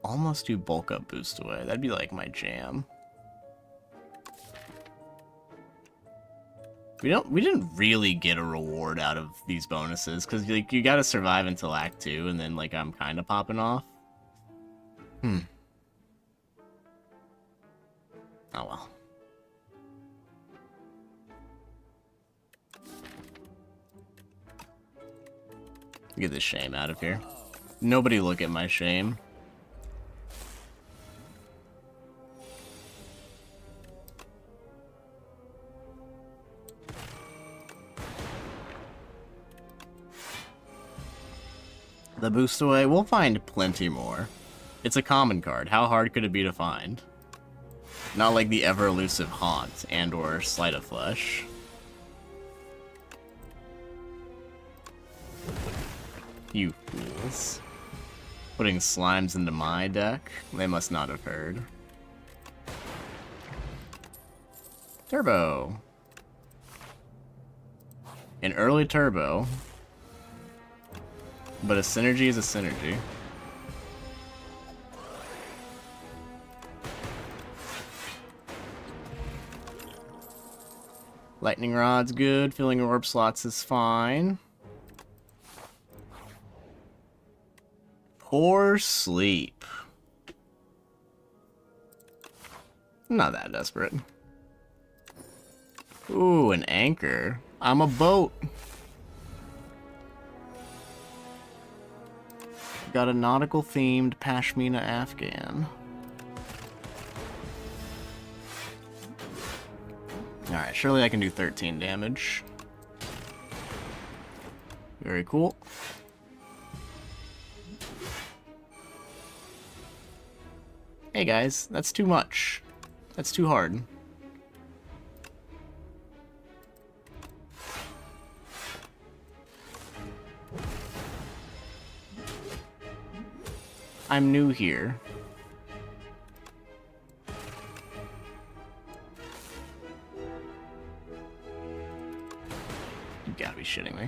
Almost do Bulk Up Boost away. That'd be like my jam. We didn't really get a reward out of these bonuses because like you gotta survive until Act 2 and then like I'm kind of popping off. Oh well. Get this Shame out of here. Nobody look at my Shame. The boost away, we'll find plenty more. It's a common card. How hard could it be to find? Not like the ever-elusive Haunt and or Sleight of Flesh. You fools. Putting slimes into my deck? They must not have heard. Turbo. An early turbo. But a synergy is a synergy. Lightning Rod's good. Filling orb slots is fine. Poor Sleep. Not that desperate. Ooh, an anchor. I'm a boat. Got a nautical themed Pashmina Afghan. Alright, surely I can do 13 damage. Very cool. Hey guys, that's too much. That's too hard. I'm new here. You gotta be shitting me.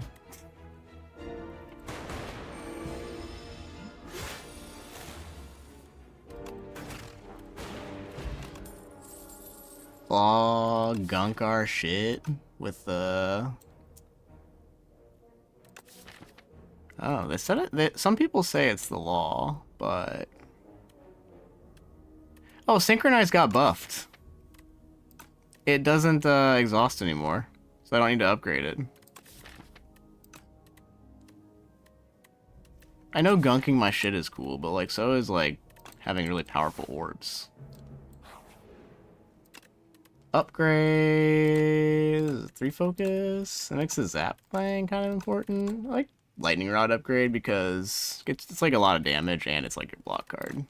Law gunk our shit with the... Oh, they said it. Some people say it's the law, but... Oh, Synchronize got buffed. It doesn't exhaust anymore, so I don't need to upgrade it. I know gunking my shit is cool, but like so is like having really powerful orbs. Upgrade 3 focus. It makes the zap playing kind of important. I like Lightning Rod upgrade because it's like a lot of damage and it's like your block card.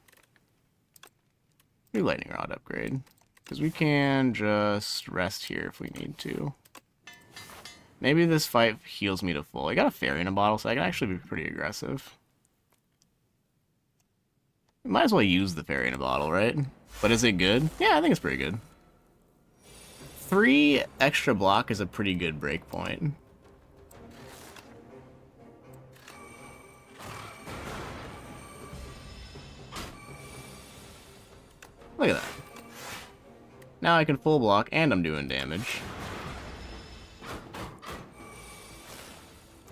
Do lightning rod upgrade. Because we can just rest here if we need to. Maybe this fight heals me to full. I got a fairy in a bottle, so I can actually be pretty aggressive. Might as well use the fairy in a bottle, right? But is it good? Yeah, I think it's pretty good. 3 extra block is a pretty good break point. Look at that. Now I can full block and I'm doing damage.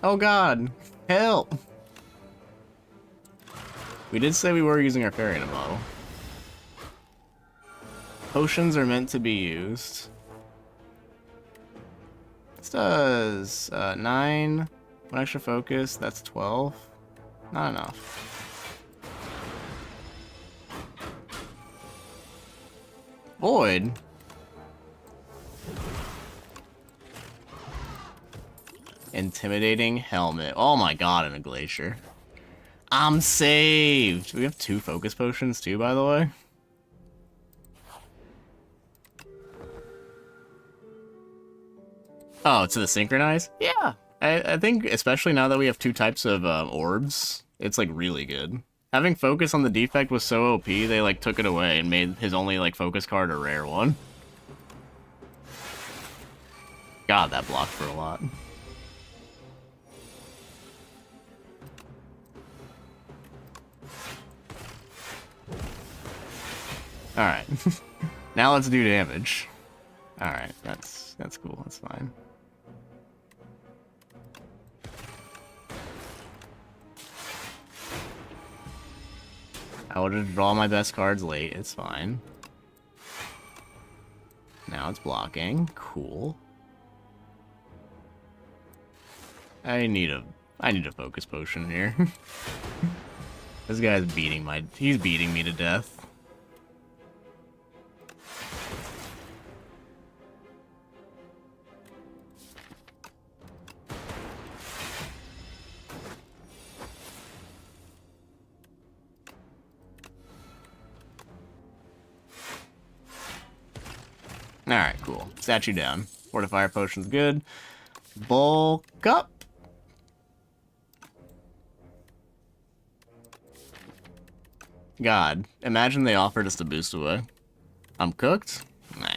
Oh god, help! We did say we were using our fairy in a bottle. Potions are meant to be used. This does 9, 1 extra focus, that's 12. Not enough. Void? Intimidating helmet. Oh my god, in a glacier. I'm saved! We have 2 focus potions too, by the way. Oh, to the synchronize? Yeah. I think, especially now that we have 2 types of orbs, it's like really good. Having focus on the defect was so OP, they like took it away and made his only like focus card a rare one. God, that blocked for a lot. Alright. Now let's do damage. Alright, that's cool, that's fine. I will just draw my best cards late, it's fine. Now it's blocking. Cool. I need a focus potion here. This guy's he's beating me to death. Alright, cool. Statue down. Fortifier potion's good. Bulk up. God, imagine they offered us the boost away. I'm cooked? Nah.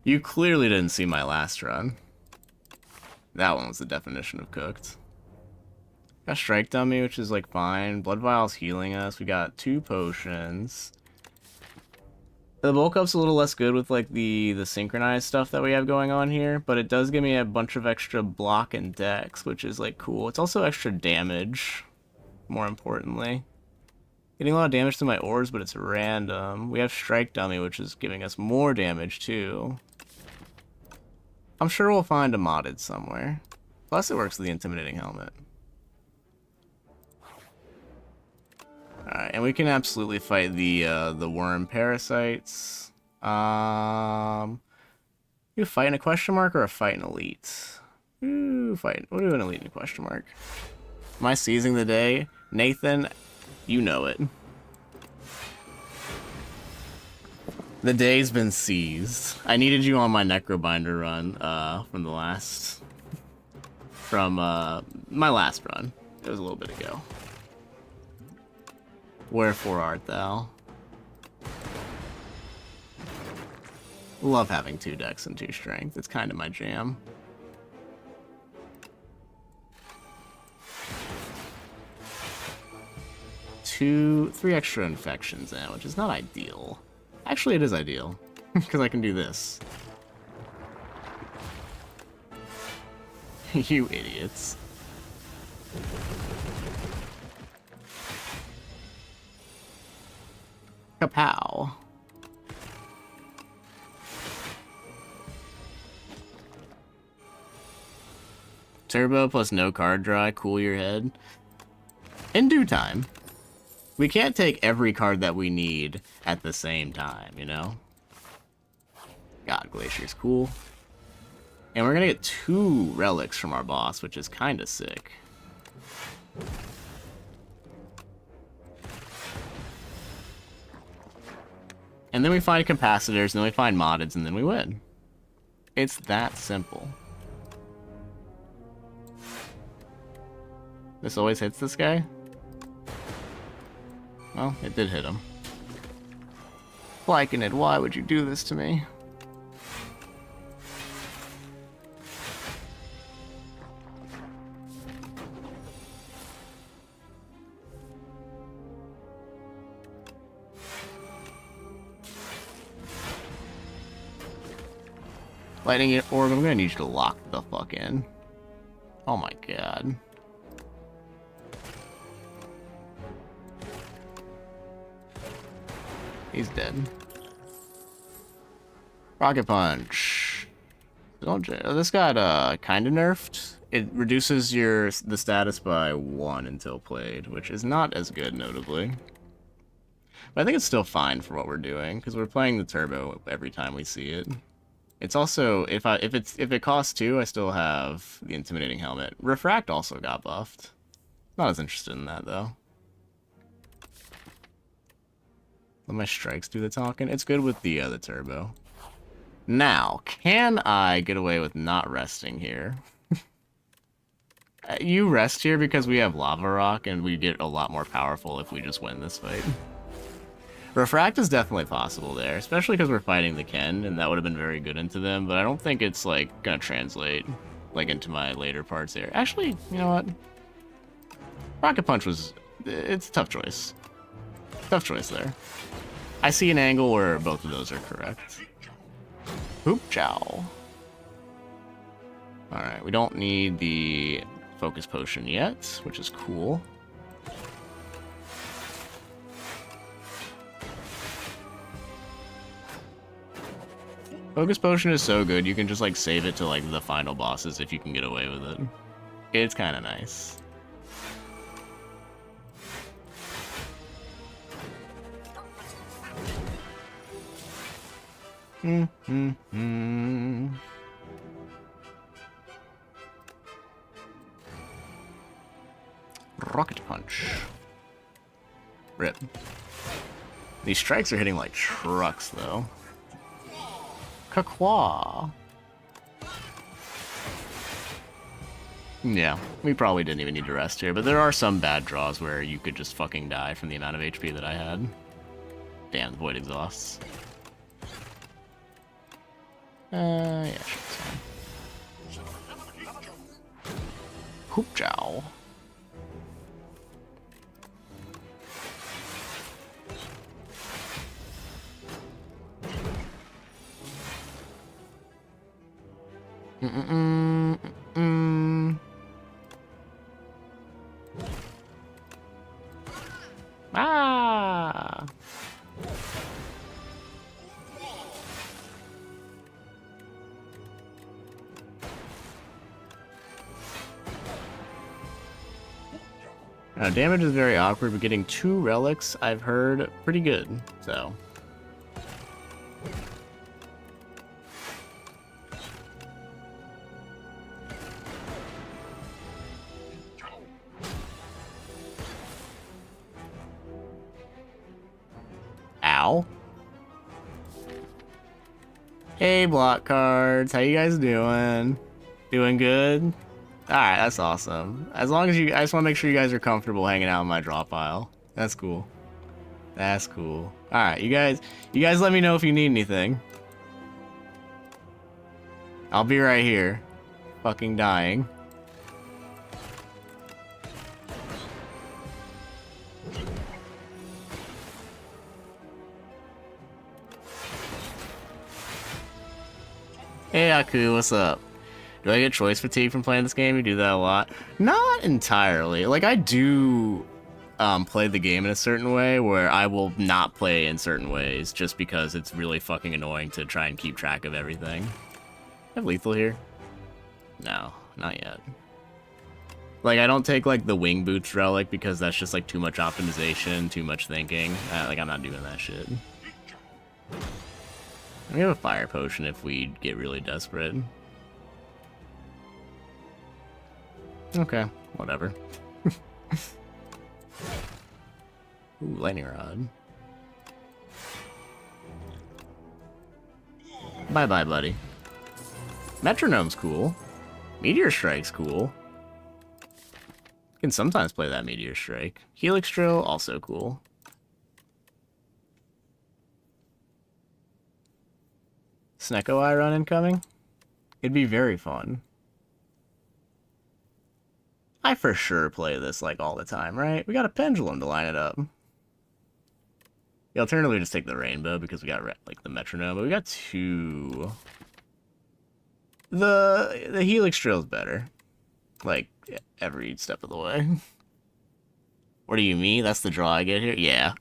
You clearly didn't see my last run. That one was the definition of cooked. Got Strike Dummy, which is like fine. Blood Vial's healing us. We got 2 potions. The bulk up's a little less good with like the synchronized stuff that we have going on here, but it does give me a bunch of extra block and dex, which is like cool. It's also extra damage, more importantly. Getting a lot of damage to my orbs, but it's random. We have Strike Dummy, which is giving us more damage too. I'm sure we'll find a modded somewhere. Plus it works with the Intimidating Helmet. Alright, and we can absolutely fight the worm parasites. You fight in a question mark or a fight in elite? Ooh, fight. We'll do an elite in a question mark. Am I seizing the day? Nathan, you know it. The day's been seized. I needed you on my Necrobinder run, from my last run. It was a little bit ago. Wherefore art thou? Love having 2 dex and 2 strength. It's kind of my jam. Three extra infections in, which is not ideal. Actually, it is ideal, because I can do this. You idiots. Kapow. Turbo plus no card draw, cool your head. In due time. We can't take every card that we need at the same time, you know? God, Glacier's cool. And we're gonna get 2 relics from our boss, which is kinda sick. And then we find capacitors, and then we find moddeds, and then we win. It's that simple. This always hits this guy? Well, it did hit him. Lycanid, why would you do this to me? Lightning orb, I'm gonna need you to lock the fuck in. Oh my god. He's dead. Rocket punch. This got kinda nerfed. It reduces the status by 1 until played, which is not as good, notably. But I think it's still fine for what we're doing, because we're playing the turbo every time we see it. It's also, if it costs 2, I still have the intimidating helmet. Refract also got buffed. Not as interested in that though. Let my strikes do the talking. It's good with the turbo. Now, can I get away with not resting here? You rest here because we have Lava Rock and we get a lot more powerful if we just win this fight. Refract is definitely possible there, especially because we're fighting the Ken, and that would have been very good into them, but I don't think it's, like, gonna translate, like, into my later parts here. Actually, you know what? Rocket Punch was... it's a tough choice. Tough choice there. I see an angle where both of those are correct. Hoop Chow. Alright, we don't need the Focus Potion yet, which is cool. Focus Potion is so good, you can just, like, save it to, like, the final bosses if you can get away with it. It's kind of nice. Rocket Punch. Rip. These strikes are hitting like trucks, though. Kakwa. Yeah, we probably didn't even need to rest here, but there are some bad draws where you could just fucking die from the amount of HP that I had. Damn, the Void exhausts. Yeah, sure, it's fine. Hoop Jow. Ah! Damage is very awkward, but getting 2 relics, I've heard, pretty good, so... Ow. Hey, block cards. How you guys doing? Doing good? Alright, that's awesome. As long as you... I just want to make sure you guys are comfortable hanging out in my draw pile. That's cool. That's cool. Alright, you guys let me know if you need anything. I'll be right here. Fucking dying. Hey Aku, what's up? Do I get choice fatigue from playing this game? You do that a lot? Not entirely. Like, I do play the game in a certain way where I will not play in certain ways just because it's really fucking annoying to try and keep track of everything. I have lethal here? No, not yet. Like, I don't take, like, the wing boots relic because that's just, like, too much optimization, too much thinking. Like, I'm not doing that shit. We have a fire potion if we get really desperate. Okay, whatever. Ooh, lightning rod. Bye-bye, buddy. Metronome's cool. Meteor Strike's cool. Can sometimes play that Meteor Strike. Helix Drill, also cool. Snecko Eye run incoming? It'd be very fun. I for sure play this like all the time, right? We got a pendulum to line it up. Yeah, alternatively just take the rainbow because we got like the metronome, but we got two. The Helix Drill is better. Like every step of the way. What do you mean? That's the draw I get here? Yeah.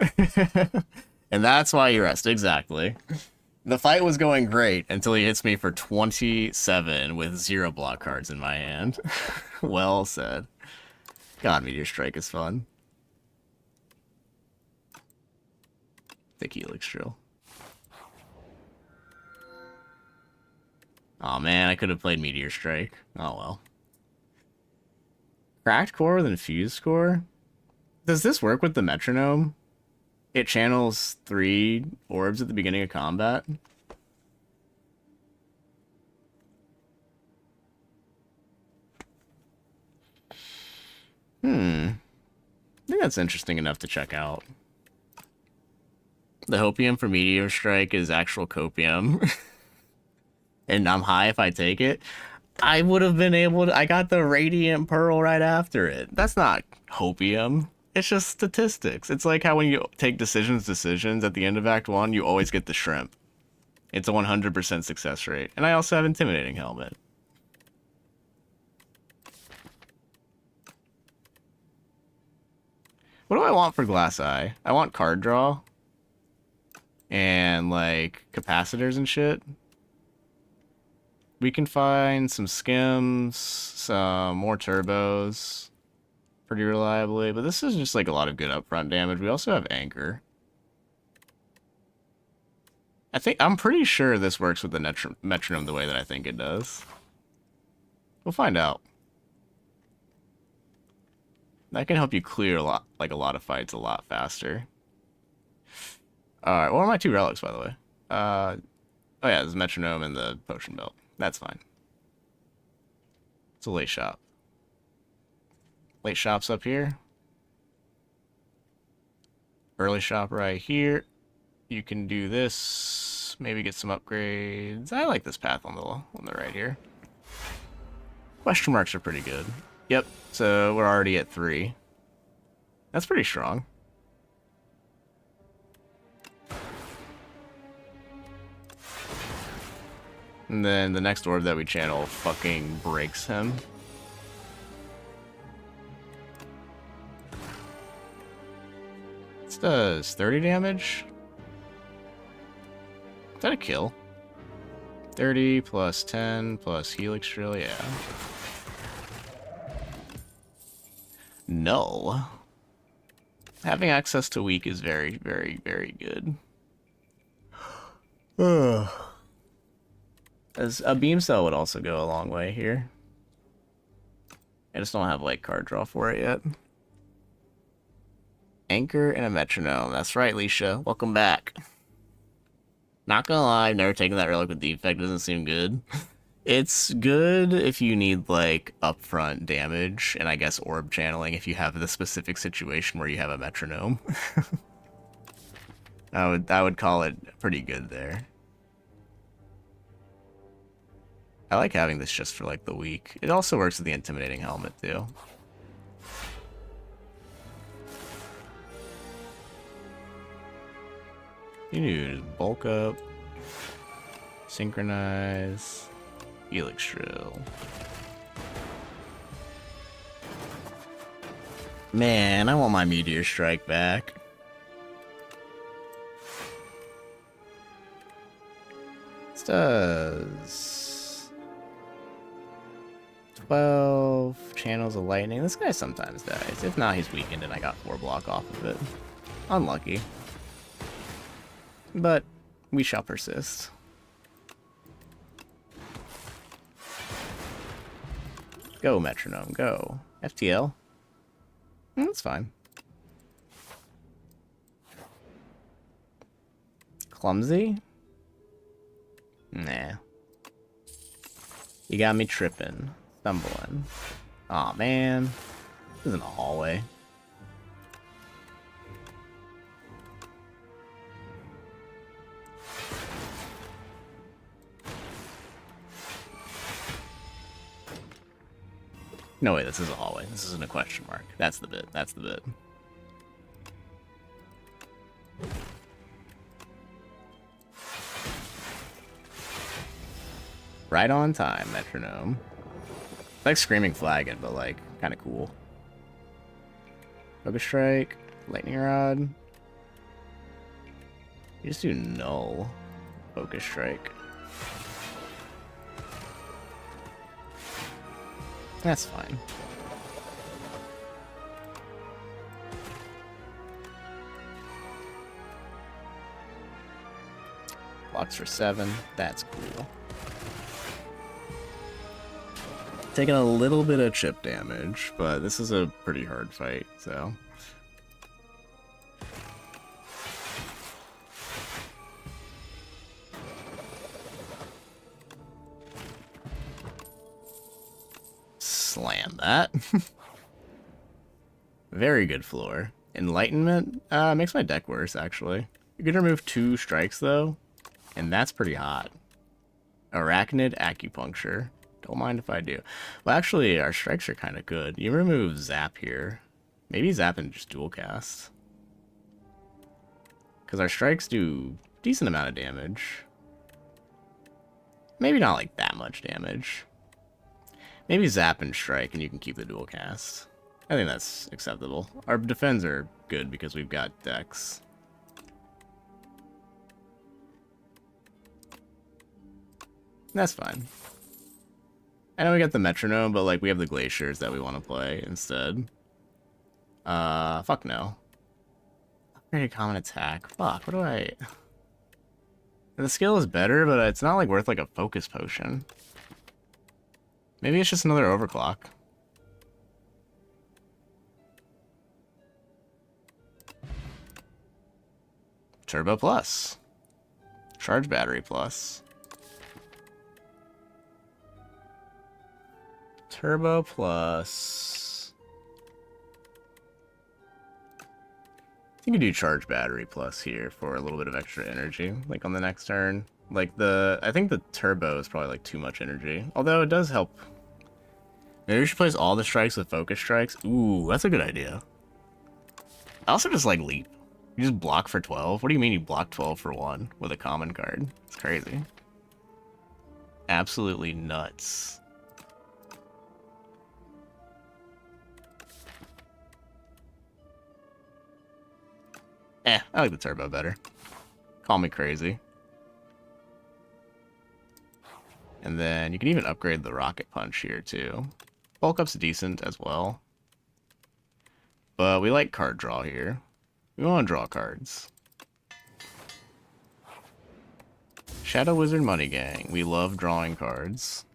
And that's why you rest, exactly. The fight was going great until he hits me for 27 with 0 block cards in my hand. Well said. God, Meteor Strike is fun. Thick Helix Drill. Aw, man, I could have played Meteor Strike. Oh well. Cracked Core with Infused Core? Does this work with the metronome? It channels 3 orbs at the beginning of combat. I think that's interesting enough to check out. The Hopium for Meteor Strike is actual copium. And I'm high if I take it. I would have been able to... I got the Radiant Pearl right after it. That's not Hopium. It's just statistics. It's like how when you take decisions at the end of Act 1, you always get the shrimp. It's a 100% success rate. And I also have Intimidating Helmet. What do I want for Glass Eye? I want card draw. And, like, capacitors and shit. We can find some skims, some more turbos. Pretty reliably, but this is just like a lot of good upfront damage. We also have Anchor. I'm pretty sure this works with the metronome the way that I think it does. We'll find out. That can help you clear a lot of fights a lot faster. Alright, what are my 2 relics, by the way? Oh yeah, there's metronome and the potion belt. That's fine. It's a late shop. Late shop's up here. Early shop right here. You can do this. Maybe get some upgrades. I like this path on the right here. Question marks are pretty good. Yep, so we're already at 3. That's pretty strong. And then the next orb that we channel fucking breaks him. This does 30 damage. Is that a kill? 30 plus 10 plus Helix Drill, yeah. No. Having access to weak is very, very, very good. As a beam cell would also go a long way here. I just don't have like card draw for it yet. Anchor and a metronome. That's right, Leisha. Welcome back. Not gonna lie, I've never taken that relic with defect. Doesn't seem good. It's good if you need like upfront damage and I guess orb channeling if you have the specific situation where you have a metronome. I would call it pretty good there. I like having this just for like the week. It also works with the Intimidating Helmet too. You need to bulk up, synchronize, Helix Drill. Man, I want my Meteor Strike back. This does 12 channels of lightning. This guy sometimes dies. If not, he's weakened and I got 4 block off of it. Unlucky. But we shall persist. Go, metronome, go. FTL? That's fine. Clumsy? Nah. You got me tripping. Stumbling. Aw, man. This isn't a hallway. No way, this is a hallway. This isn't a question mark. That's the bit. That's the bit. Right on time, metronome. It's like Screaming Flagon, but like kind of cool. Focus Strike, Lightning Rod. You just do null. Focus Strike. That's fine. Blocks for 7. That's cool. Taking a little bit of chip damage, but this is a pretty hard fight, so. Slam that. Very good floor. Enlightenment makes my deck worse, actually. You can remove 2 strikes, though, and that's pretty hot. Arachnid Acupuncture. Don't mind if I do. Well, actually, our strikes are kind of good. You remove Zap here. Maybe Zap and just dual cast. Because our strikes do decent amount of damage. Maybe not like that much damage. Maybe Zap and Strike, and you can keep the dual cast. I think that's acceptable. Our defends are good because we've got decks. That's fine. I know we got the metronome, but like we have the glaciers that we want to play instead. Fuck no. Upgraded common attack. Fuck, what do I... The skill is better, but it's not like worth like a focus potion. Maybe it's just another overclock. Turbo plus. Charge battery plus. Turbo plus. I think you do charge battery plus here for a little bit of extra energy, like on the next turn. Like I think the turbo is probably like too much energy, although it does help. Maybe we should place all the strikes with focus strikes. Ooh, that's a good idea. I also just like leap. You just block for 12? What do you mean you block 12 for 1 with a common card? It's crazy. Absolutely nuts. I like the turbo better. Call me crazy. And then you can even upgrade the rocket punch here too. Bulk up's decent as well. But we like card draw here. We want to draw cards. Shadow Wizard Money Gang. We love drawing cards.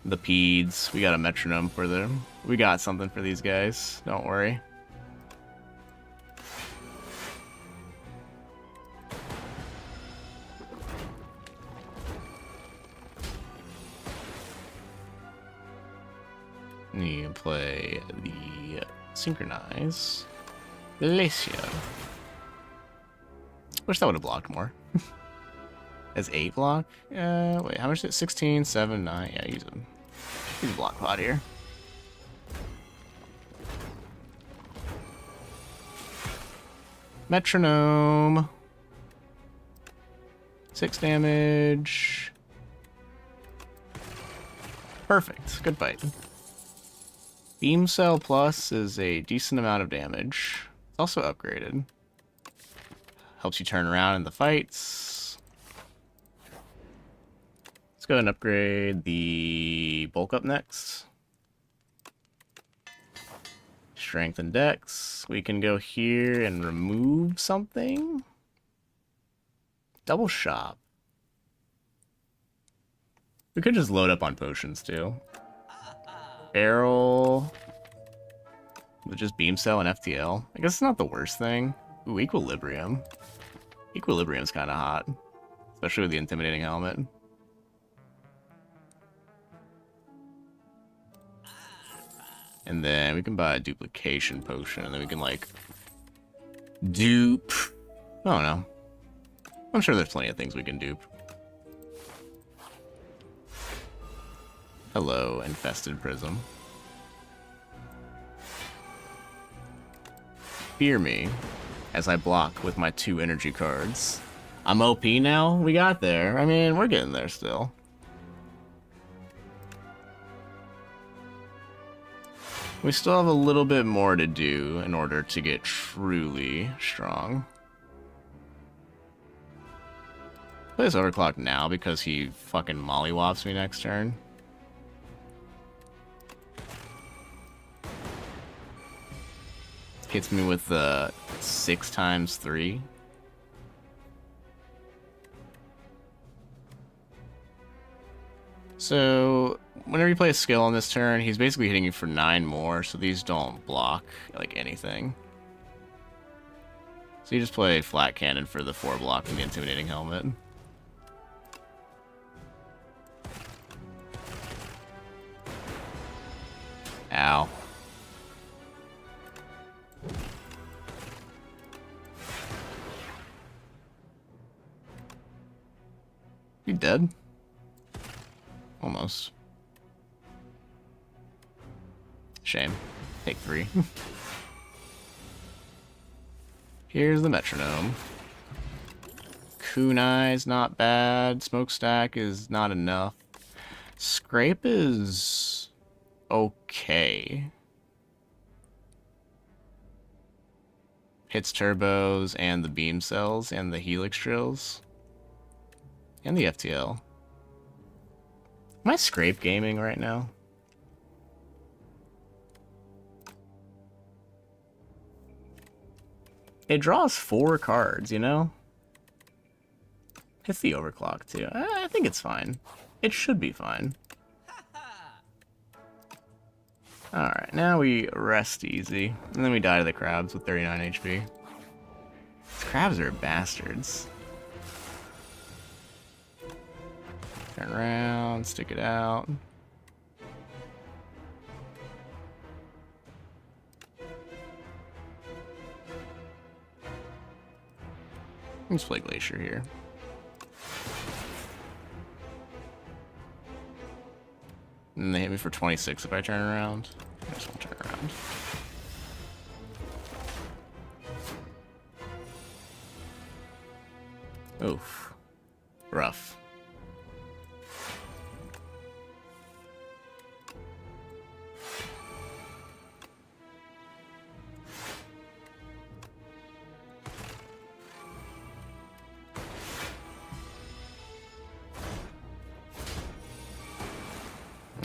The Peds. We got a metronome for them. We got something for these guys. Don't worry. You play the Synchronize. Glacier. Wish that would have blocked more. As 8 block? Wait, how much is it? 16, 7, 9. Yeah, use a block pot here. Metronome. 6 damage. Perfect. Good fight. Beam Cell Plus is a decent amount of damage. It's also upgraded. Helps you turn around in the fights. Let's go ahead and upgrade the bulk up next. Strength and Dex. We can go here and remove something. Double shop. We could just load up on potions too. Barrel. With just Beam Cell and FTL. I guess it's not the worst thing. Ooh, Equilibrium. Equilibrium's kind of hot. especially with the intimidating helmet. And then we can buy a duplication potion, and then we can, like, dupe. I don't know. I'm sure there's plenty of things we can dupe. Hello, infested prism. Fear me as I block with my 2 energy cards. I'm OP now? We got there. I mean, we're getting there still. We still have a little bit more to do in order to get truly strong. Play this overclock now because he fucking mollywops me next turn. Hits me with the 6 times 3. So, whenever you play a skill on this turn, he's basically hitting you for 9 more, so these don't block, like, anything. So you just play flat cannon for the 4 block and the intimidating helmet. Ow. You dead? Almost. Shame. Take 3. Here's the metronome. Kunai's not bad. Smokestack is not enough. Scrape is okay. Hits turbos and the beam cells and the helix drills. And the FTL. Am I scrape gaming right now? It draws 4 cards, you know? Hits the overclock too. I think it's fine. It should be fine. Alright, now we rest easy. And then we die to the crabs with 39 HP. These crabs are bastards. Turn around, stick it out. Let's play Glacier here. And they hit me for 26 if I turn around. I just won't turn around. Oof. Rough.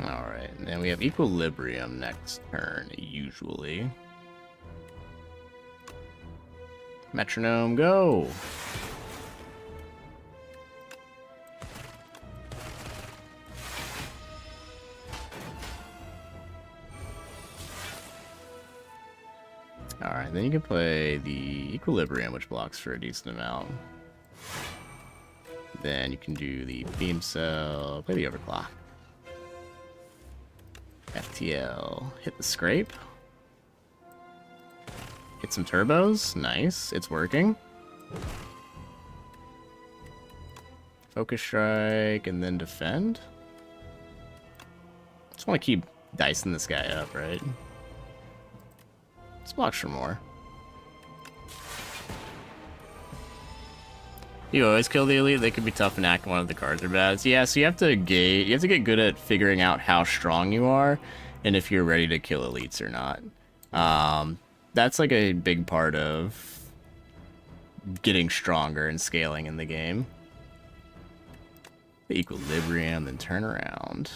Alright, and then we have Equilibrium next turn, usually. Metronome, go! Alright, then you can play the Equilibrium, which blocks for a decent amount. Then you can do the Beam Cell, play the Overclock. FTL, hit the Scrape. Hit some turbos, nice, it's working. Focus Strike, and then defend. Just want to keep dicing this guy up, right? Let's block for more. You always kill the elite. They could be tough and act one of the cards are bad. So yeah, so you have to get good at figuring out how strong you are and if you're ready to kill elites or not. That's like a big part of getting stronger and scaling in the game. The Equilibrium, then turn around.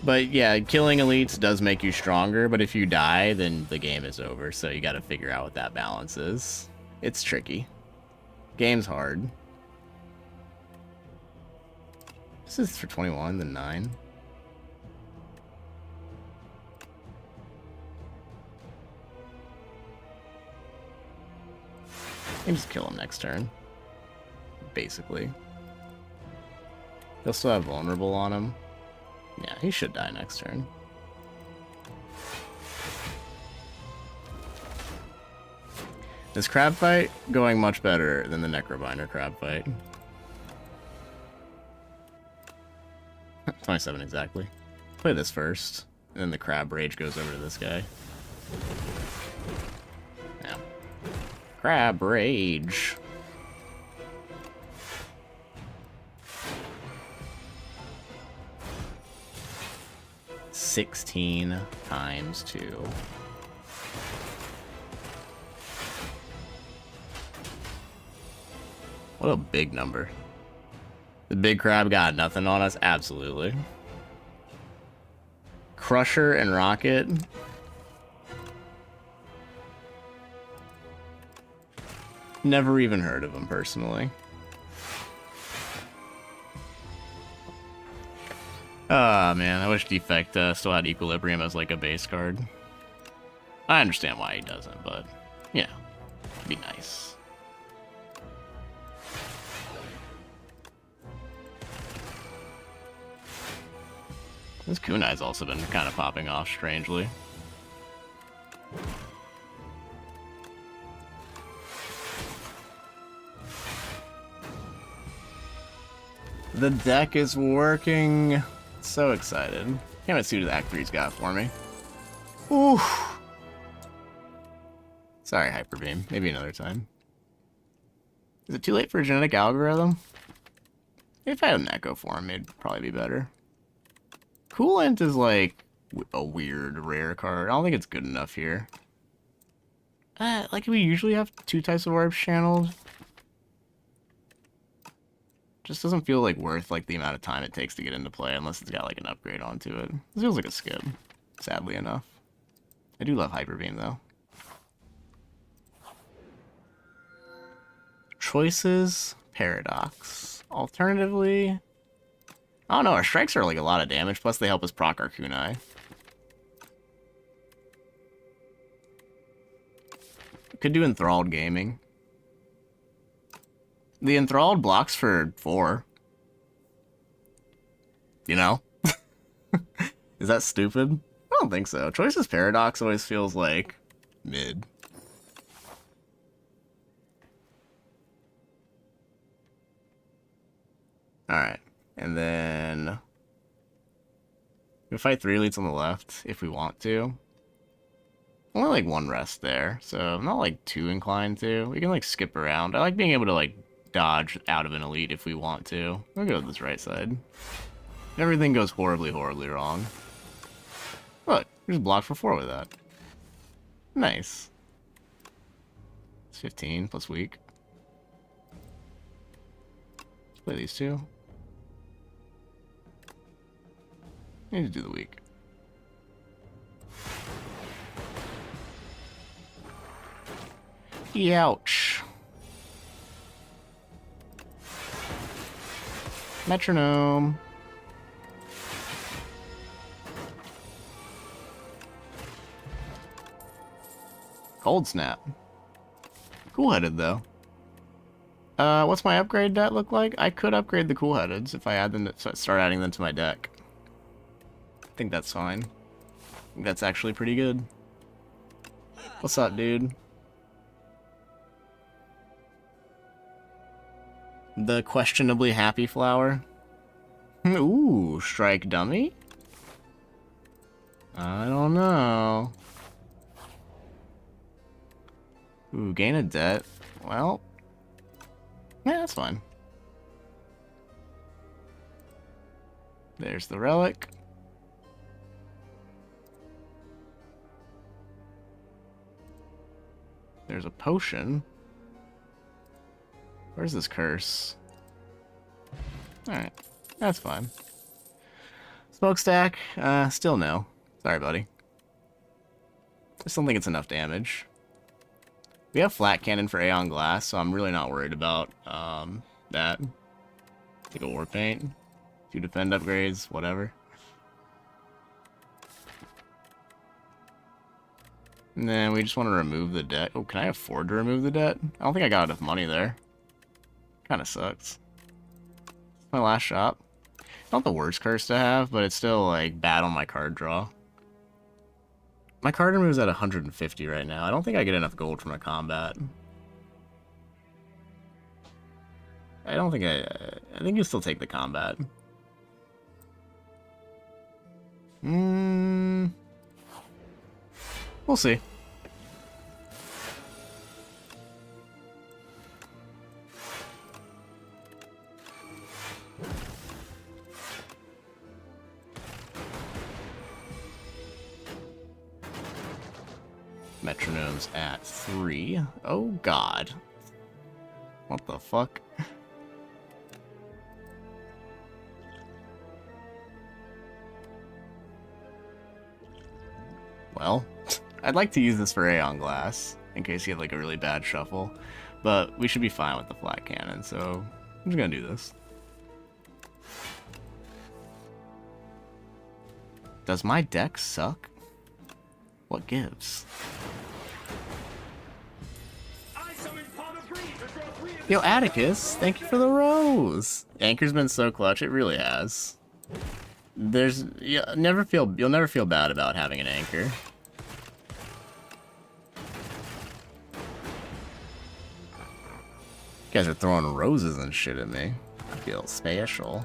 But yeah, killing elites does make you stronger, but if you die, then the game is over, so you gotta figure out what that balance is. It's tricky. Game's hard. This is for 21, then 9. I can just kill him next turn. basically. He'll still have vulnerable on him. Yeah, he should die next turn. This crab fight going much better than the Necrobinder crab fight. 27 exactly. Play this first, and then the crab rage goes over to this guy. Yeah. Crab rage. $16 times 2. What a big number. The big crab got nothing on us? Absolutely. Crusher and Rocket. Never even heard of him personally. Ah, man, I wish Defect still had Equilibrium as like a base card. I understand why he doesn't, but yeah, it'd be nice. This Kunai's also been kind of popping off strangely. The deck is working. So excited. Can't wait to see what Act 3's got for me. Ooh. Sorry, Hyper Beam. Maybe another time. Is it too late for a genetic algorithm? If I had an Echo for him, it'd probably be better. Coolant is like a weird rare card. I don't think it's good enough here. Like we usually have 2 types of orbs channeled. Just doesn't feel like worth like the amount of time it takes to get into play unless it's got like an upgrade onto it. This feels like a skip, sadly enough. I do love Hyper Beam though. Choices, Paradox. Alternatively, I don't know, our strikes are like a lot of damage, plus they help us proc our Kunai. Could do Enthralled Gaming. The Enthralled blocks for 4. You know? Is that stupid? I don't think so. Choices Paradox always feels like mid. Alright. And then we fight 3 elites on the left if we want to. Only like 1 rest there, so I'm not like too inclined to. We can like skip around. I like being able to like dodge out of an elite if we want to. We'll go to this right side. Everything goes horribly, horribly wrong. Look, we just blocked for 4 with that. Nice. It's 15 plus weak. Let's play these 2. I need to do the weak. Ouch. Metronome. Cold Snap. Cool-headed, though. What's my upgrade debt look like? I could upgrade the cool-headeds if I add them to, start adding them to my deck. I think that's fine. I think that's actually pretty good. What's up, dude? The questionably happy flower. Ooh, strike dummy? I don't know. Ooh, gain a debt. Well, yeah, that's fine. There's the relic. There's a potion. Where's this curse? Alright, that's fine. Smokestack, still no. Sorry, buddy. I still don't think it's enough damage. We have flat cannon for Aeon Glass, so I'm really not worried about that. Take a war paint. 2 defend upgrades, whatever. And then we just want to remove the debt. Oh, can I afford to remove the debt? I don't think I got enough money there. Kind of sucks. My last shop. Not the worst curse to have, but it's still, like, bad on my card draw. My card remove's at 150 right now. I don't think I get enough gold from a combat. I don't think I think you'll still take the combat. We'll see. Metronome's at 3. Oh god. What the fuck? Well, I'd like to use this for Aeon Glass, in case you have like a really bad shuffle, but we should be fine with the flat cannon, so I'm just gonna do this. Does my deck suck? What gives? Yo, Atticus, thank you for the rose. Anchor's been so clutch, it really has. You'll never feel bad about having an anchor. You guys are throwing roses and shit at me. I feel special.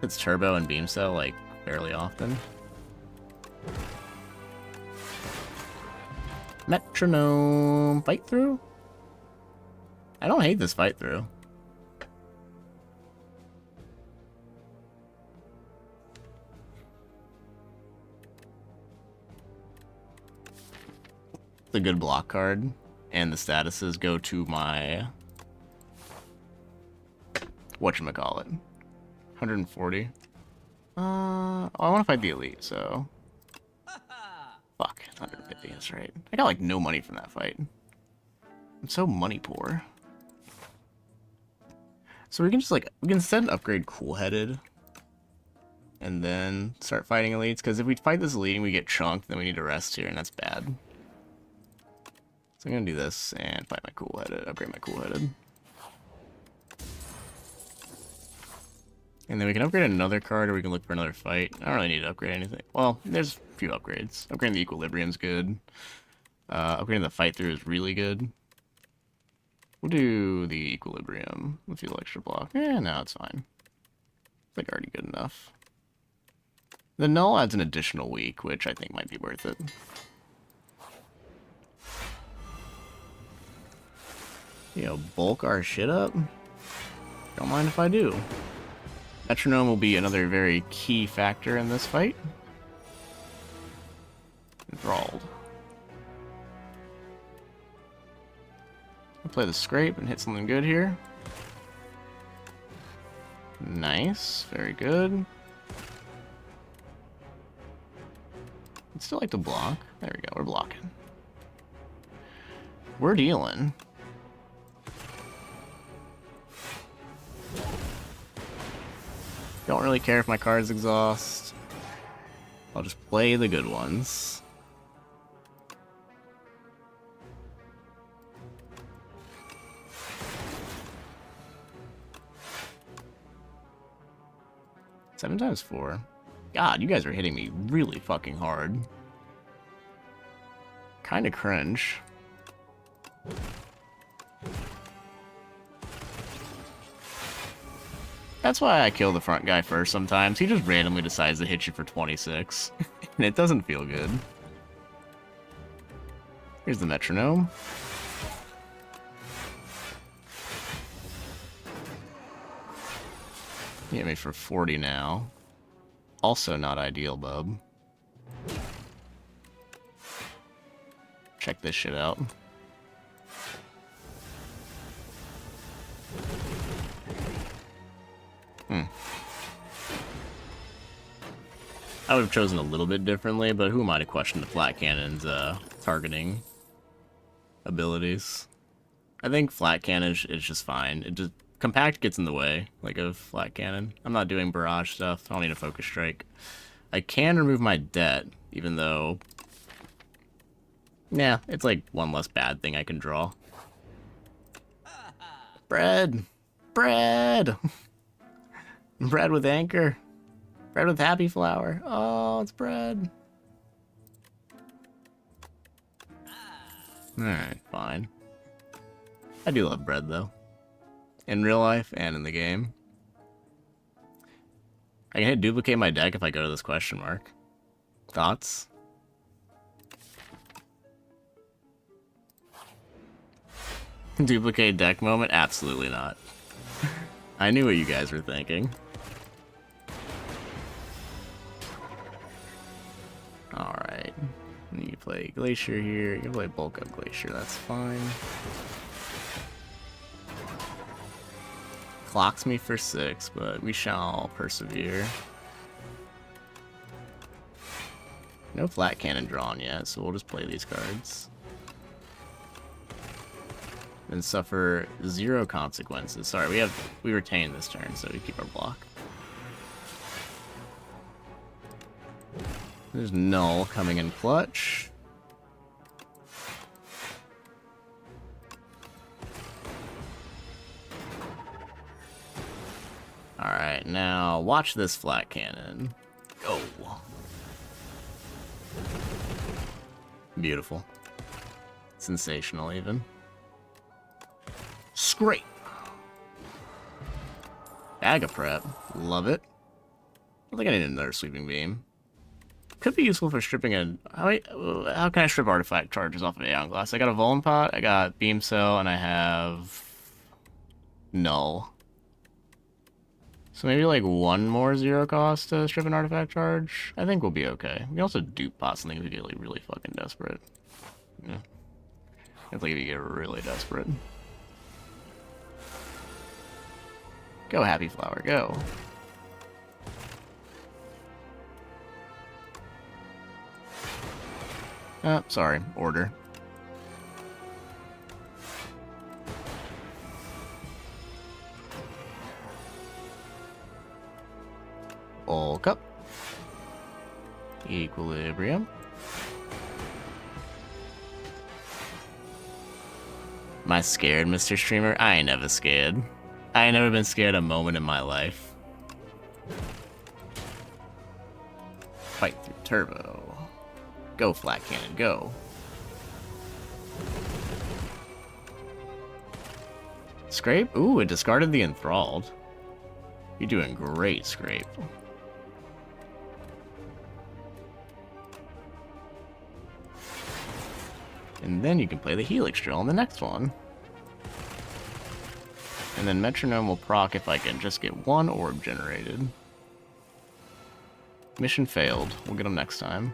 It's turbo and beam cell like fairly often. Metronome fight through? I don't hate this fight through. It's a good block card, and the statuses go to my whatchamacallit. 140. I want to fight the elite, so fuck, 150, that's right. I got like no money from that fight. I'm so money poor. So we can just like, we can set an upgrade cool-headed and then start fighting elites, because if we fight this elite and we get chunked, then we need to rest here, and that's bad. So I'm gonna do this and fight my cool-headed, upgrade my cool-headed. And then we can upgrade another card, or we can look for another fight. I don't really need to upgrade anything. Well, there's a few upgrades. Upgrading the Equilibrium's good. Upgrading the fight through is really good. We'll do the Equilibrium with the extra block. Eh, no, it's fine. It's like already good enough. The Null adds an additional week, which I think might be worth it. You know, bulk our shit up. Don't mind if I do. Metronome will be another very key factor in this fight. Enthralled. I'll play the scrape and hit something good here. Nice, very good. I'd still like to block. There we go, we're blocking. We're dealing. Don't really care if my cards exhaust. I'll just play the good ones. Seven times 4. God, you guys are hitting me really fucking hard. Kinda cringe. That's why I kill the front guy first sometimes. He just randomly decides to hit you for 26. And it doesn't feel good. Here's the metronome. You hit me for 40 now. Also not ideal, bub. Check this shit out. I would have chosen a little bit differently, but who am I to question the flat cannon's targeting abilities? I think flat cannon is just fine. It just compact gets in the way, like of flat cannon. I'm not doing barrage stuff. I don't need a focus strike. I can remove my debt, even though, yeah, it's like one less bad thing I can draw. Bread. Bread! Bread with anchor. Bread with happy flower. Oh, it's bread. Alright, fine. I do love bread, though. In real life and in the game. I can hit duplicate my deck if I go to this question mark. Thoughts? Duplicate deck moment? Absolutely not. I knew what you guys were thinking. Alright. You can play Glacier here. You can play Bulk Up Glacier, that's fine. Clocks me for 6, but we shall persevere. No flat cannon drawn yet, so we'll just play these cards. And suffer 0 consequences. Sorry, we retain this turn, so we keep our block. There's Null coming in clutch. Alright, now watch this flat cannon. Go. Beautiful. Sensational, even. Scrape. Aga prep. Love it. I think I need another sweeping beam. Could be useful for stripping a... How can I strip artifact charges off of Aeon Glass? I got a Vuln Pot, I got Beam Cell, and I have... Null. So maybe like one more 0 cost to strip an artifact charge? I think we'll be okay. We can also dupe pot something if we get like really fucking desperate. Yeah. It's like if you get really desperate. Go, Happy Flower, go. Sorry, order. Bulk up. Equilibrium. Am I scared, Mr. Streamer? I ain't never scared. I ain't never been scared a moment in my life. Fight through turbo. Go, flat cannon, go. Scrape? Ooh, it discarded the enthralled. You're doing great, Scrape. And then you can play the Helix Drill on the next one. And then Metronome will proc if I can just get 1 orb generated. Mission failed. We'll get them next time.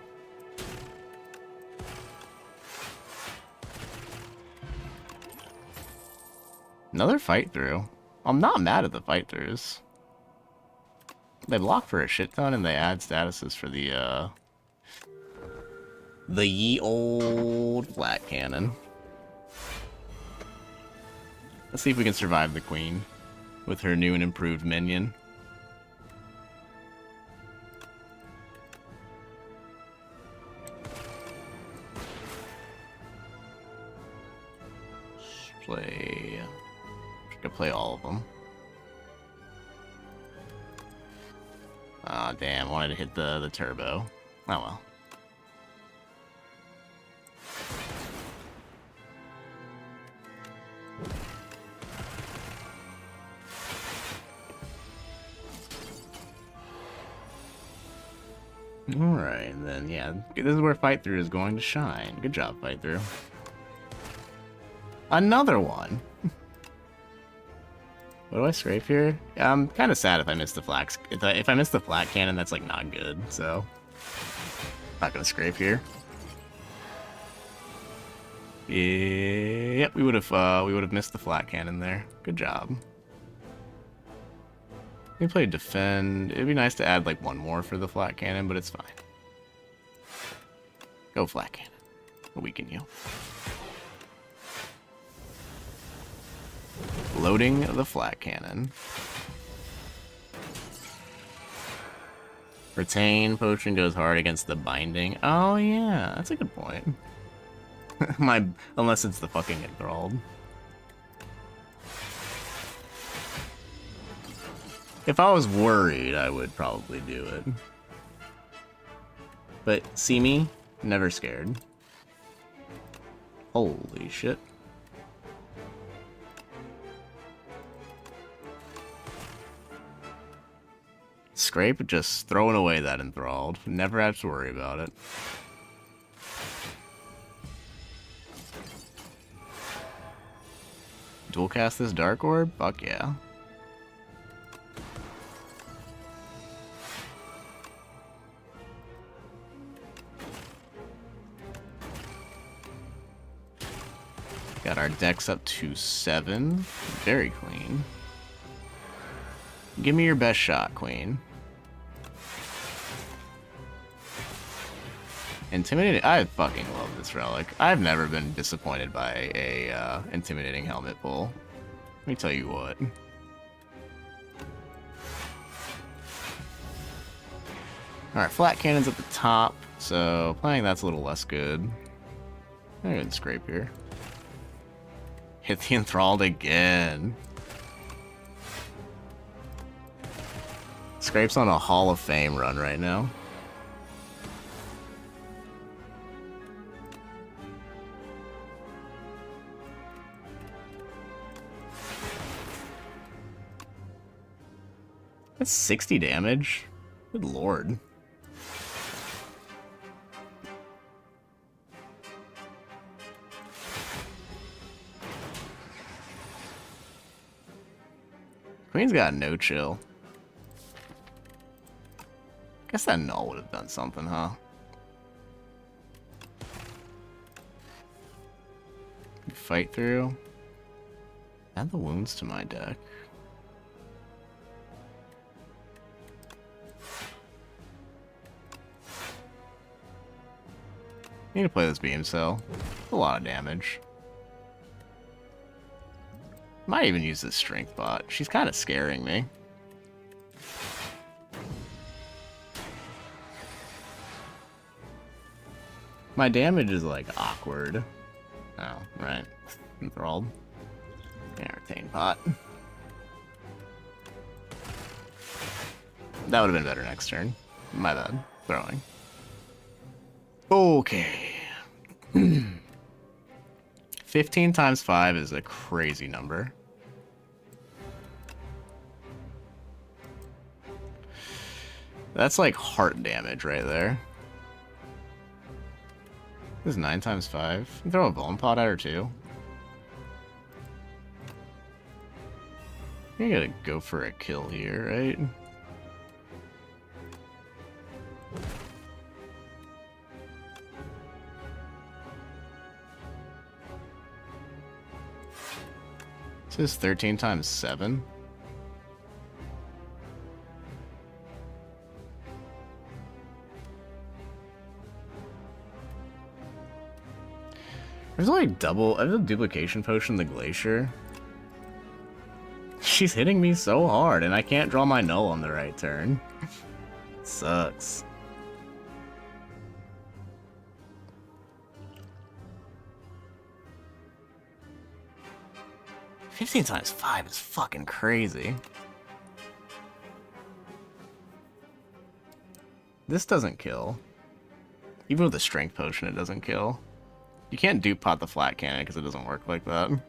Another fight through. I'm not mad at the fight throughs. They block for a shit ton and they add statuses for the ye old flat cannon. Let's see if we can survive the queen with her new and improved minion. Play. I could play all of them. Ah, damn! I wanted to hit the turbo. Oh well. Alright, then, yeah. This is where Fight Through is going to shine. Good job, Fight Through. Another one! What do I scrape here? I'm kind of sad if I miss the flat. If I miss the flat cannon, that's, like, not good, so... Not gonna scrape here. Yep, we would have missed the flat cannon there. Good job. We play defend. It'd be nice to add like one more for the flat cannon, but it's fine. Go flat cannon. We'll weaken you. Loading the flat cannon. Retain potion goes hard against the binding. Oh yeah, that's a good point. Unless it's the fucking enthralled. If I was worried, I would probably do it. But see me? Never scared. Holy shit. Scrape, just throwing away that enthralled. Never have to worry about it. Dual cast this Dark Orb? Fuck yeah. Got our decks up to 7. Very clean. Give me your best shot, Queen. Intimidating. I fucking love this relic. I've never been disappointed by a intimidating helmet pull. Let me tell you what. Alright, flat cannon's at the top, so playing that's a little less good. I'm gonna scrape here. Hit the enthralled again. Scrape's on a Hall of Fame run right now. That's 60 damage. Good lord. Queen's got no chill. Guess that null would have done something, huh? Fight through. Add the wounds to my deck. Need to play this beam cell. A lot of damage. Might even use this strength bot. She's kind of scaring me. My damage is like awkward. Oh, right. Enthralled. Entertain pot. That would have been better next turn. My bad. Throwing. Okay. 15 times 5 is a crazy number. That's like heart damage right there. This is 9 times 5. You throw a bone pot at her too. You gotta go for a kill here, right? This is 13 times 7. There's like double. I have a duplication potion, the Glacier. She's hitting me so hard, and I can't draw my null on the right turn. Sucks. $15 times 5 is fucking crazy. This doesn't kill. Even with a strength potion, it doesn't kill. You can't dupe pot the flat cannon because it doesn't work like that. You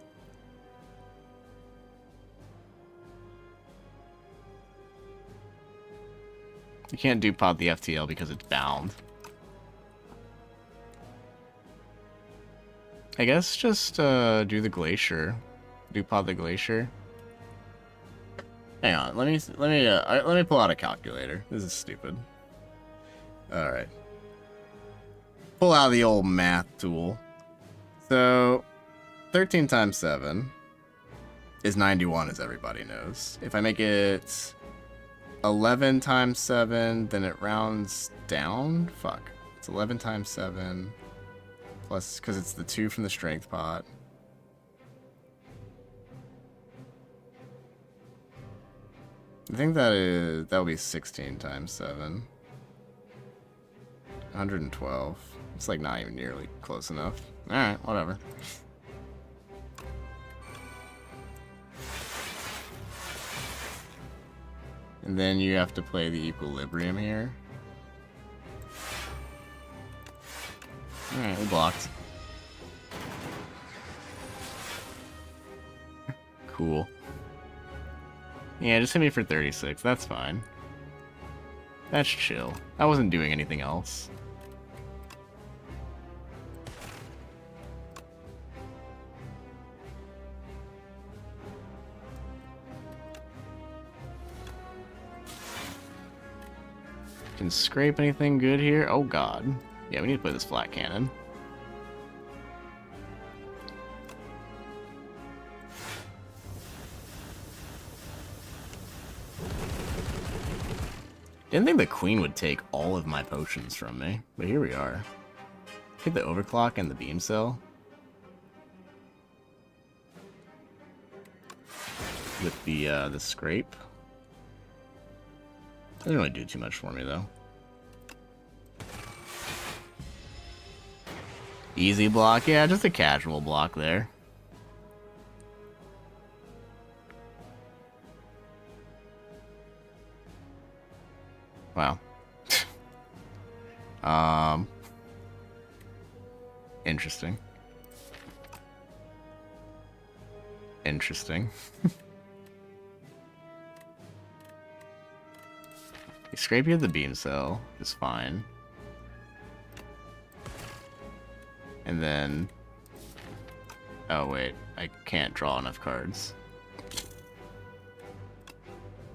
can't dupe pot the FTL because it's bound. I guess just do the Glacier. Dupe pot the Glacier. Hang on, let me pull out a calculator. This is stupid. All right. Pull out the old math tool. So, 13 times 7 is 91, as everybody knows. If I make it 11 times 7, then it rounds down. Fuck. It's 11 times 7 plus, because it's the 2 from the strength pot. I think that'll be 16 times 7. 112. It's like not even nearly close enough. Alright, whatever. And then you have to play the Equilibrium here. Alright, we blocked. Cool. Yeah, just hit me for 36. That's fine. That's chill. I wasn't doing anything else. Can scrape anything good here? Oh god. Yeah, we need to play this flat cannon. Didn't think the queen would take all of my potions from me, but here we are. Hit the overclock and the beam cell. With the scrape. Doesn't really do too much for me though. Easy block, yeah, just a casual block there. Wow. Interesting. Interesting. Scrape you the beam cell is fine. And then... Oh wait, I can't draw enough cards.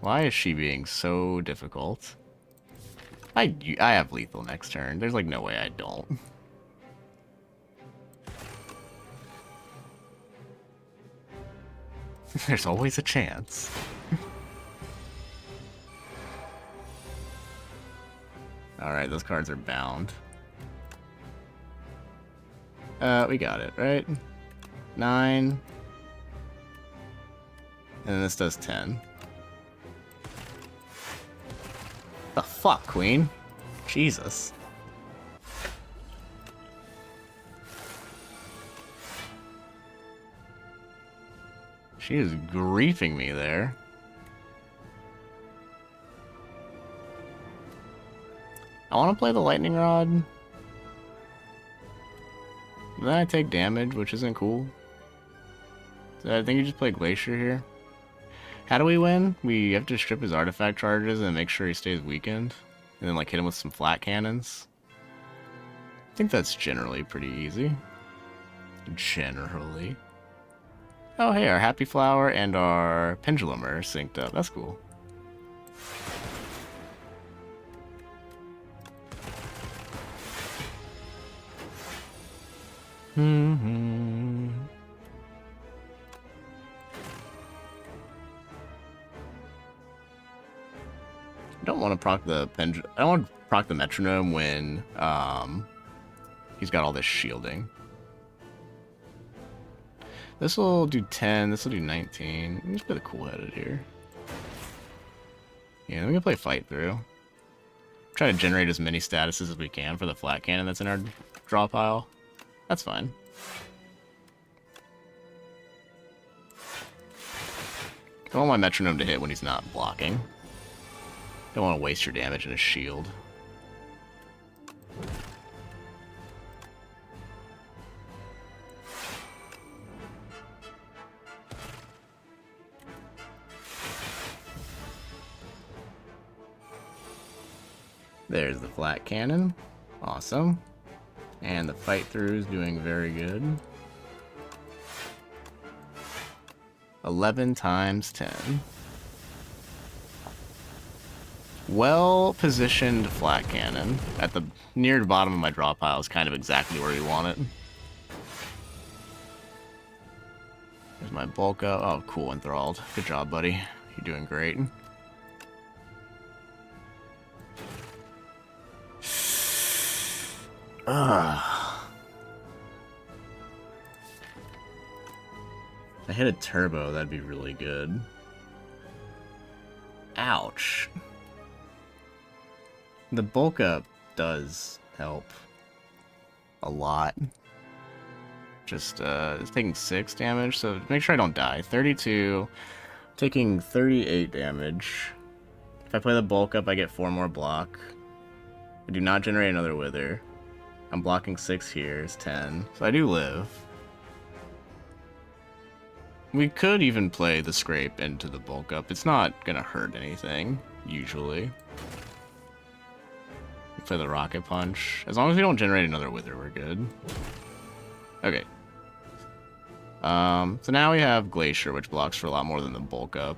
Why is she being so difficult? I have lethal next turn. There's like no way I don't. There's always a chance. Alright, those cards are bound. We got it, right? 9. And then this does 10. The fuck, Queen? Jesus. She is griefing me there. I want to play the lightning rod. Then I take damage, which isn't cool. So I think you just play Glacier here. How do we win? We have to strip his artifact charges and make sure he stays weakened. And then like hit him with some flat cannons. I think that's generally pretty easy. Generally. Oh hey, our Happy Flower and our Pendulum are synced up. That's cool. I don't want to proc the pendulum. I don't want to proc the metronome when he's got all this shielding. This will do 10. This will do 19. Let's play the cool-headed here. Yeah, we can play fight through. Try to generate as many statuses as we can for the flat cannon that's in our draw pile. That's fine. I want my metronome to hit when he's not blocking. Don't want to waste your damage in a shield. There's the flat cannon. Awesome. And the fight through is doing very good. 11 times 10. Well-positioned flat cannon at the near the bottom of my draw pile is kind of exactly where you want it. There's my bulk up. Oh, cool, Enthralled. Good job, buddy. You're doing great. Ugh. If I hit a turbo, that'd be really good. Ouch. The bulk up does help a lot. Just it's taking 6 damage, so make sure I don't die. 32, taking 38 damage. If If I play the bulk up, I get 4 more block. I do not generate another wither. I'm blocking 6 here, it's 10. So I do live. We could even play the scrape into the bulk up. It's not gonna hurt anything, usually. We play the rocket punch. As long as we don't generate another wither, we're good. Okay. So now we have Glacier, which blocks for a lot more than the bulk up.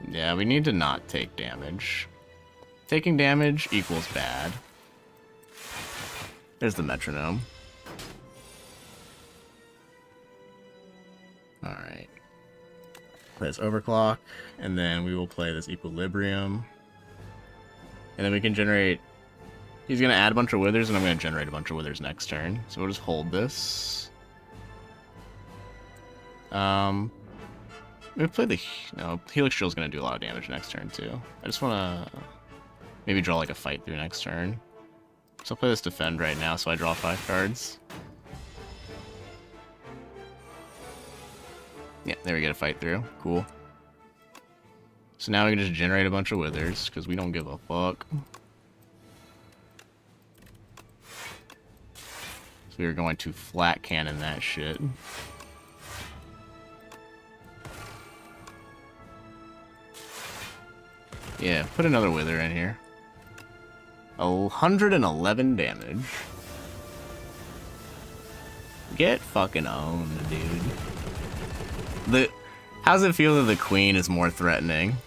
Yeah, we need to not take damage. Taking damage equals bad. There's the metronome. Alright. Play this overclock, and then we will play this equilibrium. And then we can generate... He's going to add a bunch of withers, and I'm going to generate a bunch of withers next turn. So we'll just hold this. We play the... No, Helix Chill's going to do a lot of damage next turn, too. I just want to maybe draw like a fight through next turn. So I'll play this defend right now, so I draw 5 cards. Yeah, there we get a fight through. Cool. So now we can just generate a bunch of withers, because we don't give a fuck. So we are going to flat cannon that shit. Yeah, put another wither in here. 111 damage. Get fucking owned, dude. How's it feel that the queen is more threatening?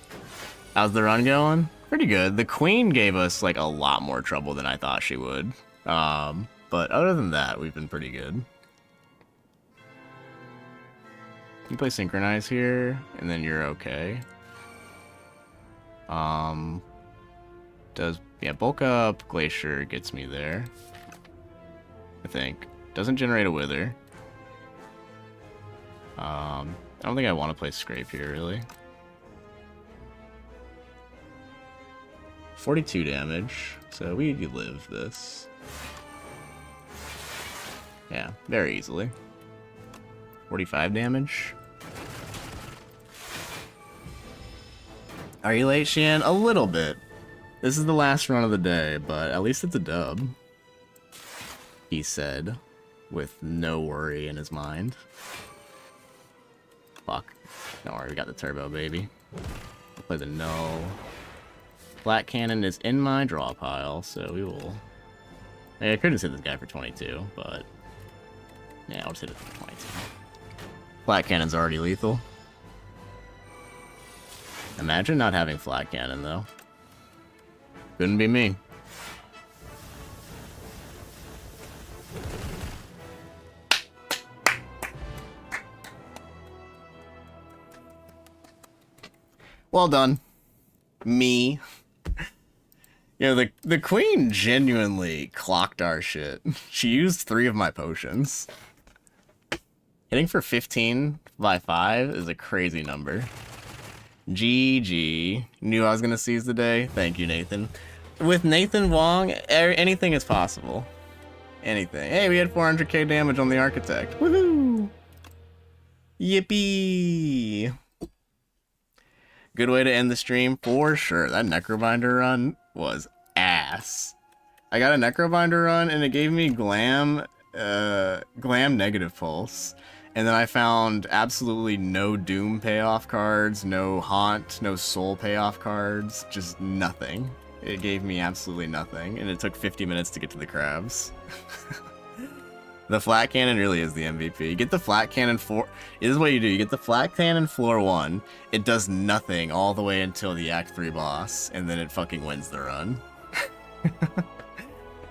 How's the run going? Pretty good. The queen gave us like a lot more trouble than I thought she would. But other than that, we've been pretty good. You play synchronize here, and then you're okay. Yeah, bulk up Glacier gets me there. I think. Doesn't generate a wither. I don't think I want to play Scrape here, really. 42 damage, so we live this. Yeah, very easily. 45 damage. Are you late, Shan? A little bit. This is the last run of the day, but at least it's a dub. He said, with no worry in his mind. Fuck. Don't worry, we got the turbo, baby. We'll play the null. Flat cannon is in my draw pile, so we will... I couldn't hit this guy for 22, but... Yeah, I'll just hit it for 22. Flat cannon's already lethal. Imagine not having flat cannon, though. Couldn't be me. Well done. Me. You know, the queen genuinely clocked our shit. She used 3 of my potions. Hitting for 15 by 5 is a crazy number. GG. Knew I was gonna seize the day. Thank you, Nathan. With Nathan Wong, anything is possible. Anything. Hey, we had 400k damage on the Architect. Woohoo! Yippee! Good way to end the stream, for sure. That Necrobinder run was ass. I got a Necrobinder run, and it gave me Glam negative pulse. And then I found absolutely no Doom payoff cards, no Haunt, no Soul payoff cards, just nothing. It gave me absolutely nothing, and it took 50 minutes to get to the crabs. The flat cannon really is the MVP. You get the flat cannon this is what you do. You get the flat cannon floor 1. It does nothing all the way until the Act 3 boss, and then it fucking wins the run.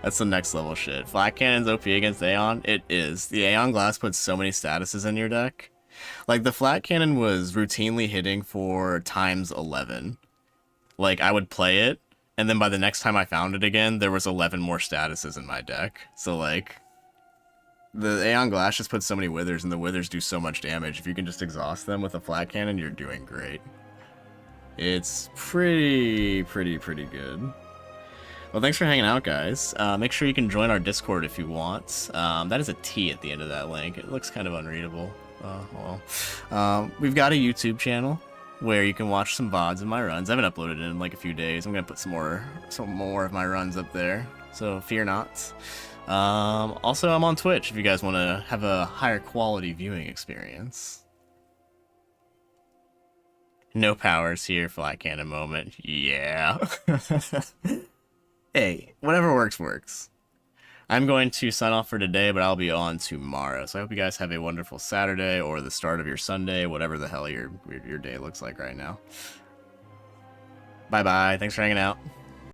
That's some next level shit. Flat cannon's OP against Aeon? It is. The Aeon Glass puts so many statuses in your deck. Like, the flat cannon was routinely hitting for times 11. Like, I would play it, and then by the next time I found it again, there was 11 more statuses in my deck. So, like... The Aeon Glass just puts so many withers, and the withers do so much damage. If you can just exhaust them with a flat cannon, you're doing great. It's pretty good. Well, thanks for hanging out, guys. Make sure you can join our Discord if you want. That is a T at the end of that link. It looks kind of unreadable. We've got a YouTube channel. where you can watch some VODs of my runs. I haven't uploaded in like a few days. I'm gonna put some more of my runs up there, so fear not. Also, I'm on Twitch if you guys want to have a higher quality viewing experience. No powers here, flat cannon moment. Yeah. Hey, whatever works. I'm going to sign off for today, but I'll be on tomorrow. So I hope you guys have a wonderful Saturday or the start of your Sunday, whatever the hell your day looks like right now. Bye-bye. Thanks for hanging out.